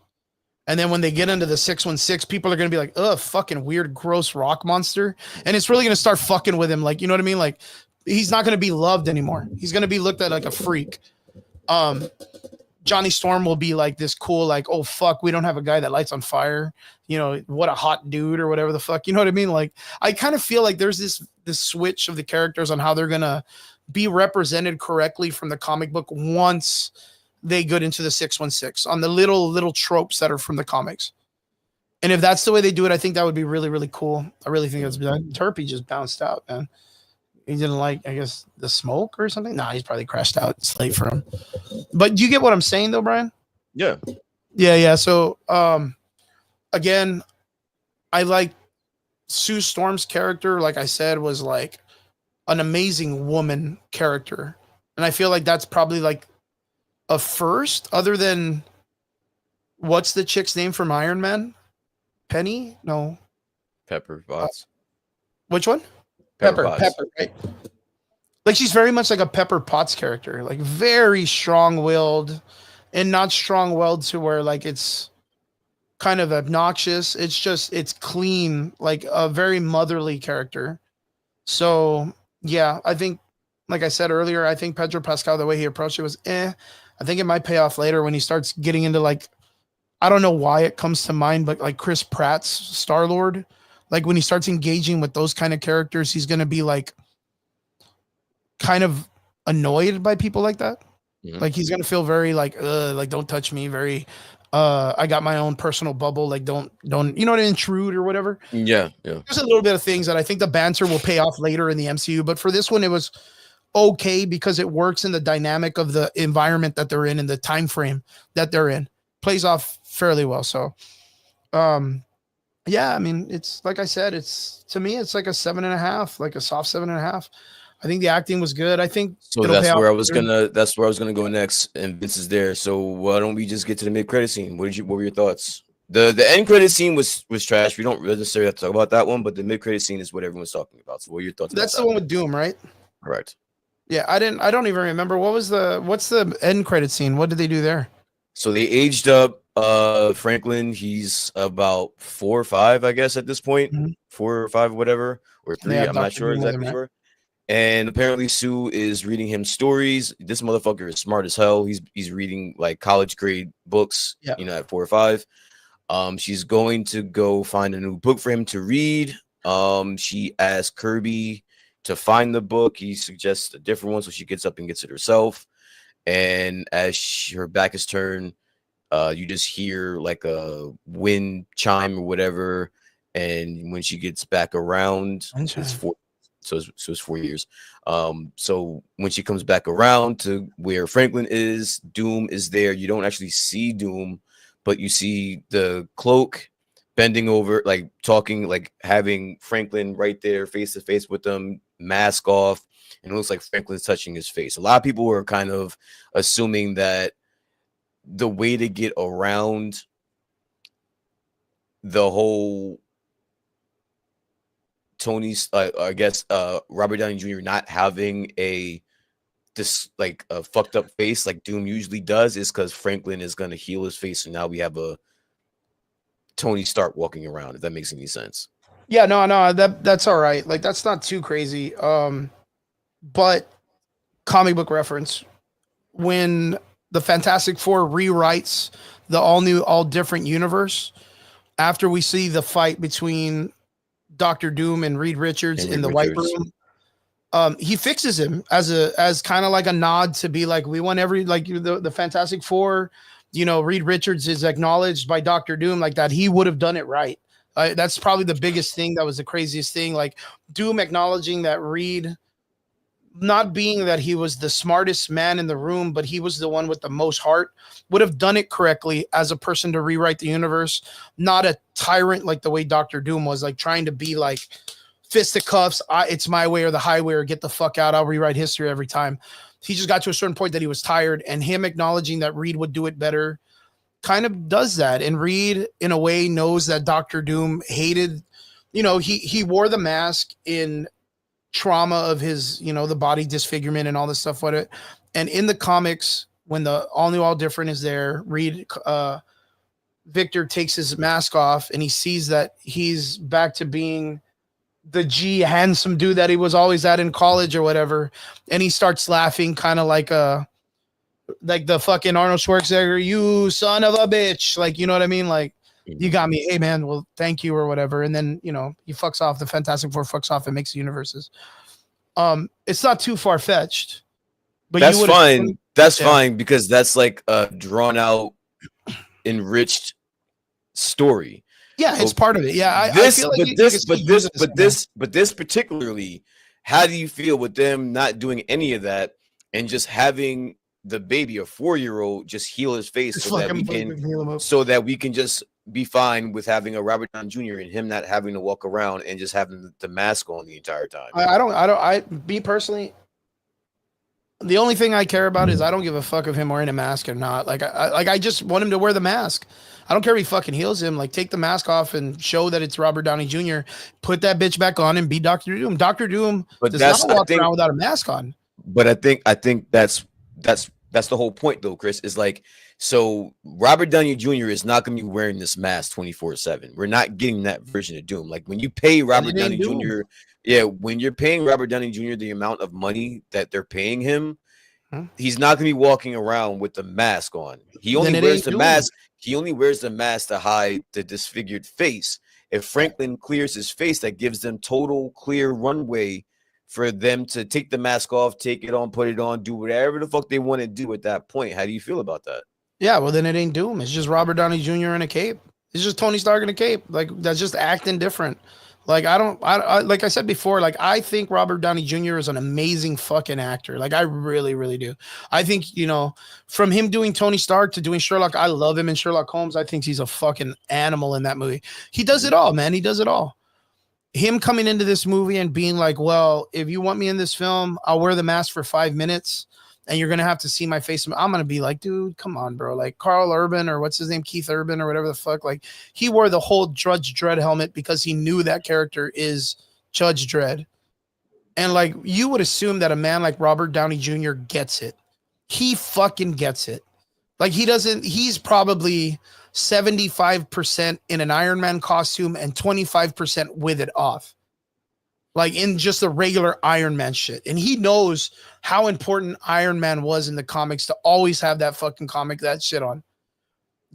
And then when they get into the 616, people are going to be like, ugh, fucking weird, gross rock monster. And it's really going to start fucking with him. Like, you know what I mean? Like, he's not going to be loved anymore. He's going to be looked at like a freak. Johnny Storm will be like this cool, like, oh, fuck, we don't have a guy that lights on fire. You know, what a hot dude, or whatever the fuck. You know what I mean? Like, I kind of feel like there's this switch of the characters on how they're going to be represented correctly from the comic book once they get into the 616 on the little tropes that are from the comics. And if that's the way they do it, I think that would be really, really cool. I really think that's Turpy just bounced out, man. He didn't like, I guess, the smoke or something. Nah, he's probably crashed out. It's late for him. But you get what I'm saying, though, Brian? Yeah. Yeah. So, again, I like Sue Storm's character, like I said, was like an amazing woman character. And I feel like that's probably like a first, other than what's the chick's name from Iron Man? Penny? No. Pepper Potts. Which one? Pepper, right? Like she's very much like a Pepper Potts character, like very strong-willed and not strong-willed to where like it's kind of obnoxious. It's just, it's clean, like a very motherly character. So yeah, I think, like I said earlier, I think Pedro Pascal, the way he approached it was I think it might pay off later when he starts getting into like, I don't know why it comes to mind, but like Chris Pratt's Star-Lord, like when he starts engaging with those kind of characters, he's going to be like kind of annoyed by people like that. Mm-hmm. Like he's going to feel very like don't touch me. Very, I got my own personal bubble. Like don't, you know what, intrude or whatever. Yeah. There's a little bit of things that I think the banter will pay off later in the MCU, but for this one, it was okay because it works in the dynamic of the environment that they're in and the time frame that they're in. Plays off fairly well. So, yeah, I mean, it's like I said, it's, to me, it's like a 7.5, like a soft 7.5. I think the acting was good. I think so. That's where I was gonna go next, and Vince is there. So why don't we just get to the mid-credit scene? What were your thoughts? The end credit scene was trash. We don't necessarily have to talk about that one, but the mid-credit scene is what everyone's talking about. So what are your thoughts? That's the one with Doom, right? Correct. Yeah, I don't even remember what's the end credit scene. What did they do there? So they aged up Franklin. He's about 4 or 5, I guess, at this point. Mm-hmm. 4 or 5, whatever, or 3. Yeah, I'm not sure exactly sure. And apparently Sue is reading him stories. This motherfucker is smart as hell. He's reading like college grade books, you know, at 4 or 5. She's going to go find a new book for him to read. She asks Kirby to find the book. He suggests a different one, so she gets up and gets it herself. And as her back is turned, you just hear like a wind chime or whatever. And when she gets back around, it's 4. So it's 4 years. So when she comes back around to where Franklin is, Doom is there. You don't actually see Doom, but you see the cloak bending over, like talking, like having Franklin right there face to face with them, mask off, and it looks like Franklin's touching his face. A lot of people were kind of assuming that the way to get around the whole Tony's, I guess, Robert Downey Jr. not having a fucked up face like Doom usually does is because Franklin is going to heal his face, and now we have a Tony Stark walking around. If that makes any sense. Yeah, no, that's all right. Like that's not too crazy. But comic book reference, when the Fantastic Four rewrites the all new, all different universe, after we see the fight between Dr. Doom and Reed Richards in the White Room, he fixes him as kind of like a nod to be like, we want the Fantastic Four, you know, Reed Richards is acknowledged by Dr. Doom like that. He would have done it right. That's probably the biggest thing. That was the craziest thing. Like Doom acknowledging that Reed, not being that he was the smartest man in the room, but he was the one with the most heart, would have done it correctly as a person to rewrite the universe, not a tyrant like the way Dr. Doom was, like trying to be like fisticuffs. It's my way or the highway, or get the fuck out. I'll rewrite history every time. He just got to a certain point that he was tired, and him acknowledging that Reed would do it better kind of does that. And Reed, in a way, knows that Dr. Doom hated, you know, he wore the mask in trauma of his, you know, the body disfigurement and all this stuff with it. And in the comics, when the all new, all different is there, Reed, Victor takes his mask off and he sees that he's back to being the handsome dude that he was always at in college or whatever. And he starts laughing kind of like the fucking Arnold Schwarzenegger, you son of a bitch. Like, you know what I mean? Like, you got me. Hey man, well, thank you or whatever. And then, you know, he fucks off. The Fantastic Four fucks off and makes universes. It's not too far fetched, but that's fine. That's fine because that's like a drawn out, enriched story. Yeah, so it's part of it. Yeah, I feel like but this particularly, how do you feel with them not doing any of that and just having the baby, a 4-year-old, just heal his face so that we can just be fine with having a Robert Downey Jr. and him not having to walk around and just having the mask on the entire time. Me personally, the only thing I care about is I don't give a fuck if him wearing a mask or not. Like, I just want him to wear the mask. I don't care if he fucking heals him. Like, take the mask off and show that it's Robert Downey Jr. Put that bitch back on and be Dr. Doom. Dr. Doom does not walk around without a mask on. But I think that's the whole point, though, Chris. Is like, so Robert Downey Jr. is not going to be wearing this mask 24/7. We're not getting that version of Doom. Like when you pay Robert Downey Jr. Yeah, when you're paying Robert Downey Jr. the amount of money that they're paying him, he's not going to be walking around with the mask on. He only wears the mask. He only wears the mask to hide the disfigured face. If Franklin clears his face, that gives them total clear runway for them to take the mask off, take it on, put it on, do whatever the fuck they want to do at that point. How do you feel about that? Yeah, well, then it ain't Doom. It's just Robert Downey Jr. in a cape. It's just Tony Stark in a cape. Like, that's just acting different. Like, like I said before, like, I think Robert Downey Jr. is an amazing fucking actor. Like, I really, really do. I think, you know, from him doing Tony Stark to doing Sherlock, I love him in Sherlock Holmes. I think he's a fucking animal in that movie. He does it all, man. He does it all. Him coming into this movie and being like, well, if you want me in this film, I'll wear the mask for 5 minutes and you're going to have to see my face. I'm going to be like, dude, come on, bro. Like Carl Urban or what's his name? Keith Urban or whatever the fuck. Like he wore the whole Judge Dredd helmet because he knew that character is Judge Dredd. And like, you would assume that a man like Robert Downey Jr. gets it. He fucking gets it. Like he's probably 75% in an Iron Man costume and 25% with it off. Like in just the regular Iron Man shit. And he knows how important Iron Man was in the comics to always have that fucking that shit on.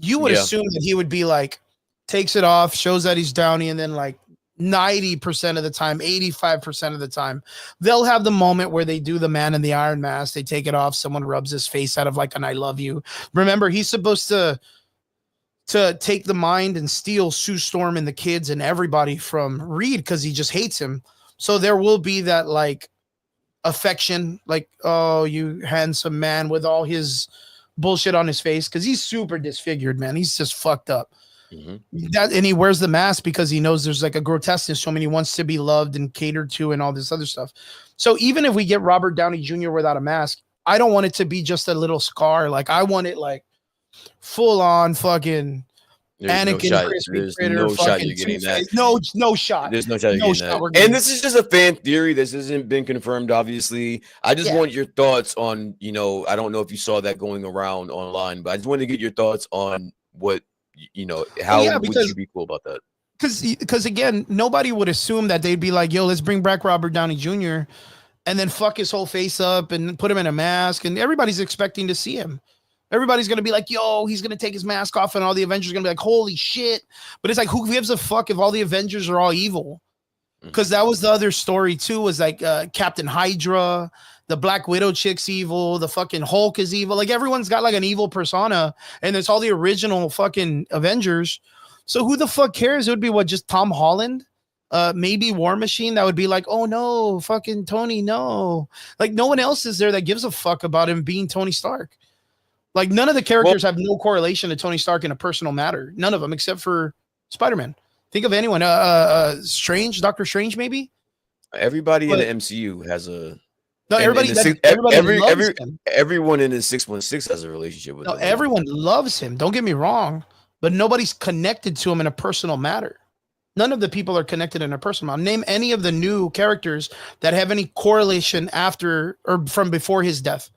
You would assume that he would be like, takes it off, shows that he's Downey, and then like 90% of the time, 85% of the time, they'll have the moment where they do the Man in the Iron Mask. They take it off. Someone rubs his face out of like an I love you. Remember, he's supposed to take the mind and steal Sue Storm and the kids and everybody from Reed because he just hates him. So there will be that like affection, like, oh, you handsome man with all his bullshit on his face because he's super disfigured, man. He's just fucked up. That, and he wears the mask because he knows there's like a grotesqueness to him and he wants to be loved and catered to and all this other stuff. So even if we get Robert Downey Jr. without a mask, I don't want it to be just a little scar. Like I want it like full on fucking Anakin, there's no shot you're getting that. No shot. There's no shot you're getting that. And this is just a fan theory. This hasn't been confirmed, obviously. I just want your thoughts on, you know, I don't know if you saw that going around online, but I just wanted to get your thoughts on what, you know, how would you be cool about that? Because again, nobody would assume that they'd be like, yo, let's bring back Robert Downey Jr. and then fuck his whole face up and put him in a mask. And everybody's expecting to see him. Everybody's going to be like, yo, he's going to take his mask off and all the Avengers are going to be like, holy shit. But it's like, who gives a fuck if all the Avengers are all evil? Because that was the other story too, was like Captain Hydra, the Black Widow chick's evil, the fucking Hulk is evil. Like everyone's got like an evil persona and there's all the original fucking Avengers. So who the fuck cares? It would be what, just Tom Holland? Maybe War Machine that would be like, oh no, fucking Tony, no. Like no one else is there that gives a fuck about him being Tony Stark. Like none of the characters have no correlation to Tony Stark in a personal matter. None of them except for Spider-Man. Think of anyone. Strange, Doctor Strange, maybe. Everybody in the MCU has a. No, everybody. Everyone in the 616 has a relationship with him. Everyone loves him. Don't get me wrong, but nobody's connected to him in a personal matter. None of the people are connected in a personal matter. Name any of the new characters that have any correlation after or from before his death,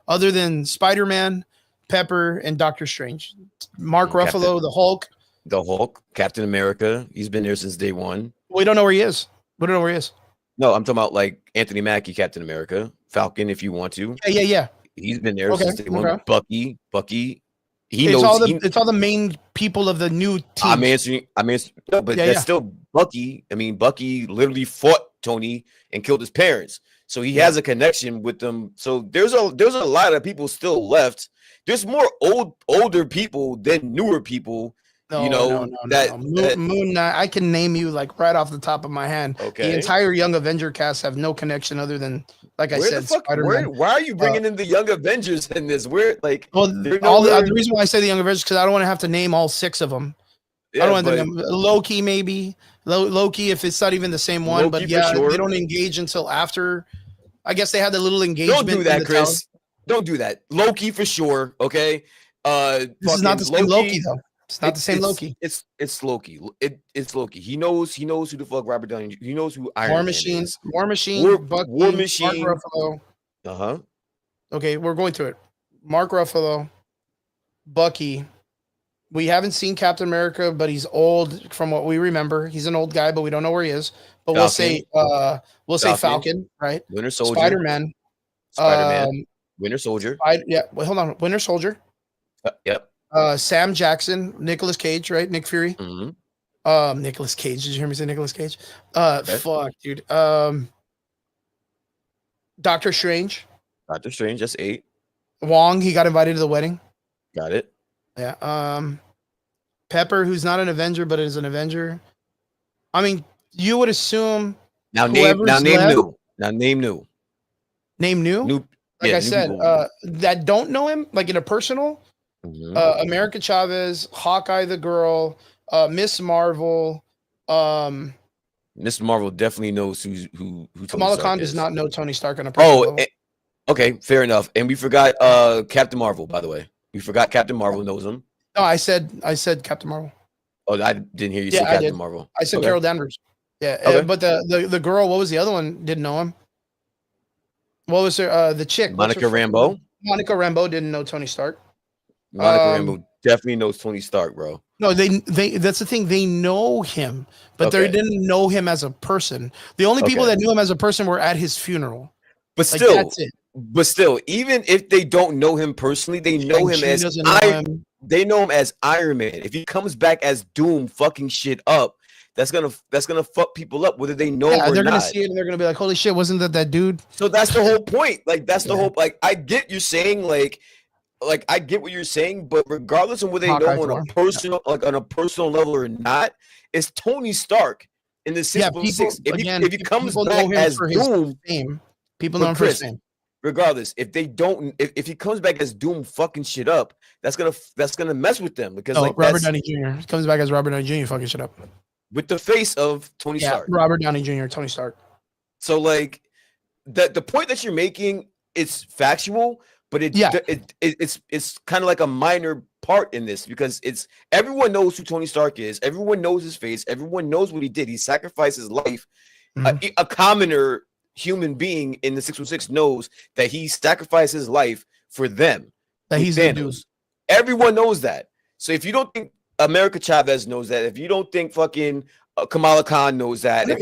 other than Spider-Man, Pepper, and Doctor Strange. Mark Ruffalo, the Hulk, Captain America. He's been there since day one. We don't know where he is. No, I'm talking about like Anthony Mackie, Captain America, Falcon, if you want to. Yeah. He's been there since day one. Bucky. It's all the main people of the new team. I'm answering. No, but that's still Bucky. I mean, Bucky literally fought Tony and killed his parents, so he has a connection with them. So there's a lot of people still left. There's more older people than newer people. No. Moon Knight. I can name you like right off the top of my hand. Okay. The entire Young Avenger cast have no connection other than, like I said, Spider-Man. Why are you bringing in the Young Avengers in this? Where like, the reason why I say the Young Avengers because I don't want to have to name all 6 of them. I don't want to think Loki maybe. Loki if it's not even the same one, Loki, but yeah, sure. They don't engage until after. I guess they had the little engagement. Don't do that, Chris. Town. Don't do that. Loki for sure. Okay. This is not the same Loki though. It's not the same Loki. It's Loki. It's Loki. He knows who the fuck Robert Downey. He knows who Iron Man is. War Machine. Bucky, War Machine. Mark Ruffalo. Okay, we're going to it. Mark Ruffalo, Bucky. We haven't seen Captain America, but he's old from what we remember. He's an old guy, but we don't know where he is. But Falcon. we'll say Falcon, right? Winter Soldier. Spider-Man. Winter Soldier. Wait, hold on. Winter Soldier. Yep. Sam Jackson, Nicolas Cage, right? Nick Fury. Mm-hmm. Nicolas Cage. Did you hear me say Nicolas Cage? Okay. Fuck, dude. Doctor Strange. Doctor Strange, that's 8. Wong, he got invited to the wedding. Got it. Yeah. Pepper, who's not an Avenger, but is an Avenger. I mean, you would assume name new. Name new? Like I said, that don't know him, like in a personal. Mm-hmm. America Chavez, Hawkeye the girl, Miss Marvel. Miss Marvel definitely knows who Kamala Khan does not know Tony Stark on a personal level. Okay, fair enough. And we forgot Captain Marvel, by the way. We forgot Captain Marvel knows him. No, I said Captain Marvel. Oh, I didn't hear you say Captain Marvel. I said Carol Danvers. Yeah, okay. But the girl, what was the other one? Didn't know him. What was her? The chick, Monica Rambeau. Monica Rambeau didn't know Tony Stark. Monica Rambeau definitely knows Tony Stark, bro. No, they that's the thing. They know him, but they didn't know him as a person. The only people that knew him as a person were at his funeral. But still, that's it. But still, even if they don't know him personally, they know him as They know him as Iron Man. If he comes back as Doom, fucking shit up, that's gonna fuck people up, whether they know him or not. They're gonna see it and they're gonna be like, "Holy shit, wasn't that dude?" So that's the whole point. Like that's the whole. Like I get you're saying like I get what you're saying, but regardless of whether they know on a personal on a personal level or not, it's Tony Stark in the 616. If he comes back as Doom, people know him for his fame. Regardless, if they don't, if he comes back as Doom fucking shit up, that's gonna mess with them because Robert Downey Jr. comes back as Robert Downey Jr. fucking shit up with the face of Tony Stark. Robert Downey Jr. Tony Stark. So like the point that you're making is factual, but it's kind of like a minor part in this because it's everyone knows who Tony Stark is, everyone knows his face, everyone knows what he did. He sacrificed his life. Mm-hmm. A commoner human being in the 616 knows that he sacrificed his life for them. That he's Thanos. Everyone knows that. So if you don't think America Chavez knows that, if you don't think fucking Kamala Khan knows that, if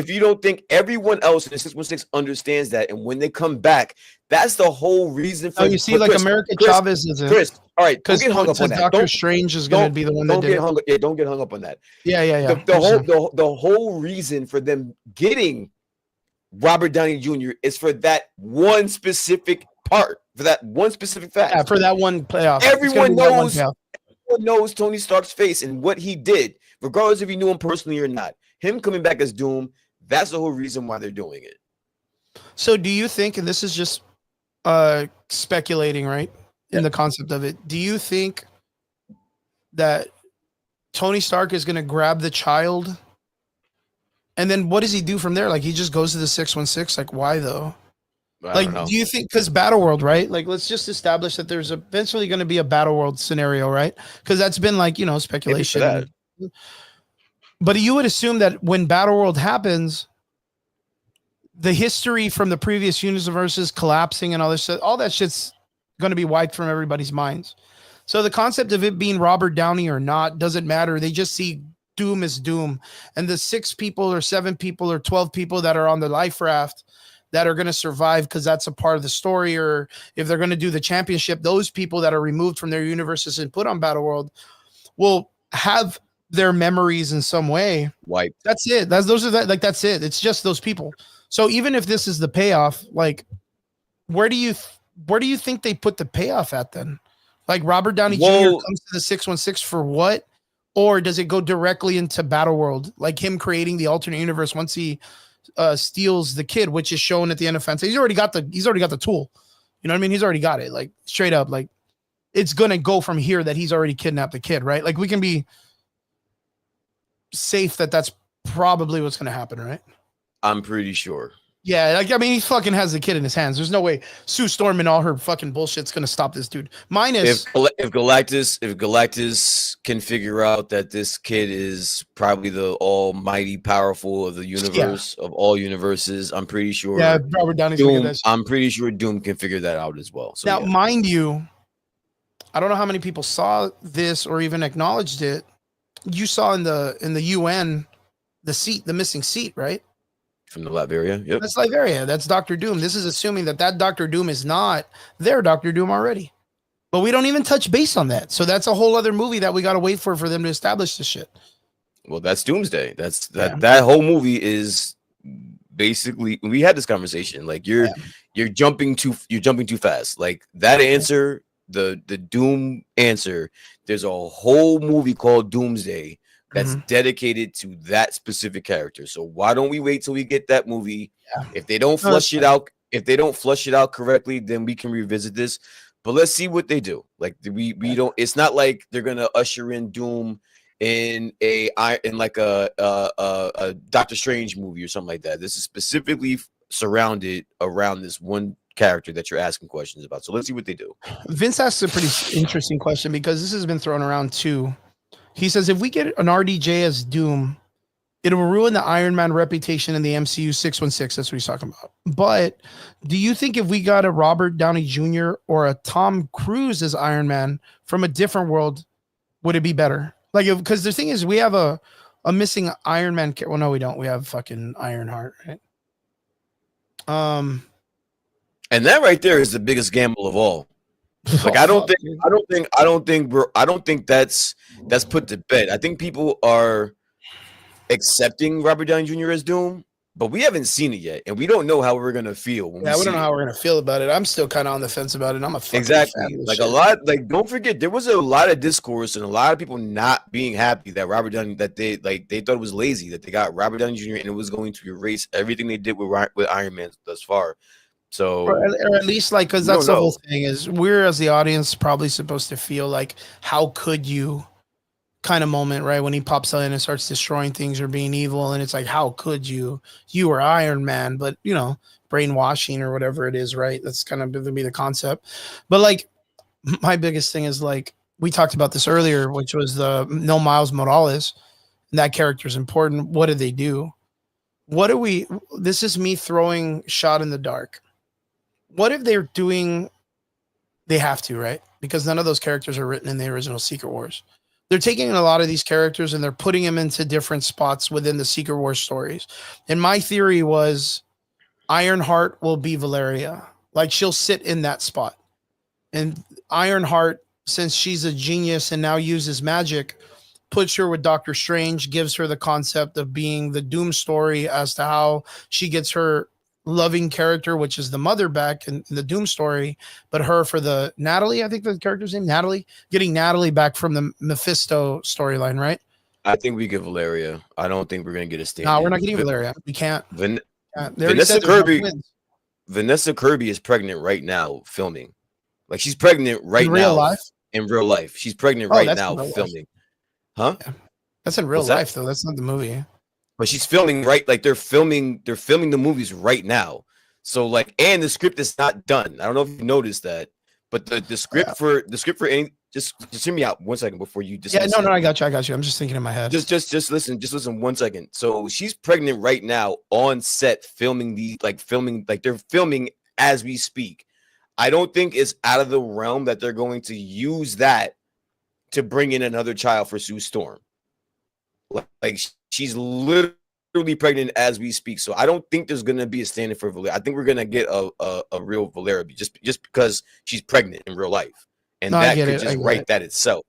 you don't think everyone else in the 616 understands that, and when they come back, that's the whole reason for. You see, like Chris, America Chavez is Chris. All right, because Doctor Strange is going to be the one that did. Don't get hung up on that. Yeah. The whole reason for them getting Robert Downey Jr. is for that one specific part, for that one specific fact. Yeah, for that one playoff. Everyone knows Tony Stark's face and what he did, regardless if you knew him personally or not. Him coming back as Doom, that's the whole reason why they're doing it. So do you think, and this is just speculating, right, in the concept of it, do you think that Tony Stark is going to grab the child? And then what does he do from there? Like, he just goes to the 616? Like, why, though? Like, do you think, because Battleworld, right? Like, let's just establish that there's eventually going to be a Battleworld scenario, right? Because that's been, like, speculation. But you would assume that when Battleworld happens, the history from the previous universes collapsing and all this shit, all that shit's going to be wiped from everybody's minds. So the concept of it being Robert Downey or not doesn't matter. They just see Doom is Doom. And the 6 people or 7 people or 12 people that are on the life raft that are going to survive because that's a part of the story, or if they're going to do the championship, those people that are removed from their universes and put on Battleworld will have their memories in some way wiped. That's it. That's it. It's just those people. So even if this is the payoff, like, where do you think they put the payoff at then? Like, Robert Downey Jr. comes to the 616 for what? Or does it go directly into Battleworld, like him creating the alternate universe once he steals the kid, which is shown at the end of Fence? He's already got the tool. You know what I mean? He's already got it, like, straight up. Like, it's gonna go from here that he's already kidnapped the kid, right? Like we can be safe that that's probably what's gonna happen, right? I'm pretty sure. Yeah, like I mean, he fucking has the kid in his hands. There's no way Sue Storm and all her fucking bullshit's gonna stop this dude. Minus if Galactus can figure out that this kid is probably the almighty powerful of the universe of all universes, I'm pretty sure. Yeah, Robert Downey's Doom. I'm pretty sure Doom can figure that out as well. So now, mind you, I don't know how many people saw this or even acknowledged it. You saw in the UN the missing seat, right? From the Latveria. Yep. That's Latveria. That's Doctor Doom. This is assuming that Doctor Doom is not their Doctor Doom already. But we don't even touch base on that. So that's a whole other movie that we got to wait for them to establish this shit. Well, that's Doomsday. That whole movie is basically, we had this conversation. Like you're jumping too fast. Like that answer, the Doom answer, there's a whole movie called Doomsday that's dedicated to that specific character. So why don't we wait till we get that movie? If they don't flush it out correctly, then we can revisit this. But let's see what they do. Like we don't. It's not like they're gonna usher in Doom in like a Doctor Strange movie or something like that. This is specifically surrounded around this one character that you're asking questions about. So let's see what they do. Vince asked a pretty interesting question because this has been thrown around too. He says, if we get an RDJ as Doom, it will ruin the Iron Man reputation in the MCU 616. That's what he's talking about. But do you think if we got a Robert Downey Jr. or a Tom Cruise as Iron Man from a different world, would it be better? Like, because the thing is, we have a missing Iron Man. Well, no, we don't. We have fucking Ironheart, right? And that right there is the biggest gamble of all. Like I don't think that's put to bed. I think people are accepting Robert Downey Jr. as Doom, but we haven't seen it yet, and we don't know how we're gonna feel. We don't know how we're gonna feel about it. I'm still kind of on the fence about it. I'm a exactly like shit. A lot. Like don't forget, there was a lot of discourse and a lot of people not being happy that Robert Downey they thought it was lazy that they got Robert Downey Jr. and it was going to erase everything they did with Iron Man thus far. So, or at least like, because that's the whole thing is we're as the audience probably supposed to feel like, how could you kind of moment, right? When he pops in and starts destroying things or being evil. And it's like, how could you were Iron Man, but brainwashing or whatever it is, right? That's kind of going to be the concept. But like, my biggest thing is like, we talked about this earlier, which was the no Miles Morales. And that character is important. What did they do? This is me throwing shot in the dark. What if they're doing, they have to, right? Because none of those characters are written in the original Secret Wars. They're taking a lot of these characters and they're putting them into different spots within the Secret Wars stories. And my theory was Ironheart will be Valeria. Like she'll sit in that spot. And Ironheart, since she's a genius and now uses magic, puts her with Doctor Strange, gives her the concept of being the Doom story as to how she gets her loving character, which is the mother back in the Doom story, but her for the Natalie, I think the character's name, Natalie, getting Natalie back from the Mephisto storyline, right? I think we get Valeria. I don't think we're going to get a stand. No, we're not getting Valeria. We can't. Vanessa Kirby is pregnant right now filming. Like she's pregnant right now in real life. She's pregnant right now filming. Huh? Yeah. That's in real life though. That's not the movie. But she's filming right, like they're filming the movies right now. So like, and the script is not done. I don't know if you noticed that, but the script for any, just hear me out 1 second before you dismiss. Yeah, no, I got you. I'm just thinking in my head. Just listen 1 second. So she's pregnant right now on set filming they're filming as we speak. I don't think it's out of the realm that they're going to use that to bring in another child for Sue Storm. Like she's literally pregnant as we speak, so I don't think there's gonna be a standard for Valeria. I think we're gonna get a real Valeria just because she's pregnant in real life, and that could just write that itself.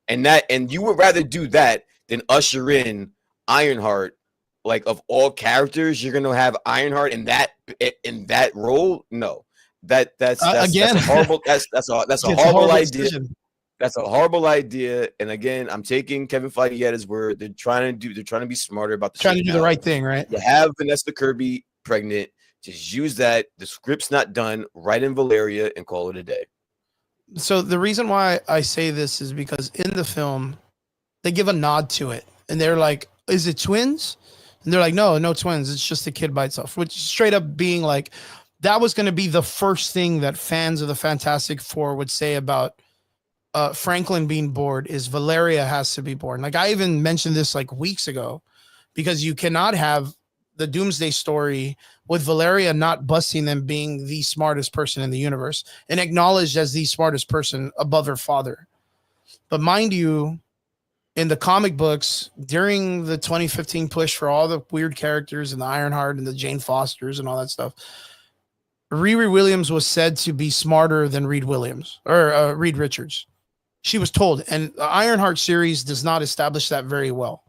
And you would rather do that than usher in Ironheart. Like of all characters, you're gonna have Ironheart in that role. No, that's again that's horrible. That's a horrible idea. Decision. That's a horrible idea. And again, I'm taking Kevin Feige at his word. They're trying to be smarter about this. Trying to do the right thing, right? You have Vanessa Kirby pregnant. Just use that. The script's not done. Write in Valeria and call it a day. So the reason why I say this is because in the film they give a nod to it, and they're like, "Is it twins?" And they're like, "No, no twins. It's just a kid by itself." Which straight up being like, that was going to be the first thing that fans of the Fantastic Four would say about Franklin being born is Valeria has to be born. Like I even mentioned this like weeks ago, because you cannot have the Doomsday story with Valeria not busting them being the smartest person in the universe and acknowledged as the smartest person above her father. But mind you, in the comic books, during the 2015 push for all the weird characters and the Ironheart and the Jane Fosters and all that stuff, Riri Williams was said to be smarter than Reed Williams or Reed Richards. She was told, and the Ironheart series does not establish that very well.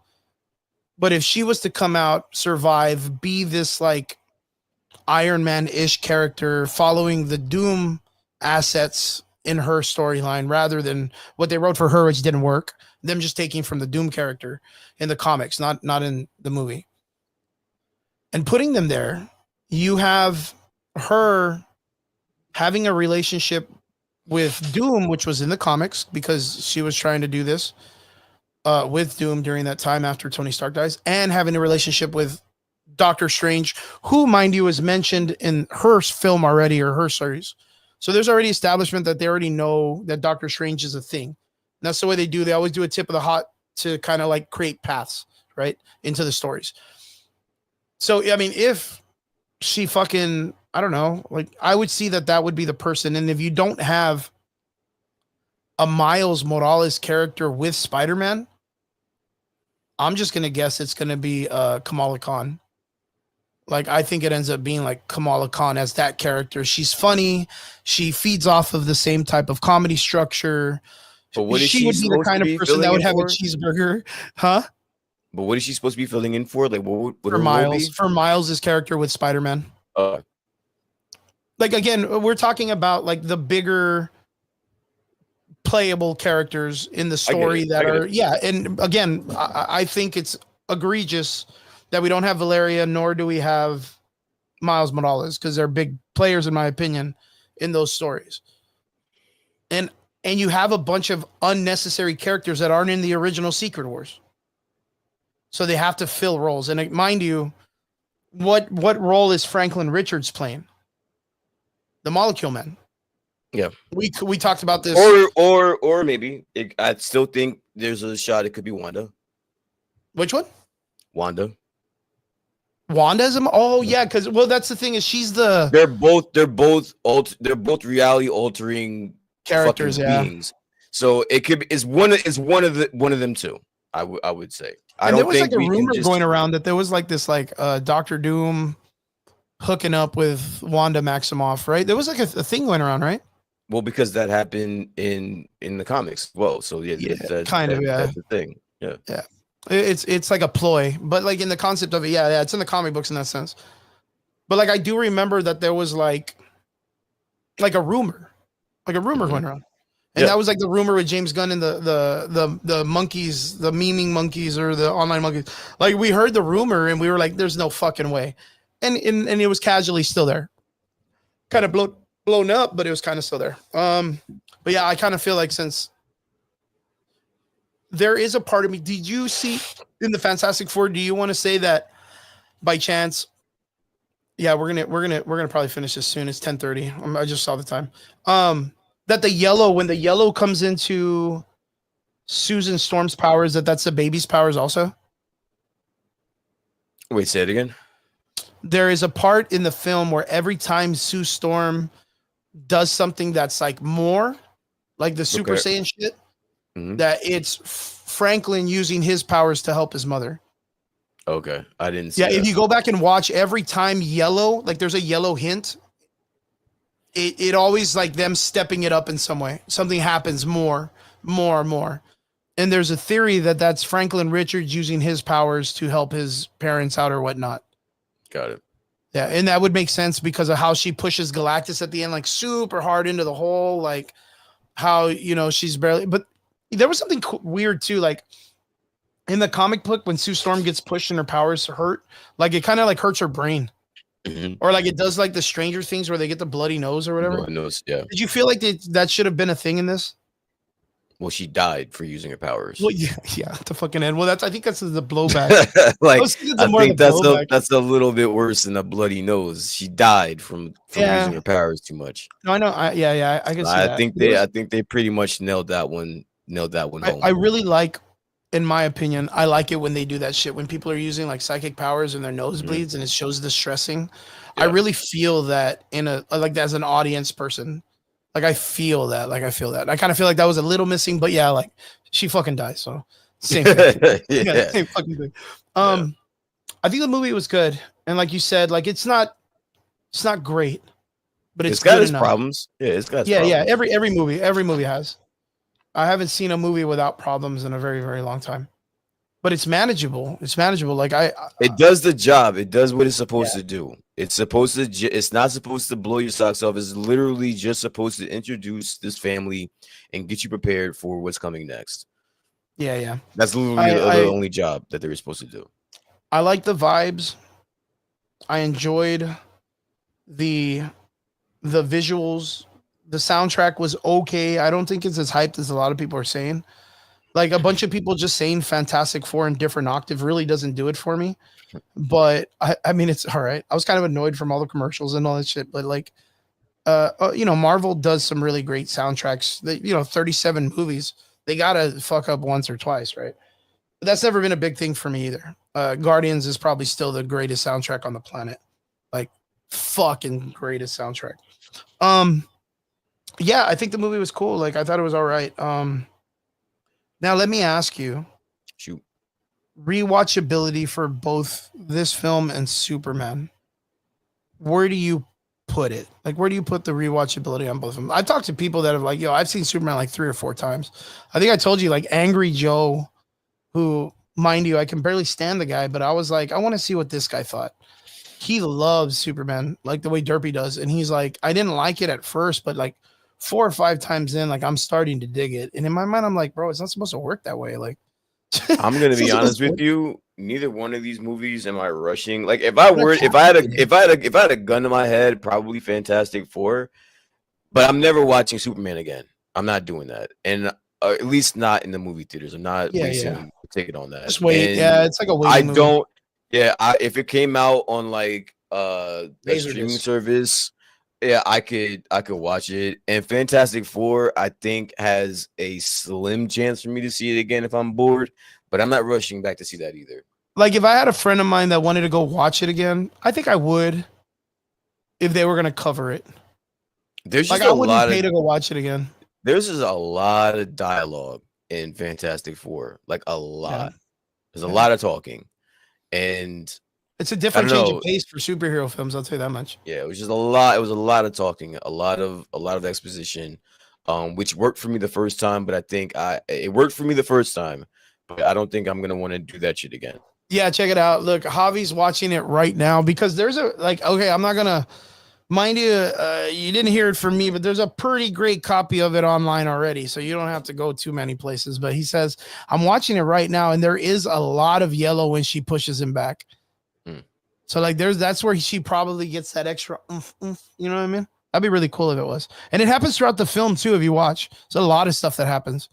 But if she was to come out, survive, be this like Iron Man-ish character following the Doom assets in her storyline rather than what they wrote for her, which didn't work, them just taking from the Doom character in the comics, not in the movie. And putting them there, you have her having a relationship with Doom, which was in the comics because she was trying to do this with Doom during that time after Tony Stark dies, and having a relationship with Doctor Strange, who, mind you, is mentioned in her film already or her series. So there's already establishment that they already know that Doctor Strange is a thing. And that's the way they do. They always do a tip of the hat to kind of like create paths, right, into the stories. So, I mean, if she fucking, I don't know, like I would see that would be the person. And if you don't have a Miles Morales character with Spider-Man, I'm just going to guess it's going to be Kamala Khan. Like, I think it ends up being like Kamala Khan as that character. She's funny. She feeds off of the same type of comedy structure. But what is she would be the kind of person that would have a cheeseburger, huh? But what is she supposed to be filling in for? Like, what would for Miles? For Miles' character with Spider-Man. Like again, we're talking about like the bigger playable characters in the story that are and again, I think it's egregious that we don't have Valeria, nor do we have Miles Morales, because they're big players in my opinion in those stories. And you have a bunch of unnecessary characters that aren't in the original Secret Wars. So they have to fill roles. And mind you, what role is Franklin Richards playing? The Molecule Man. Yeah, we talked about this. Or maybe I still think there's a shot it could be Wanda. Which one? Wanda's oh yeah, because that's the thing is she's the they're both reality altering characters, beings. So it could be is one of them too. I would say. There was like a rumor going around that there was like this like Doctor Doom hooking up with Wanda Maximoff, right? There was like a thing going around, right? Well, because that happened in the comics. Well, so that's the thing. Yeah. It's like a ploy, but like in the concept of it, it's in the comic books in that sense. But like I do remember that there was like a rumor going around. And that was like the rumor with James Gunn and the monkeys, the memeing monkeys or the online monkeys. Like we heard the rumor and we were like, there's no fucking way. And it was casually still there. Kind of blown up, but it was kind of still there. But yeah, I kind of feel like since there is a part of me, did you see in the Fantastic Four, do you want to say that by chance? Yeah, we're gonna probably finish this soon. It's 10:30. I just saw the time. That when the yellow comes into Susan Storm's powers, that's the baby's powers also? Wait, say it again. There is a part in the film where every time Sue Storm does something that's like more like the Super Saiyan shit, that it's Franklin using his powers to help his mother. Okay, I didn't see that. If you go back and watch every time yellow, like there's a yellow hint, it always like them stepping it up in some way. Something happens more. And there's a theory that that's Franklin Richards using his powers to help his parents out or whatnot. Got it. Yeah, and that would make sense because of how she pushes Galactus at the end, like super hard into the hole, like how, she's barely, but there was something weird too. Like in the comic book, when Sue Storm gets pushed and her powers hurt, like it kind of like hurts her brain. or like it does like the Stranger Things where they get the bloody nose or whatever. Bloody nose, yeah. Did you feel like that should have been a thing in this? Well, she died for using her powers. Well, yeah, the fucking end. Well, I think that's the blowback. Like, I think that's a little bit worse than a bloody nose. She died from using her powers too much. No, I know. I can see that. I think they pretty much nailed that one home. I really like, in my opinion, I like it when they do that shit when people are using like psychic powers and their nose bleeds and it shows the stressing. Yeah. I really feel that as an audience person. Like I feel that. I kind of feel like that was a little missing, but yeah, like she fucking dies. So same thing. Yeah, same fucking thing. I think the movie was good, and like you said, like it's not great, but it's got its problems. Yeah, it's got its problems. Yeah. Every movie has. I haven't seen a movie without problems in a very, very long time, but it's manageable. Like it does the job. It does what it's supposed to do. It's not supposed to blow your socks off. It's literally just supposed to introduce this family and get you prepared for what's coming next. Yeah. That's literally the only job that they were supposed to do. I like the vibes. I enjoyed the visuals. The soundtrack was okay. I don't think it's as hyped as a lot of people are saying. Like a bunch of people just saying Fantastic Four in different octave really doesn't do it for me. But I mean, it's all right. I was kind of annoyed from all the commercials and all that shit. But like, Marvel does some really great soundtracks. 37 movies. They gotta fuck up once or twice, right? But that's never been a big thing for me either. Guardians is probably still the greatest soundtrack on the planet. Like, fucking greatest soundtrack. Yeah, I think the movie was cool. Like, I thought it was all right. Now let me ask you. Shoot. Rewatchability for both this film and Superman. Where do you put it? Like, where do you put the rewatchability on both of them? I've talked to people that have like, I've seen Superman like 3 or 4 times. I think I told you, like, Angry Joe, who, mind you, I can barely stand the guy, but I was like, I want to see what this guy thought. He loves Superman, like the way Derpy does. And he's like, I didn't like it at first, but like 4 or 5 times in, like, I'm starting to dig it. And in my mind, I'm like, bro, it's not supposed to work that way. Like, I'm gonna be honest with you. Neither one of these movies am I rushing. Like, if I had a gun to my head, probably Fantastic Four. But I'm never watching Superman again. I'm not doing that, and at least not in the movie theaters. I'm not wasting a ticket on that. Just wait. And it's like a waiting movie. don't. Yeah, if it came out on like a streaming service, yeah, I could watch it. And Fantastic Four, I think, has a slim chance for me to see it again if I'm bored. But I'm not rushing back to see that either. Like, if I had a friend of mine that wanted to go watch it again, I think I would. If they were gonna cover it, there's just like, I wouldn't pay to go watch it again. There's just a lot of dialogue in Fantastic Four, like a lot. Yeah. There's a lot of talking, and it's a different change of pace for superhero films. I'll tell you that much. Yeah, it was just a lot. It was a lot of talking, a lot of exposition, which worked for me the first time. But I think it worked for me the first time, but I don't think I'm gonna want to do that shit again. Yeah, check it out. Look, Javi's watching it right now because there's okay, I'm not gonna mind you. You didn't hear it from me, but there's a pretty great copy of it online already, so you don't have to go too many places. But he says I'm watching it right now, and there is a lot of yellow when she pushes him back. So like that's where she probably gets that extra, you know what I mean? That'd be really cool if it was. And it happens throughout the film too. If you watch, there's a lot of stuff that happens.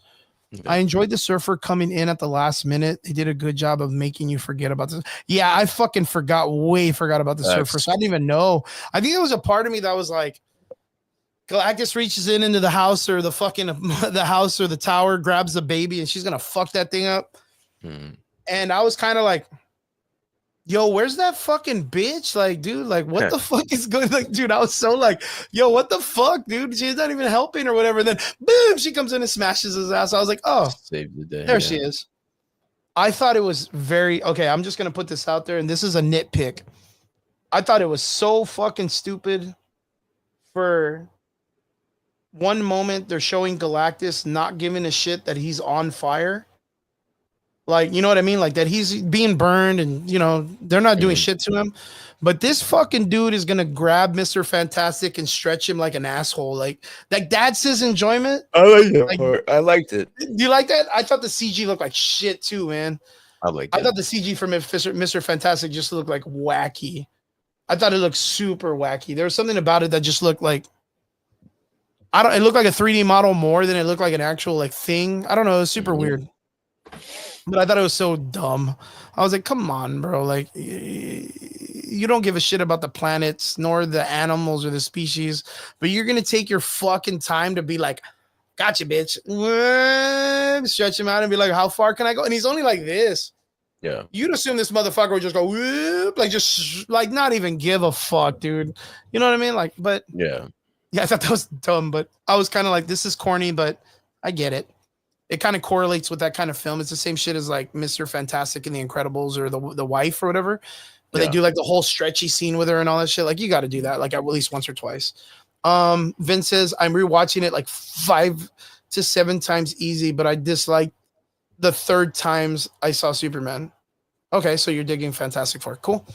Okay. I enjoyed the surfer coming in at the last minute. They did a good job of making you forget about this. Yeah, I fucking forgot about the surfer. So I didn't even know. I think there was a part of me that was like, Galactus reaches into the house or the house or the tower, grabs the baby, and she's gonna fuck that thing up. And I was kind of like, yo, where's that fucking bitch? Like, dude, like, what the fuck is going? Like, dude, I was so like, yo, what the fuck, dude? She's not even helping or whatever. And then, boom, she comes in and smashes his ass. I was like, oh, save the day. There she is. I thought it was okay. I'm just gonna put this out there, and this is a nitpick. I thought it was so fucking stupid. For one moment, they're showing Galactus not giving a shit that he's on fire. Like, you know what I mean? Like that he's being burned and, they're not doing shit to him. But this fucking dude is going to grab Mr. Fantastic and stretch him like an asshole. Like that's his enjoyment. I like that part. I liked it. Do you like that? I thought the CG looked like shit too, man. I thought the CG from Mr. Fantastic just looked like wacky. I thought it looked super wacky. There was something about it that just looked like it looked like a 3D model more than it looked like an actual like thing. I don't know. It was super weird. But I thought it was so dumb. I was like, come on, bro. Like, you don't give a shit about the planets, nor the animals or the species, but you're going to take your fucking time to be like, gotcha, bitch. Stretch him out and be like, how far can I go? And he's only like this. Yeah. You'd assume this motherfucker would just go, whoop, like, just like not even give a fuck, dude. You know what I mean? Like, but yeah, I thought that was dumb, but I was kind of like, this is corny, but I get it. It kind of correlates with that kind of film. It's the same shit as like Mr. Fantastic and The Incredibles or the wife or whatever. But they do like the whole stretchy scene with her and all that shit. Like you got to do that like at least once or twice. Vince says I'm rewatching it like 5 to 7 times easy, but I dislike the 3rd times I saw Superman. Okay, so you're digging Fantastic Four. Cool.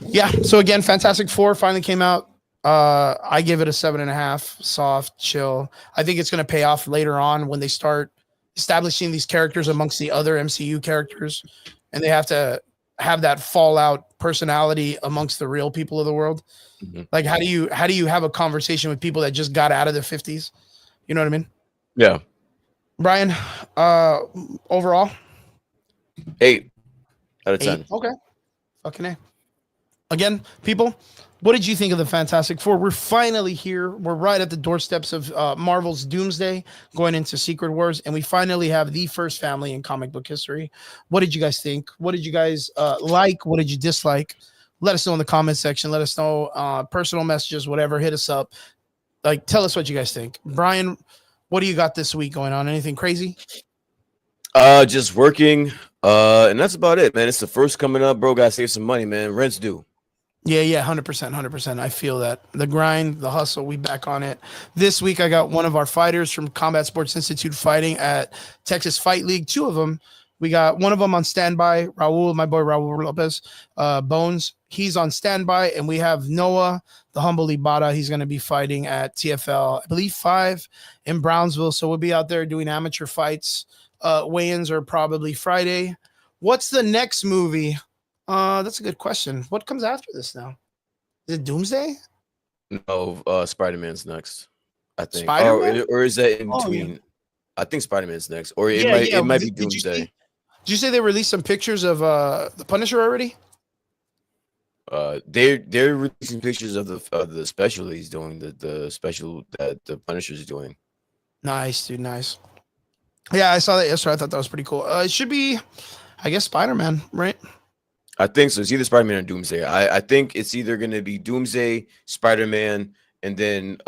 Yeah. So again, Fantastic Four finally came out. I give it a 7.5. Soft, chill. I think it's going to pay off later on when they start establishing these characters amongst the other MCU characters, and they have to have that fallout personality amongst the real people of the world. Mm-hmm. Like, how do you have a conversation with people that just got out of the 50s? You know what I mean? Yeah. Brian, overall, 8 out of 10. Okay. Fucking A. Again, people, what did you think of the Fantastic Four? We're finally here. We're right at the doorsteps of Marvel's Doomsday, going into Secret Wars, and we finally have the first family in comic book history. What did you guys think? What did you guys like? What did you dislike? Let us know in the comment section. Let us know personal messages, whatever. Hit us up. Like, tell us what you guys think. Brian, what do you got this week going on? Anything crazy? Just working. And that's about it, man. It's the first coming up, bro. Gotta save some money, man. Rent's due. Yeah, 100%. I feel that. The grind, the hustle, we back on it. This week, I got one of our fighters from Combat Sports Institute fighting at Texas Fight League. 2 of them. We got one of them on standby, Raul, my boy Raul Lopez, Bones. He's on standby, and we have Noah, the humble Ibarra. He's going to be fighting at TFL, I believe 5 in Brownsville. So we'll be out there doing amateur fights. Weigh-ins are probably Friday. What's the next movie? That's a good question. What comes after this now? Is it Doomsday? No, Spider-Man's next. I think. Spider-Man? Or is that in between? Yeah. I think Spider-Man's next. Or it might be Doomsday. Did you say they released some pictures of the Punisher already? They're releasing pictures of the special he's doing, the special that the Punisher's doing. Nice, dude. Nice. Yeah, I saw that yesterday. I thought that was pretty cool. It should be, I guess, Spider-Man, right? I think so. It's either Spider-Man or Doomsday. I think it's either going to be Doomsday, Spider-Man, and then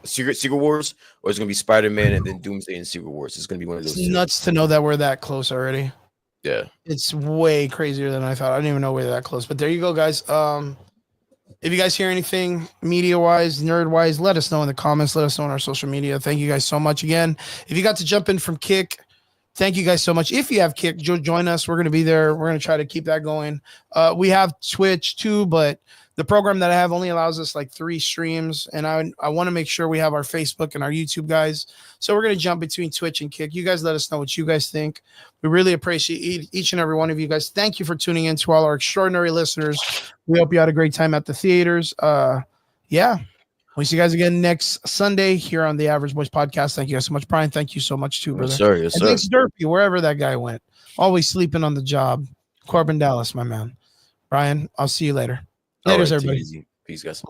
Secret Wars, or it's going to be Spider-Man and then Doomsday and Secret Wars. It's going to be one of those. It's nuts to know that we're that close already. Yeah. It's way crazier than I thought. I didn't even know we were that close. But there you go, guys. If you guys hear anything media-wise, nerd-wise, let us know in the comments. Let us know on our social media. Thank you guys so much again. If you got to jump in from Kick, thank you guys so much. If you have Kick, join us. We're going to be there. We're going to try to keep that going. We have Twitch too, but the program that I have only allows us like 3 streams, and I want to make sure we have our Facebook and our YouTube guys. So we're going to jump between Twitch and Kick. You guys let us know what you guys think. We really appreciate each and every one of you guys. Thank you for tuning in to all our extraordinary listeners. We hope you had a great time at the theaters. Yeah. We'll see you guys again next Sunday here on the Average Boys Podcast. Thank you guys so much. Brian, thank you so much too, brother. Yes, sir. Yes, sir. Thanks, Derpy, wherever that guy went. Always sleeping on the job. Corbin Dallas, my man. Brian, I'll see you later. Later, right, everybody. Peace, guys.